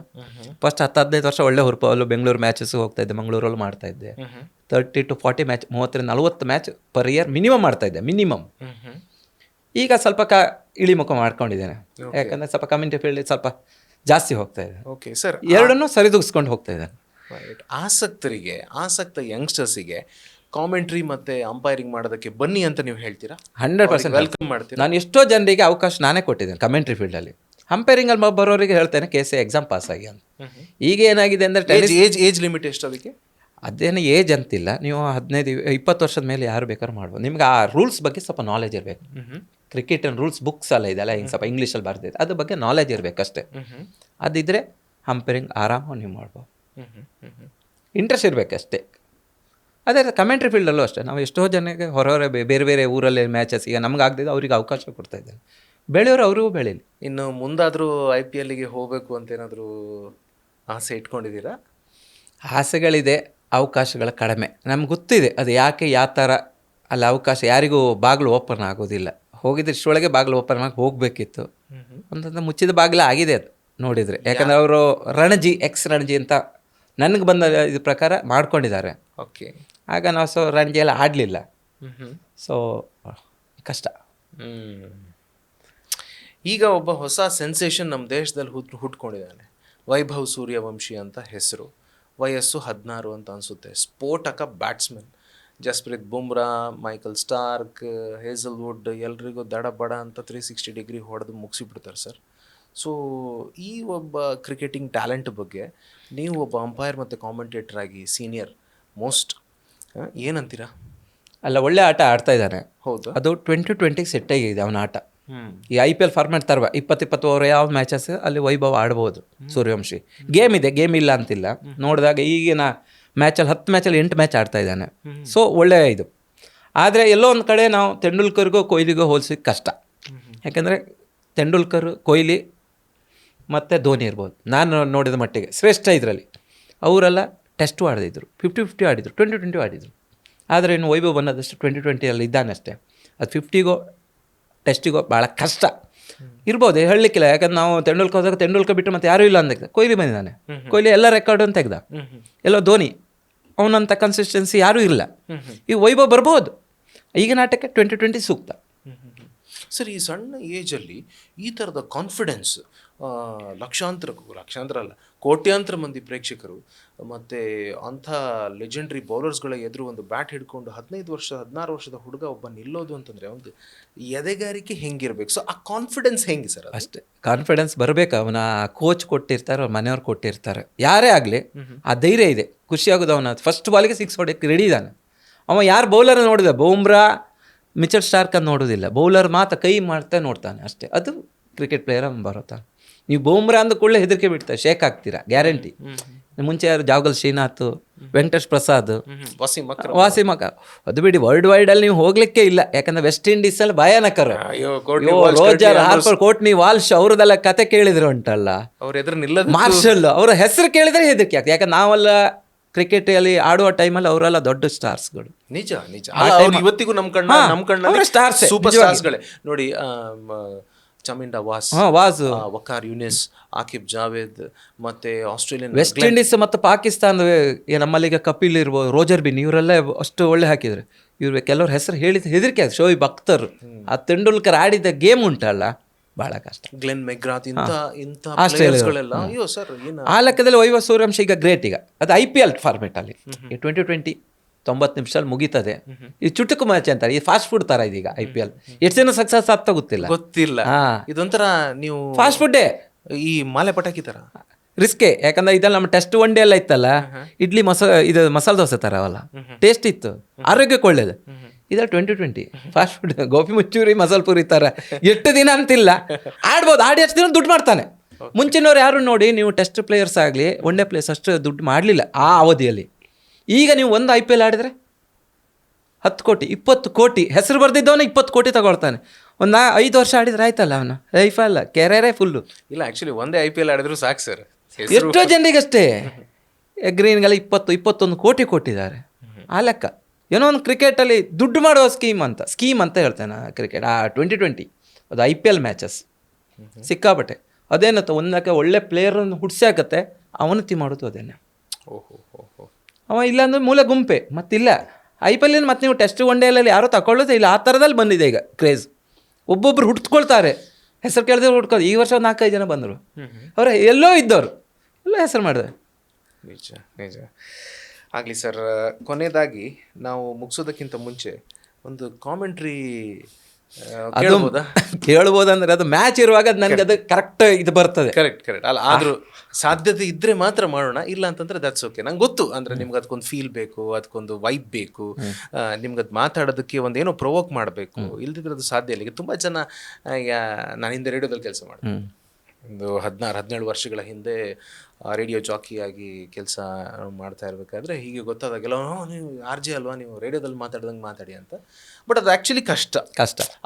ಫಸ್ಟ್ 10-15 ವರ್ಷ ಒಳ್ಳೆ ಹುರುಪಲ್ಲೂ ಬೆಂಗಳೂರು ಮ್ಯಾಚಸ್ ಹೋಗ್ತಾ ಇದ್ದೆ, ಮಂಗಳೂರಲ್ಲಿ ಮಾಡ್ತಾ ಇದ್ದೆ. 30 to 40 match, 30-40 match per year minimum ಮಾಡ್ತಾ ಇದ್ದೆ, ಮಿನಿಮಮ್. ಈಗ ಸ್ವಲ್ಪ ಇಳಿಮುಖ ಮಾಡ್ಕೊಂಡಿದ್ದೇನೆ. ಯಾಕಂದರೆ ಸ್ವಲ್ಪ ಕಮ್ಯುನಿಟಿ ಫೀಲ್ಡ್ ಸ್ವಲ್ಪ ಜಾಸ್ತಿ ಹೋಗ್ತಾ ಇದೆ. ಓಕೆ ಸರ್, ಎರಡನ್ನೂ ಸರಿದೂಗಿಸ್ಕೊಂಡು ಹೋಗ್ತಾ ಇದ್ದೇನೆ. ಆಸಕ್ತ ಯಂಗ್ಸ್ಟರ್ಸಿಗೆ ಕಾಮೆಂಟ್ರಿ ಮತ್ತು ಅಂಪೈರಿಂಗ್ ಮಾಡೋದಕ್ಕೆ ಬನ್ನಿ ಅಂತ ನೀವು ಹೇಳ್ತೀರಾ? 100% ವೆಲ್ಕಮ್ ಮಾಡ್ತೀರಾ? ನಾನು ಎಷ್ಟೋ ಜನರಿಗೆ ಅವಕಾಶ ನಾನೇ ಕೊಟ್ಟಿದ್ದೇನೆ ಕಮೆಂಟ್ರಿ ಫೀಲ್ಡಲ್ಲಿ. ಅಂಪೈರಿಂಗಲ್ಲಿ ಬರೋರಿಗೆ ಹೇಳ್ತೇನೆ, KCA ಎಕ್ಸಾಮ್ ಪಾಸ್ ಆಗಿ ಅಂತ. ಈಗ ಏನಾಗಿದೆ ಅಂದರೆ, ಏಜ್ ಲಿಮಿಟ್ ಎಷ್ಟು ಅದಕ್ಕೆ? ಅದೇನು ಏಜ್ ಅಂತಿಲ್ಲ. ನೀವು 15-20 ವರ್ಷದ ಮೇಲೆ ಯಾರು ಬೇಕಾದ್ರೂ ಮಾಡ್ಬೋದು. ನಿಮ್ಗೆ ಆ ರೂಲ್ಸ್ ಬಗ್ಗೆ ಸ್ವಲ್ಪ ನಾಲೆಜ್ ಇರಬೇಕು. ಕ್ರಿಕೆಟ್ ರೂಲ್ಸ್ ಬುಕ್ಸ್ ಎಲ್ಲ ಇದೆಲ್ಲ, ಹಿಂಗೆ ಸ್ವಲ್ಪ ಇಂಗ್ಲೀಷಲ್ಲಿ ಬರ್ದಿದೆ, ಅದ್ರ ಬಗ್ಗೆ ನಾಲೆಜ್ ಇರಬೇಕಷ್ಟೇ. ಅದಿದ್ದರೆ ಅಂಪೈರಿಂಗ್ ಆರಾಮಾಗಿ ನೀವು ಮಾಡ್ಬೋದು. ಇಂಟ್ರೆಸ್ಟ್ ಇರಬೇಕಷ್ಟೇ. ಅದೇ ಕಮೆಂಟ್ರಿ ಫೀಲ್ಡಲ್ಲೂ ಅಷ್ಟೇ. ನಾವು ಎಷ್ಟೋ ಜನಕ್ಕೆ ಹೊರ ಬೇರೆ ಬೇರೆ ಊರಲ್ಲಿ ಮ್ಯಾಚಸ್ ಈಗ ನಮ್ಗೆ ಆಗ್ತಿದೆ, ಅವ್ರಿಗೆ ಅವಕಾಶ ಕೊಡ್ತಾ ಇದ್ದೇನೆ. ಬೆಳೆಯೋರು ಅವ್ರಿಗೂ ಬೆಳೀಲಿ. ಇನ್ನು ಮುಂದಾದರೂ IPLಗೆ ಹೋಗಬೇಕು ಅಂತ ಏನಾದರೂ ಆಸೆ ಇಟ್ಕೊಂಡಿದ್ದೀರಾ? ಆಸೆಗಳಿದೆ, ಅವಕಾಶಗಳ ಕಡಿಮೆ. ನಮ್ಗೆ ಗೊತ್ತಿದೆ ಅದು ಯಾಕೆ, ಯಾವ ಥರ ಅಲ್ಲಿ ಅವಕಾಶ ಯಾರಿಗೂ ಬಾಗಿಲು ಓಪನ್ ಆಗೋದಿಲ್ಲ. ಹೋಗಿದ್ರೆ ಇಷ್ಟೊಳಗೆ ಬಾಗಿಲು ಓಪನ್ ಆಗಿ ಹೋಗಬೇಕಿತ್ತು. ಒಂದೊಂದು ಮುಚ್ಚಿದ ಬಾಗಿಲು ಆಗಿದೆ ಅದು ನೋಡಿದರೆ. ಯಾಕಂದರೆ ಅವರು ರಣಜಿ, ರಣಜಿ ಅಂತ ನನಗೆ ಬಂದ ಇದು ಪ್ರಕಾರ ಮಾಡ್ಕೊಂಡಿದ್ದಾರೆ. ಓಕೆ. ಆಗ ನಾವು ರಣಜಿ ಎಲ್ಲ ಆಡಲಿಲ್ಲ. ಸೊ ಕಷ್ಟ. ಈಗ ಒಬ್ಬ ಹೊಸ ಸೆನ್ಸೇಷನ್ ನಮ್ಮ ದೇಶದಲ್ಲಿ ಹುಟ್ಕೊಂಡಿದ್ದಾನೆ. ವೈಭವ್ ಸೂರ್ಯವಂಶಿ ಅಂತ ಹೆಸರು. ವಯಸ್ಸು 16 ಅಂತ ಅನಿಸುತ್ತೆ. ಸ್ಫೋಟಕ batsman. Jasprit Bumrah, Michael Starc, Hazlewood ಎಲ್ರಿಗೂ ದಡ ಬಡ ಅಂತ 360 ಡಿಗ್ರಿ ಹೊಡೆದು ಮುಗಿಸಿಬಿಡ್ತಾರೆ ಸರ್. ಸೊ ಈ ಒಬ್ಬ ಕ್ರಿಕೆಟಿಂಗ್ ಟ್ಯಾಲೆಂಟ್ ಬಗ್ಗೆ ನೀವು ಒಬ್ಬ ಅಂಪೈರ್ ಮತ್ತು ಕಾಮೆಂಟೇಟರ್ ಆಗಿ ಸೀನಿಯರ್ ಮೋಸ್ಟ್ ಏನಂತೀರಾ? ಅಲ್ಲ, ಒಳ್ಳೆ ಆಟ ಆಡ್ತಾ ಇದ್ದಾನೆ. ಹೌದು, ಅದು 2020 ಸೆಟ್ ಆಗಿದೆ ಅವನ ಆಟ. ಈ IPL ಫಾರ್ಮ್ಯಾಟ್ ತರುವ 20 ಓವರ್ ಯಾವ ಮ್ಯಾಚಸ್ ಅಲ್ಲಿ ವೈಭವ್ ಆಡ್ಬೋದು ಸೂರ್ಯವಂಶಿ. ಗೇಮ್ ಇದೆ, ಗೇಮ್ ಇಲ್ಲ ಅಂತಿಲ್ಲ. ನೋಡಿದಾಗ ಈಗಿನ ಮ್ಯಾಚಲ್ಲಿ 10 ಮ್ಯಾಚಲ್ಲಿ 8 ಮ್ಯಾಚ್ ಆಡ್ತಾ ಇದ್ದಾನೆ. ಸೊ ಒಳ್ಳೆಯ ಇದು. ಆದರೆ ಎಲ್ಲೋ ಒಂದು ಕಡೆ ನಾವು ತೆಂಡೂಲ್ಕರ್ಗೂ ಕೊಹ್ಲಿಗೂ ಹೋಲಿಸಿ ಕಷ್ಟ. ಯಾಕೆಂದರೆ ತೆಂಡೂಲ್ಕರ್, ಕೊಹ್ಲಿ ಮತ್ತು ಧೋನಿ ಇರ್ಬೋದು. ನಾನು ನೋಡಿದ ಮಟ್ಟಿಗೆ ಶ್ರೇಷ್ಠ ಇದರಲ್ಲಿ. ಅವರೆಲ್ಲ ಟೆಸ್ಟು ಆಡಿದ್ರು, 50-50 ಆಡಿದರು, 20-20 ಆಡಿದರು. ಆದರೆ ಇನ್ನು ವೈಭವ್ ಬಂದದಷ್ಟು 2020 ಇದ್ದಾನಷ್ಟೇ. ಅದು 50ಗೋ ಟೆಸ್ಟಿಗೋ ಭಾಳ ಕಷ್ಟ ಇರ್ಬೋದು, ಹೇಳಲಿಕ್ಕಿಲ್ಲ. ಯಾಕಂದ್ರೆ ನಾವು ತೆಂಡೂಲ್ಕರ್ ಬಿಟ್ಟು ಮತ್ತೆ ಯಾರೂ ಇಲ್ಲ ಅಂತ ಕೊಹ್ಲಿ ಬಂದಿದ್ದಾನೆ. ಕೊಹ್ಲಿ ಎಲ್ಲ ರೆಕಾರ್ಡನ್ನು ತೆಗೆದ. ಎಲ್ಲೋ ಧೋನಿ ಅವನಂಥ ಕನ್ಸಿಸ್ಟೆನ್ಸಿ ಯಾರೂ ಇಲ್ಲ. ಈ ವೈಭವ್ ಬರ್ಬೋದು. ಈಗಿನ ಆಟಕ್ಕೆ 2020 ಸೂಕ್ತ. ಸರ್, ಈ ಸಣ್ಣ ಏಜಲ್ಲಿ ಈ ಥರದ ಕಾನ್ಫಿಡೆನ್ಸ್ ಲಕ್ಷಾಂತರ ಅಲ್ಲ, ಕೋಟ್ಯಾಂತರ ಮಂದಿ ಪ್ರೇಕ್ಷಕರು ಮತ್ತು ಅಂಥ ಲೆಜೆಂಡ್ರಿ ಬೌಲರ್ಸ್ಗಳ ಎದುರು ಒಂದು ಬ್ಯಾಟ್ ಹಿಡ್ಕೊಂಡು 16 ವರ್ಷದ ಹುಡುಗ ಒಬ್ಬ ನಿಲ್ಲೋದು ಅಂತಂದರೆ ಒಂದು ಎದೆಗಾರಿಕೆ ಹೆಂಗಿರ್ಬೇಕು? ಸೊ ಆ ಕಾನ್ಫಿಡೆನ್ಸ್ ಹೆಂಗೆ ಸರ್? ಅಷ್ಟೇ, ಕಾನ್ಫಿಡೆನ್ಸ್ ಬರಬೇಕು. ಅವನ ಕೋಚ್ ಕೊಟ್ಟಿರ್ತಾರೆ, ಅವ್ರ ಮನೆಯವ್ರು ಕೊಟ್ಟಿರ್ತಾರೆ, ಯಾರೇ ಆಗಲಿ ಆ ಧೈರ್ಯ ಇದೆ. ಖುಷಿ ಆಗೋದು, ಅವನ ಫಸ್ಟ್ ಬಾಲ್ಗೆ 6 ಹೊಡೆಯೋಕ್ಕೆ ರೆಡಿ ಇದ್ದಾನೆ. ಅವ ಯಾರು ಬೌಲರ್ ನೋಡಿದ, ಬೂಮ್ರಾ ಮಿಚೆಲ್ ಸ್ಟಾರ್ಕ್ ಅಂತ ನೋಡೋದಿಲ್ಲ, ಬೌಲರ್ ಮಾತ್ರ ಕೈ ಮಾಡ್ತಾ ನೋಡ್ತಾನೆ ಅಷ್ಟೇ. ಅದು ಕ್ರಿಕೆಟ್ ಪ್ಲೇಯರ್ ಬರುತ್ತಾನೆ. ನೀವು ಬೂಮ್ರಾ ಅಂದ ಕೂಡಲೇ ಹೆದರಿಕೆ ಬಿಡ್ತಾರೆ, ಶೇಕ್ ಆಗ್ತೀರಾ ಗ್ಯಾರಂಟಿ. ಮುಂಚೆ ಯಾರು ಜಾವಗಲ್ ಶ್ರೀನಾಥ್, ವೆಂಕಟೇಶ್ ಪ್ರಸಾದ್, ವಾಸಿಮ್ ಅಕ್ರಮ್, ಅದು ಬಿಡಿ ವರ್ಲ್ಡ್ ವೈಡಲ್ಲಿ ನೀವು ಹೋಗ್ಲಿಕ್ಕೆ ಇಲ್ಲ. ಯಾಕಂದ್ರೆ ವೆಸ್ಟ್ ಇಂಡೀಸಲ್ಲಿ ಭಯಾನಕರು, ರೋಜರ್, ಹಾರ್ಪರ್, ಕೋಟ್ನಿ, ವಾಲ್ಶ್ ಅವ್ರದ್ದೆಲ್ಲ ಕತೆ ಕೇಳಿದ್ರೆ ಉಂಟಲ್ಲ, ಅವ್ರ ಎದುರು ನಿಲ್ಲೋದು, ಮಾರ್ಷಲ್ ಅವರ ಹೆಸರು ಕೇಳಿದ್ರೆ ಹೆದರಿಕೆ ಆಗ್ತದೆ. ಯಾಕಂದ್ರೆ ನಾವೆಲ್ಲ ಕ್ರಿಕೆಟಲ್ಲಿ ಆಡುವ ಟೈಮಲ್ಲಿ ಅವರೆಲ್ಲ ದೊಡ್ಡ ಸ್ಟಾರ್ಸ್ಗಳು. ನಿಜ ಇವತ್ತಿಗೂ ನಮ್ಮ ಕಣ್ಣ ಸ್ಟಾರ್ಸ್, ಸೂಪರ್ ಸ್ಟಾರ್ಸ್ಗಳೇ ನೋಡಿ. ಚಮಿಂಡ ವಾಸ್, ವಕಾರ್ ಯೂನಿಸ್, ಆಕಿಬ್ ಜಾವೇದ್, ಮತ್ತೆ ಆಸ್ಟ್ರೇಲಿಯನ್, ವೆಸ್ಟ್ ಇಂಡೀಸ್ ಮತ್ತು ಪಾಕಿಸ್ತಾನ, ನಮ್ಮಲ್ಲಿಗ ಕಪಿಲ್ ಇರ್ಬೋದು, ರೋಜರ್ ಬಿನ್, ಇವರೆಲ್ಲ ಅಷ್ಟು ಒಳ್ಳೆ ಹಾಕಿದ್ರು. ಇವ್ರು ಕೆಲವ್ರ ಹೆಸರು ಹೇಳಿದ ಹೆದರಿಕೆ ಆಯ್ತು. ಶೋಯಿಬ್ ಅಖ್ತರ್, ಆ ತೆಂಡೂಲ್ಕರ್ ಆಡಿದ ಗೇಮ್ ಉಂಟಲ್ಲ ಬಹಳ ಕಷ್ಟ. Glenn McGrath, Australia. ಆ ಲೆಕ್ಕದಲ್ಲಿ ವೈಭವ್ ಸೂರ್ಯವಂಶಿ ಈಗ ಗ್ರೇಟ್. ಈಗ ಅದು IPL ಫಾರ್ಮೆಟ್ ಅಲ್ಲಿ 2020 90 ನಿಮಿಷದಲ್ಲಿ ಮುಗೀತದೆ. ಈ ಚುಟುಕು ಮ್ಯಾಚ್ ಅಂತಾರೆ, ಈ ಫಾಸ್ಟ್ ಫುಡ್ ತರ ಇದೀಗ IPL. ಎಷ್ಟು ಜನ ಸಕ್ಸಸ್ ಆಗ್ತಾ ಗೊತ್ತಿಲ್ಲ. ಇದೊಂಥರ ನೀವು ಫಾಸ್ಟ್ ಫುಡ್ಡೇ, ಈ ಮಾಲೆ ಪಟಾಕಿ ತರ ರಿಸ್ಕೆ. ಯಾಕಂದ್ರೆ ಇದೆಲ್ಲ ನಮ್ಮ ಟೆಸ್ಟ್ ಒನ್ ಡೇ ಎಲ್ಲ ಇತ್ತಲ್ಲ, ಇಡ್ಲಿ ಇದು ಮಸಾಲೆ ದೋಸೆ ತರ ಅವಲ್ಲ, ಟೇಸ್ಟ್ ಇತ್ತು, ಆರೋಗ್ಯಕ್ಕೆ ಒಳ್ಳೇದು. ಇದೆಲ್ಲ 2020 ಫಾಸ್ಟ್ ಫುಡ್, ಗೋಪಿ ಮುಚ್ಚೂರಿ, ಮಸಾಲೆ ಪೂರಿ ತರ. ಎಷ್ಟು ದಿನ ಅಂತಿಲ್ಲ, ಆಡ್ಬೋದು, ಆಡಿ ಎಷ್ಟು ದಿನ ದುಡ್ಡು ಮಾಡ್ತಾನೆ. ಮುಂಚಿನವ್ರು ಯಾರು ನೋಡಿ, ನೀವು ಟೆಸ್ಟ್ ಪ್ಲೇಯರ್ಸ್ ಆಗಲಿ, ಒನ್ ಡೇ ಪ್ಲೇಯರ್ಸ್ ಅಷ್ಟು ದುಡ್ಡು ಮಾಡಲಿಲ್ಲ ಆ ಅವಧಿಯಲ್ಲಿ. ಈಗ ನೀವು ಒಂದು IPL ಆಡಿದ್ರೆ 10 ಕೋಟಿ 20 ಕೋಟಿ, ಹೆಸರು ಬರ್ದಿದ್ದವನು 20 ಕೋಟಿ ತಗೊಳ್ತಾನೆ. 5 ವರ್ಷ ಆಡಿದ್ರೆ ಆಯ್ತಲ್ಲ, ಅವನು ಲೈಫ್ ಅಲ್ಲ, ಕೆರಿಯರೇ ಫುಲ್ಲು. ಇಲ್ಲ, ಆ್ಯಕ್ಚುಲಿ ಒಂದೇ IPL ಆಡಿದ್ರು ಸಾಕು ಸರ್. ಎಷ್ಟೋ ಜನರಿಗಷ್ಟೇ. ಗ್ರೀನ್ಗೆಲ್ಲ 21 ಕೋಟಿ ಕೊಟ್ಟಿದ್ದಾರೆ. ಆ ಲೆಕ್ಕ ಏನೋ ಒಂದು ಕ್ರಿಕೆಟಲ್ಲಿ ದುಡ್ಡು ಮಾಡುವ ಸ್ಕೀಮ್ ಅಂತ ಹೇಳ್ತೇನೆ ಕ್ರಿಕೆಟ್. 2020 ಅದು IPL ಮ್ಯಾಚಸ್ ಸಿಕ್ಕಾಬಟ್ಟೆ. ಅದೇನತ್ತ ಒಂದಕ್ಕೆ ಒಳ್ಳೆ ಪ್ಲೇಯರನ್ನು ಹುಡ್ಸಾಕತ್ತೆ, ಅವನತಿ ಮಾಡೋದು ಅದೇನೆ. ಅವ ಇಲ್ಲಾಂದ್ರೆ ಮೂಲ ಗುಂಪೆ ಮತ್ತಿಲ್ಲ. IPL ಮತ್ತೆ ನೀವು ಟೆಸ್ಟ್ ಒನ್ ಡೇಯಲ್ಲಿ ಯಾರೂ ತಗೊಳ್ಳೋದೇ ಇಲ್ಲ. ಆ ಥರದಲ್ಲಿ ಬಂದಿದೆ ಈಗ ಕ್ರೇಜ್. ಒಬ್ಬೊಬ್ರು ಹುಡ್ಕೊಳ್ತಾರೆ, ಹೆಸರು ಕೇಳಿದ್ರೆ ಹುಡ್ಕೋದು. ಈ ವರ್ಷ 4-5 ಜನ ಬಂದರು, ಅವರ ಎಲ್ಲೋ ಇದ್ದವರು ಎಲ್ಲ ಹೆಸರು ಮಾಡಿದೆ. ನಿಜ ಆಗಲಿ ಸರ್. ಕೊನೆಯದಾಗಿ ನಾವು ಮುಗಿಸೋದಕ್ಕಿಂತ ಮುಂಚೆ ಒಂದು ಕಾಮೆಂಟ್ರಿ ಕೇಳ್ಬೋದಂದ್ರೆ, ಅದು ಮ್ಯಾಚ್ ಇರುವಾಗ ನನಗೆ ಅದು ಕರೆಕ್ಟ್ ಇದು ಬರ್ತದೆ. ಕರೆಕ್ಟ್ ಅಲ್ಲ, ಆದರೂ ಸಾಧ್ಯತೆ ಇದ್ರೆ ಮಾತ್ರ ಮಾಡೋಣ, ಇಲ್ಲ ಅಂತಂದ್ರೆ ದಟ್ಸ್ ಓಕೆ. ನಂಗೆ ಗೊತ್ತು ಅಂದ್ರೆ ನಿಮ್ಗೆ ಅದಕ್ಕೊಂದು ಫೀಲ್ ಬೇಕು, ಅದಕ್ಕೊಂದು ವೈಬ್ ಬೇಕು, ನಿಮ್ಗೆ ಅದು ಮಾತಾಡೋದಕ್ಕೆ ಒಂದೇನೋ ಪ್ರೊವೋಕ್ ಮಾಡಬೇಕು, ಇಲ್ದಿದ್ರೆ ಅದು ಸಾಧ್ಯ ಇಲ್ಲ. ಈಗ ತುಂಬ ಜನ, ನಾನು ಹಿಂದೆ ರೇಡಿಯೋದಲ್ಲಿ ಕೆಲಸ ಮಾಡಿದೆ, ಒಂದು 16-17 ವರ್ಷಗಳ ಹಿಂದೆ ರೇಡಿಯೋ ಜಾಕಿಯಾಗಿ ಕೆಲಸ ಮಾಡ್ತಾ ಇರಬೇಕಾದ್ರೆ ಹೀಗೆ ಗೊತ್ತಾದಾಗೆಲ್ಲ, ನೀವು RJ ಅಲ್ವಾ, ನೀವು ರೇಡಿಯೋದಲ್ಲಿ ಮಾತಾಡ್ದಂಗೆ ಮಾತಾಡಿ ಅಂತ. ಬಟ್ ಅದು ಆ್ಯಕ್ಚುಲಿ ಕಷ್ಟ.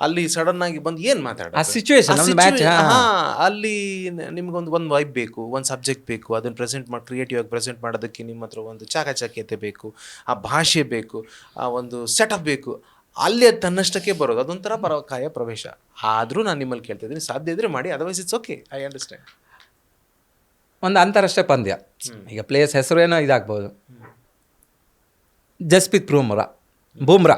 ಅಲ್ಲಿ ಸಡನ್ ಆಗಿ ಬಂದು ಏನು ಮಾತಾಡೋದು, ಅಲ್ಲಿ ನಿಮ್ಗೊಂದು ವೈಬ್ ಬೇಕು, ಒಂದು ಸಬ್ಜೆಕ್ಟ್ ಬೇಕು, ಅದನ್ನು ಕ್ರಿಯೇಟಿವ್ ಆಗಿ ಪ್ರೆಸೆಂಟ್ ಮಾಡೋದಕ್ಕೆ ನಿಮ್ಮ ಹತ್ರ ಒಂದು ಚಾಕಚಕ್ಯತೆ ಬೇಕು, ಆ ಭಾಷೆ ಬೇಕು, ಆ ಒಂದು ಸೆಟಪ್ ಬೇಕು. ಅಲ್ಲಿ ಅದು ತನ್ನಷ್ಟಕ್ಕೆ ಬರೋದು, ಅದೊಂಥರ ಪರಕಾಯ ಪ್ರವೇಶ. ಆದರೂ ನಾನು ನಿಮ್ಮಲ್ಲಿ ಕೇಳ್ತಾ ಇದ್ದೀನಿ, ಸಾಧ್ಯ ಇದ್ರೆ ಮಾಡಿ, otherwise it's okay, I understand. ಒಂದು ಅಂತಾರಾಷ್ಟ್ರೀಯ ಪಂದ್ಯ, ಈಗ ಪ್ಲೇಯರ್ಸ್ ಹೆಸರು ಏನೋ ಇದಾಗ್ಬೋದು. ಜಸ್ಪ್ರೀತ್ ಬೂಮ್ರಾ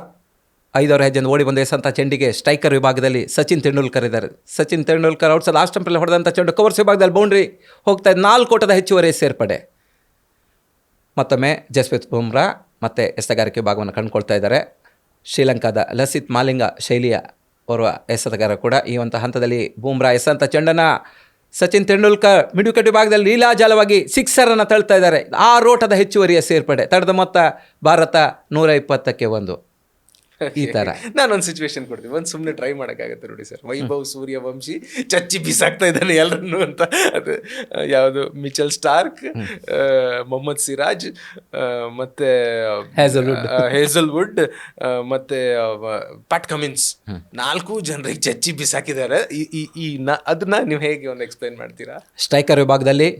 5 ಓವರ್ ಹೆಜ್ಜೆಯಿಂದ ಓಡಿ ಬಂದ ಎಸಂತ ಚೆಂಡಿಗೆ ಸ್ಟ್ರೈಕರ್ ವಿಭಾಗದಲ್ಲಿ ಸಚಿನ್ ತೆಂಡೂಲ್ಕರ್ ಇದ್ದಾರೆ. ಸಚಿನ್ ತೆಂಡೂಲ್ಕರ್ ಔಟ್ಸೈಡ್ ಲಾಸ್ಟ್ ಸ್ಟಂಪಲ್ಲಿ ಹೊಡೆದಂಥ ಚೆಂಡು ಕವರ್ಸ್ ವಿಭಾಗದಲ್ಲಿ ಬೌಂಡ್ರಿ ಹೋಗ್ತಾ ಇದೆ. 4 ಓಟದ ಹೆಚ್ಚುವರಿ ಸೇರ್ಪಡೆ. ಮತ್ತೊಮ್ಮೆ ಜಸ್ಪ್ರೀತ್ ಬೂಮ್ರಾ ಮತ್ತೆ ಎಸೆತಗಾರಿಕೆ ವಿಭಾಗವನ್ನು ಕಂಡುಕೊಳ್ತಾ ಇದ್ದಾರೆ. ಶ್ರೀಲಂಕಾದ ಲಸಿತ್ ಮಾಲಿಂಗ ಶೈಲಿಯ ಓರ್ವ ಎಸೆತಗಾರ ಕೂಡ ಈ ಒಂದು ಹಂತದಲ್ಲಿ ಬೂಮ್ರಾ ಎಸೆದಂಥ ಚೆಂಡನ್ನು ಸಚಿನ್ ತೆಂಡೂಲ್ಕರ್ ಮಿಡ್ ವಿಕೆಟ್ ವಿಭಾಗದಲ್ಲಿ ಲೀಲಾಜಾಲವಾಗಿ 6 ತಳ್ತಾ ಇದ್ದಾರೆ. 6 ಓಟದ ಹೆಚ್ಚುವರಿಯ ಸೇರ್ಪಡೆ. ತಡೆದ ಮೊತ್ತ ಭಾರತ 120ಕ್ಕೆ 1. ಈ ಥರ ನಾನೊಂದು ಸಿಚುವೇಶನ್ ಕೊಡ್ತೀನಿ, ಒಂದು ಸುಮ್ಮನೆ ಟ್ರೈ ಮಾಡೋಕ್ಕಾಗತ್ತೆ ನೋಡಿ ಸರ್. ವೈಭವ್ ಸೂರ್ಯವಂಶಿ ಚಚ್ಚಿ ಬಿಸಾಕ್ತಾ ಇದ್ದಾನೆ ಎಲ್ಲರನ್ನು ಅಂತ. ಅದು ಯಾವುದು, ಮಿಚೆಲ್ ಸ್ಟಾರ್ಕ್, ಮೊಹಮ್ಮದ್ ಸಿರಾಜ್, ಮತ್ತೆ ಹೇಸಲ್ವುಡ್, ಮತ್ತೆ ಪ್ಯಾಟ್ ಕಮಿನ್ಸ್, 4 ಜನರಿಗೆ ಚಚ್ಚಿ ಬಿಸಾಕಿದ್ದಾರೆ. ಅದನ್ನ ನೀವು ಹೇಗೆ ಒಂದು ಎಕ್ಸ್ಪ್ಲೈನ್ ಮಾಡ್ತೀರಾ? ಸ್ಟ್ರೈಕರ್ ವಿಭಾಗದಲ್ಲಿ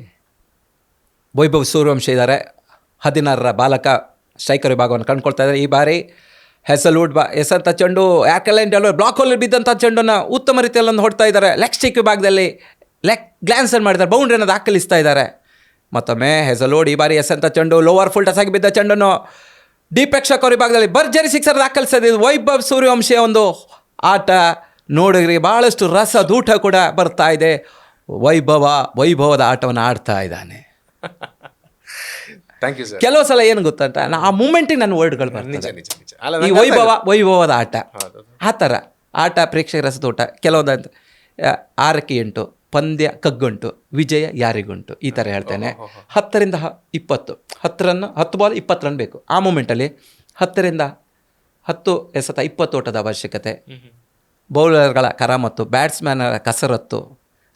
ವೈಭವ್ ಸೂರ್ಯವಂಶಿ ಇದ್ದಾರೆ. 16ರ ಬಾಲಕ ಸ್ಟ್ರೈಕರ್ ವಿಭಾಗವನ್ನು ಕಂಡುಕೊಳ್ತಾ ಇದ್ದಾರೆ. ಈ ಬಾರಿ ಹೆಸಲ್ವುಡ್ ಎಸಂತ ಚೆಂಡು ಯಾಕೆಲೆಂಟ್ ಬ್ಲಾಕ್ ಹೋಲ್ ಬಿದ್ದಂಥ ಚೆಂಡನ್ನು ಉತ್ತಮ ರೀತಿಯಲ್ಲಿ ಹೊಡ್ತಾ ಇದ್ದಾರೆ. ಲೆಗ್ ಸ್ಟಿಕ್ ವಿಭಾಗದಲ್ಲಿ ಗ್ಲಾನ್ಸನ್ನು ಮಾಡಿದ್ದಾರೆ, ಬೌಂಡ್ರಿಯನ್ನು ದಾಖಲಿಸ್ತಾ ಇದ್ದಾರೆ. ಮತ್ತೊಮ್ಮೆ ಹೆಸಲ್ವುಡ್ ಈ ಬಾರಿ ಎಸಂತ ಚೆಂಡು ಲೋವರ್ ಫುಲ್ ಟಚ್ ಆಗಿ ಬಿದ್ದ ಚೆಂಡನ್ನು ಡೀಪ್ ಪ್ರೇಕ್ಷಕರ ವಿಭಾಗದಲ್ಲಿ ಭರ್ಜರಿ 6 ದಾಖಲಿಸಿದೆ. ವೈಭವ್ ಸೂರ್ಯವಂಶಿಯ ಒಂದು ಆಟ ನೋಡಿದ್ರೆ ಭಾಳಷ್ಟು ರಸದೂಟ ಕೂಡ ಬರ್ತಾ ಇದೆ. ವೈಭವದ ಆಟವನ್ನು ಆಡ್ತಾ ಇದ್ದಾನೆ. Thank you sir. ಕೆಲವು ಸಲ ಏನು ಗೊತ್ತಂಟ, ಆ ಮೂಮೆಂಟಿಗೆ ನನ್ನ ವರ್ಡ್ಗಳು ಬರ್ತದೆ. ನಿಜ ಅಲ್ಲ, ಈ ವೈಭವದ ಆಟ, ಆ ಥರ ಆಟ ಪ್ರೇಕ್ಷಕ ರಸದೋಟ. ಕೆಲವೊಂದು 6ಕ್ಕೆ 8 ಪಂದ್ಯ ಕಗ್ಗುಂಟು, ವಿಜಯ ಯಾರಿಗುಂಟು, ಈ ಥರ ಹೇಳ್ತೇನೆ. 10ರಿಂದ 20, 10 ಬಾಲ್ 20 ರನ್ ಬೇಕು. ಆ ಮೂಮೆಂಟಲ್ಲಿ 10ರಿಂದ 10 ಎಸೆತ 20 ಓಟದ ಅವಶ್ಯಕತೆ, ಬೌಲರ್ಗಳ ಕರಾಮತ್ತು, ಬ್ಯಾಟ್ಸ್ಮನ್ರ ಕಸರತ್ತು,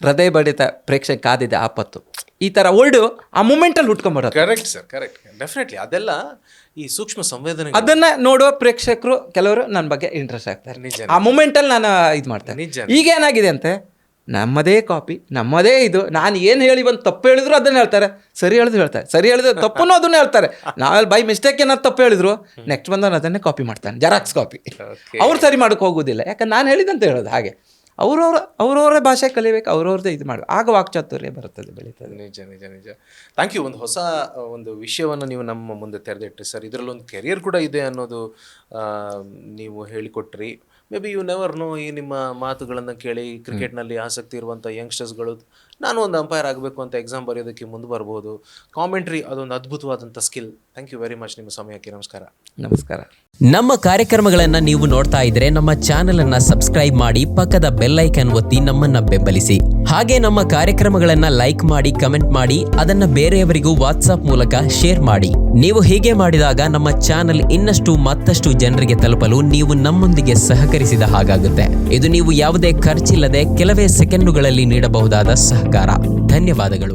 ಹೃದಯ ಬಡಿತ ಪ್ರೇಕ್ಷಕ ಕಾದಿದೆ ಆಪತ್ತು, ಈ ಥರ ವರ್ಡು ಆ ಮೂಮೆಂಟಲ್ಲಿ ಹುಟ್ಕೊಂಡ್ಬರೋದು. Correct sir, correct, definitely. ಅದೆಲ್ಲ ಈ ಸೂಕ್ಷ್ಮ ಸಂವೇದನೆ, ಅದನ್ನ ನೋಡುವ ಪ್ರೇಕ್ಷಕರು ಕೆಲವರು ನನ್ನ ಬಗ್ಗೆ ಇಂಟ್ರೆಸ್ಟ್ ಆಗ್ತಾರೆ. ಆ ಮೂಮೆಂಟಲ್ಲಿ ನಾನು ಇದು ಮಾಡ್ತೇನೆ. ಈಗ ಏನಾಗಿದೆ ಅಂತೆ, ನಮ್ಮದೇ ಕಾಪಿ, ನಮ್ಮದೇ ಇದು. ನಾನು ಏನು ಹೇಳಿ ಬಂದು ತಪ್ಪು ಹೇಳಿದ್ರು ಅದನ್ನ ಹೇಳ್ತಾರೆ, ಸರಿ ಹೇಳಿದ್ರು ಹೇಳ್ತಾರೆ, ಸರಿ ಹೇಳಿದ್ರು ತಪ್ಪು ಅದನ್ನ ಹೇಳ್ತಾರೆ. ನಾವೆಲ್ಲಿ ಬೈ ಮಿಸ್ಟೇಕ್ ಏನಾದ್ರು ತಪ್ಪು ಹೇಳಿದ್ರು ನೆಕ್ಸ್ಟ್ ಬಂದವನು ಅದನ್ನೇ ಕಾಪಿ ಮಾಡ್ತಾನೆ, ಜೆರಾಕ್ಸ್ ಕಾಪಿ. ಅವ್ರು ಸರಿ ಮಾಡೋಕೆ ಹೋಗೋದಿಲ್ಲ, ಯಾಕಂದ್ರೆ ನಾನು ಹೇಳಿದಂತ ಹೇಳೋದು. ಹಾಗೆ ಅವ್ರವ್ರ ಭಾಷೆ ಕಲಿಬೇಕು, ಅವ್ರವ್ರದ್ದೇ ಇದು ಮಾಡಬೇಕು, ಆಗ ವಾಕ್ಚಾತುರ್ಯ ಬರ್ತದೆ, ಬೆಳೀತದೆ. ನಿಜ. Thank you. ಒಂದು ಹೊಸ ಒಂದು ವಿಷಯವನ್ನು ನೀವು ನಮ್ಮ ಮುಂದೆ ತೆರೆದಿಟ್ರಿ ಸರ್. ಇದರಲ್ಲಿ ಒಂದು ಕೆರಿಯರ್ ಕೂಡ ಇದೆ ಅನ್ನೋದು ನೀವು ಹೇಳಿಕೊಟ್ರಿ. Maybe you never know, ಈ ನಿಮ್ಮ ಮಾತುಗಳನ್ನು ಕೇಳಿ ಕ್ರಿಕೆಟ್ನಲ್ಲಿ ಆಸಕ್ತಿ ಇರುವಂಥ ಯಂಗ್ಸ್ಟರ್ಸ್ಗಳು ನಾನು ಒಂದು ಅಂಪೈರ್ ಆಗಬೇಕು ಅಂತ ಎಕ್ಸಾಮ್ ಬರೆಯೋದಕ್ಕೆ ಮುಂದೆ ಬರ್ಬೋದು. ಕಾಮೆಂಟ್ರಿ ಅದೊಂದು ಅದ್ಭುತವಾದಂಥ skill. Thank you very much ನಿಮ್ಮ ಸಮಯಕ್ಕೆ. ನಮಸ್ಕಾರ. ನಮ್ಮ ಕಾರ್ಯಕ್ರಮಗಳನ್ನು ನೀವು ನೋಡ್ತಾ ಇದ್ರೆ ನಮ್ಮ ಚಾನೆಲ್ ಅನ್ನ ಸಬ್ಸ್ಕ್ರೈಬ್ ಮಾಡಿ, ಪಕ್ಕದ ಬೆಲ್ ಐಕನ್ ಒತ್ತಿ ನಮ್ಮನ್ನ ಬೆಂಬಲಿಸಿ. ಹಾಗೆ ನಮ್ಮ ಕಾರ್ಯಕ್ರಮಗಳನ್ನ ಲೈಕ್ ಮಾಡಿ, ಕಮೆಂಟ್ ಮಾಡಿ, ಅದನ್ನ ಬೇರೆಯವರಿಗೂ ವಾಟ್ಸ್ಆಪ್ ಮೂಲಕ ಶೇರ್ ಮಾಡಿ. ನೀವು ಹೀಗೆ ಮಾಡಿದಾಗ ನಮ್ಮ ಚಾನೆಲ್ ಇನ್ನಷ್ಟು ಮತ್ತಷ್ಟು ಜನರಿಗೆ ತಲುಪಲು ನೀವು ನಮ್ಮೊಂದಿಗೆ ಸಹಕರಿಸಿದ ಹಾಗಾಗುತ್ತೆ. ಇದು ನೀವು ಯಾವುದೇ ಖರ್ಚಿಲ್ಲದೆ ಕೆಲವೇ ಸೆಕೆಂಡುಗಳಲ್ಲಿ ನೀಡಬಹುದಾದ ಸಹಕಾರ. ಧನ್ಯವಾದಗಳು.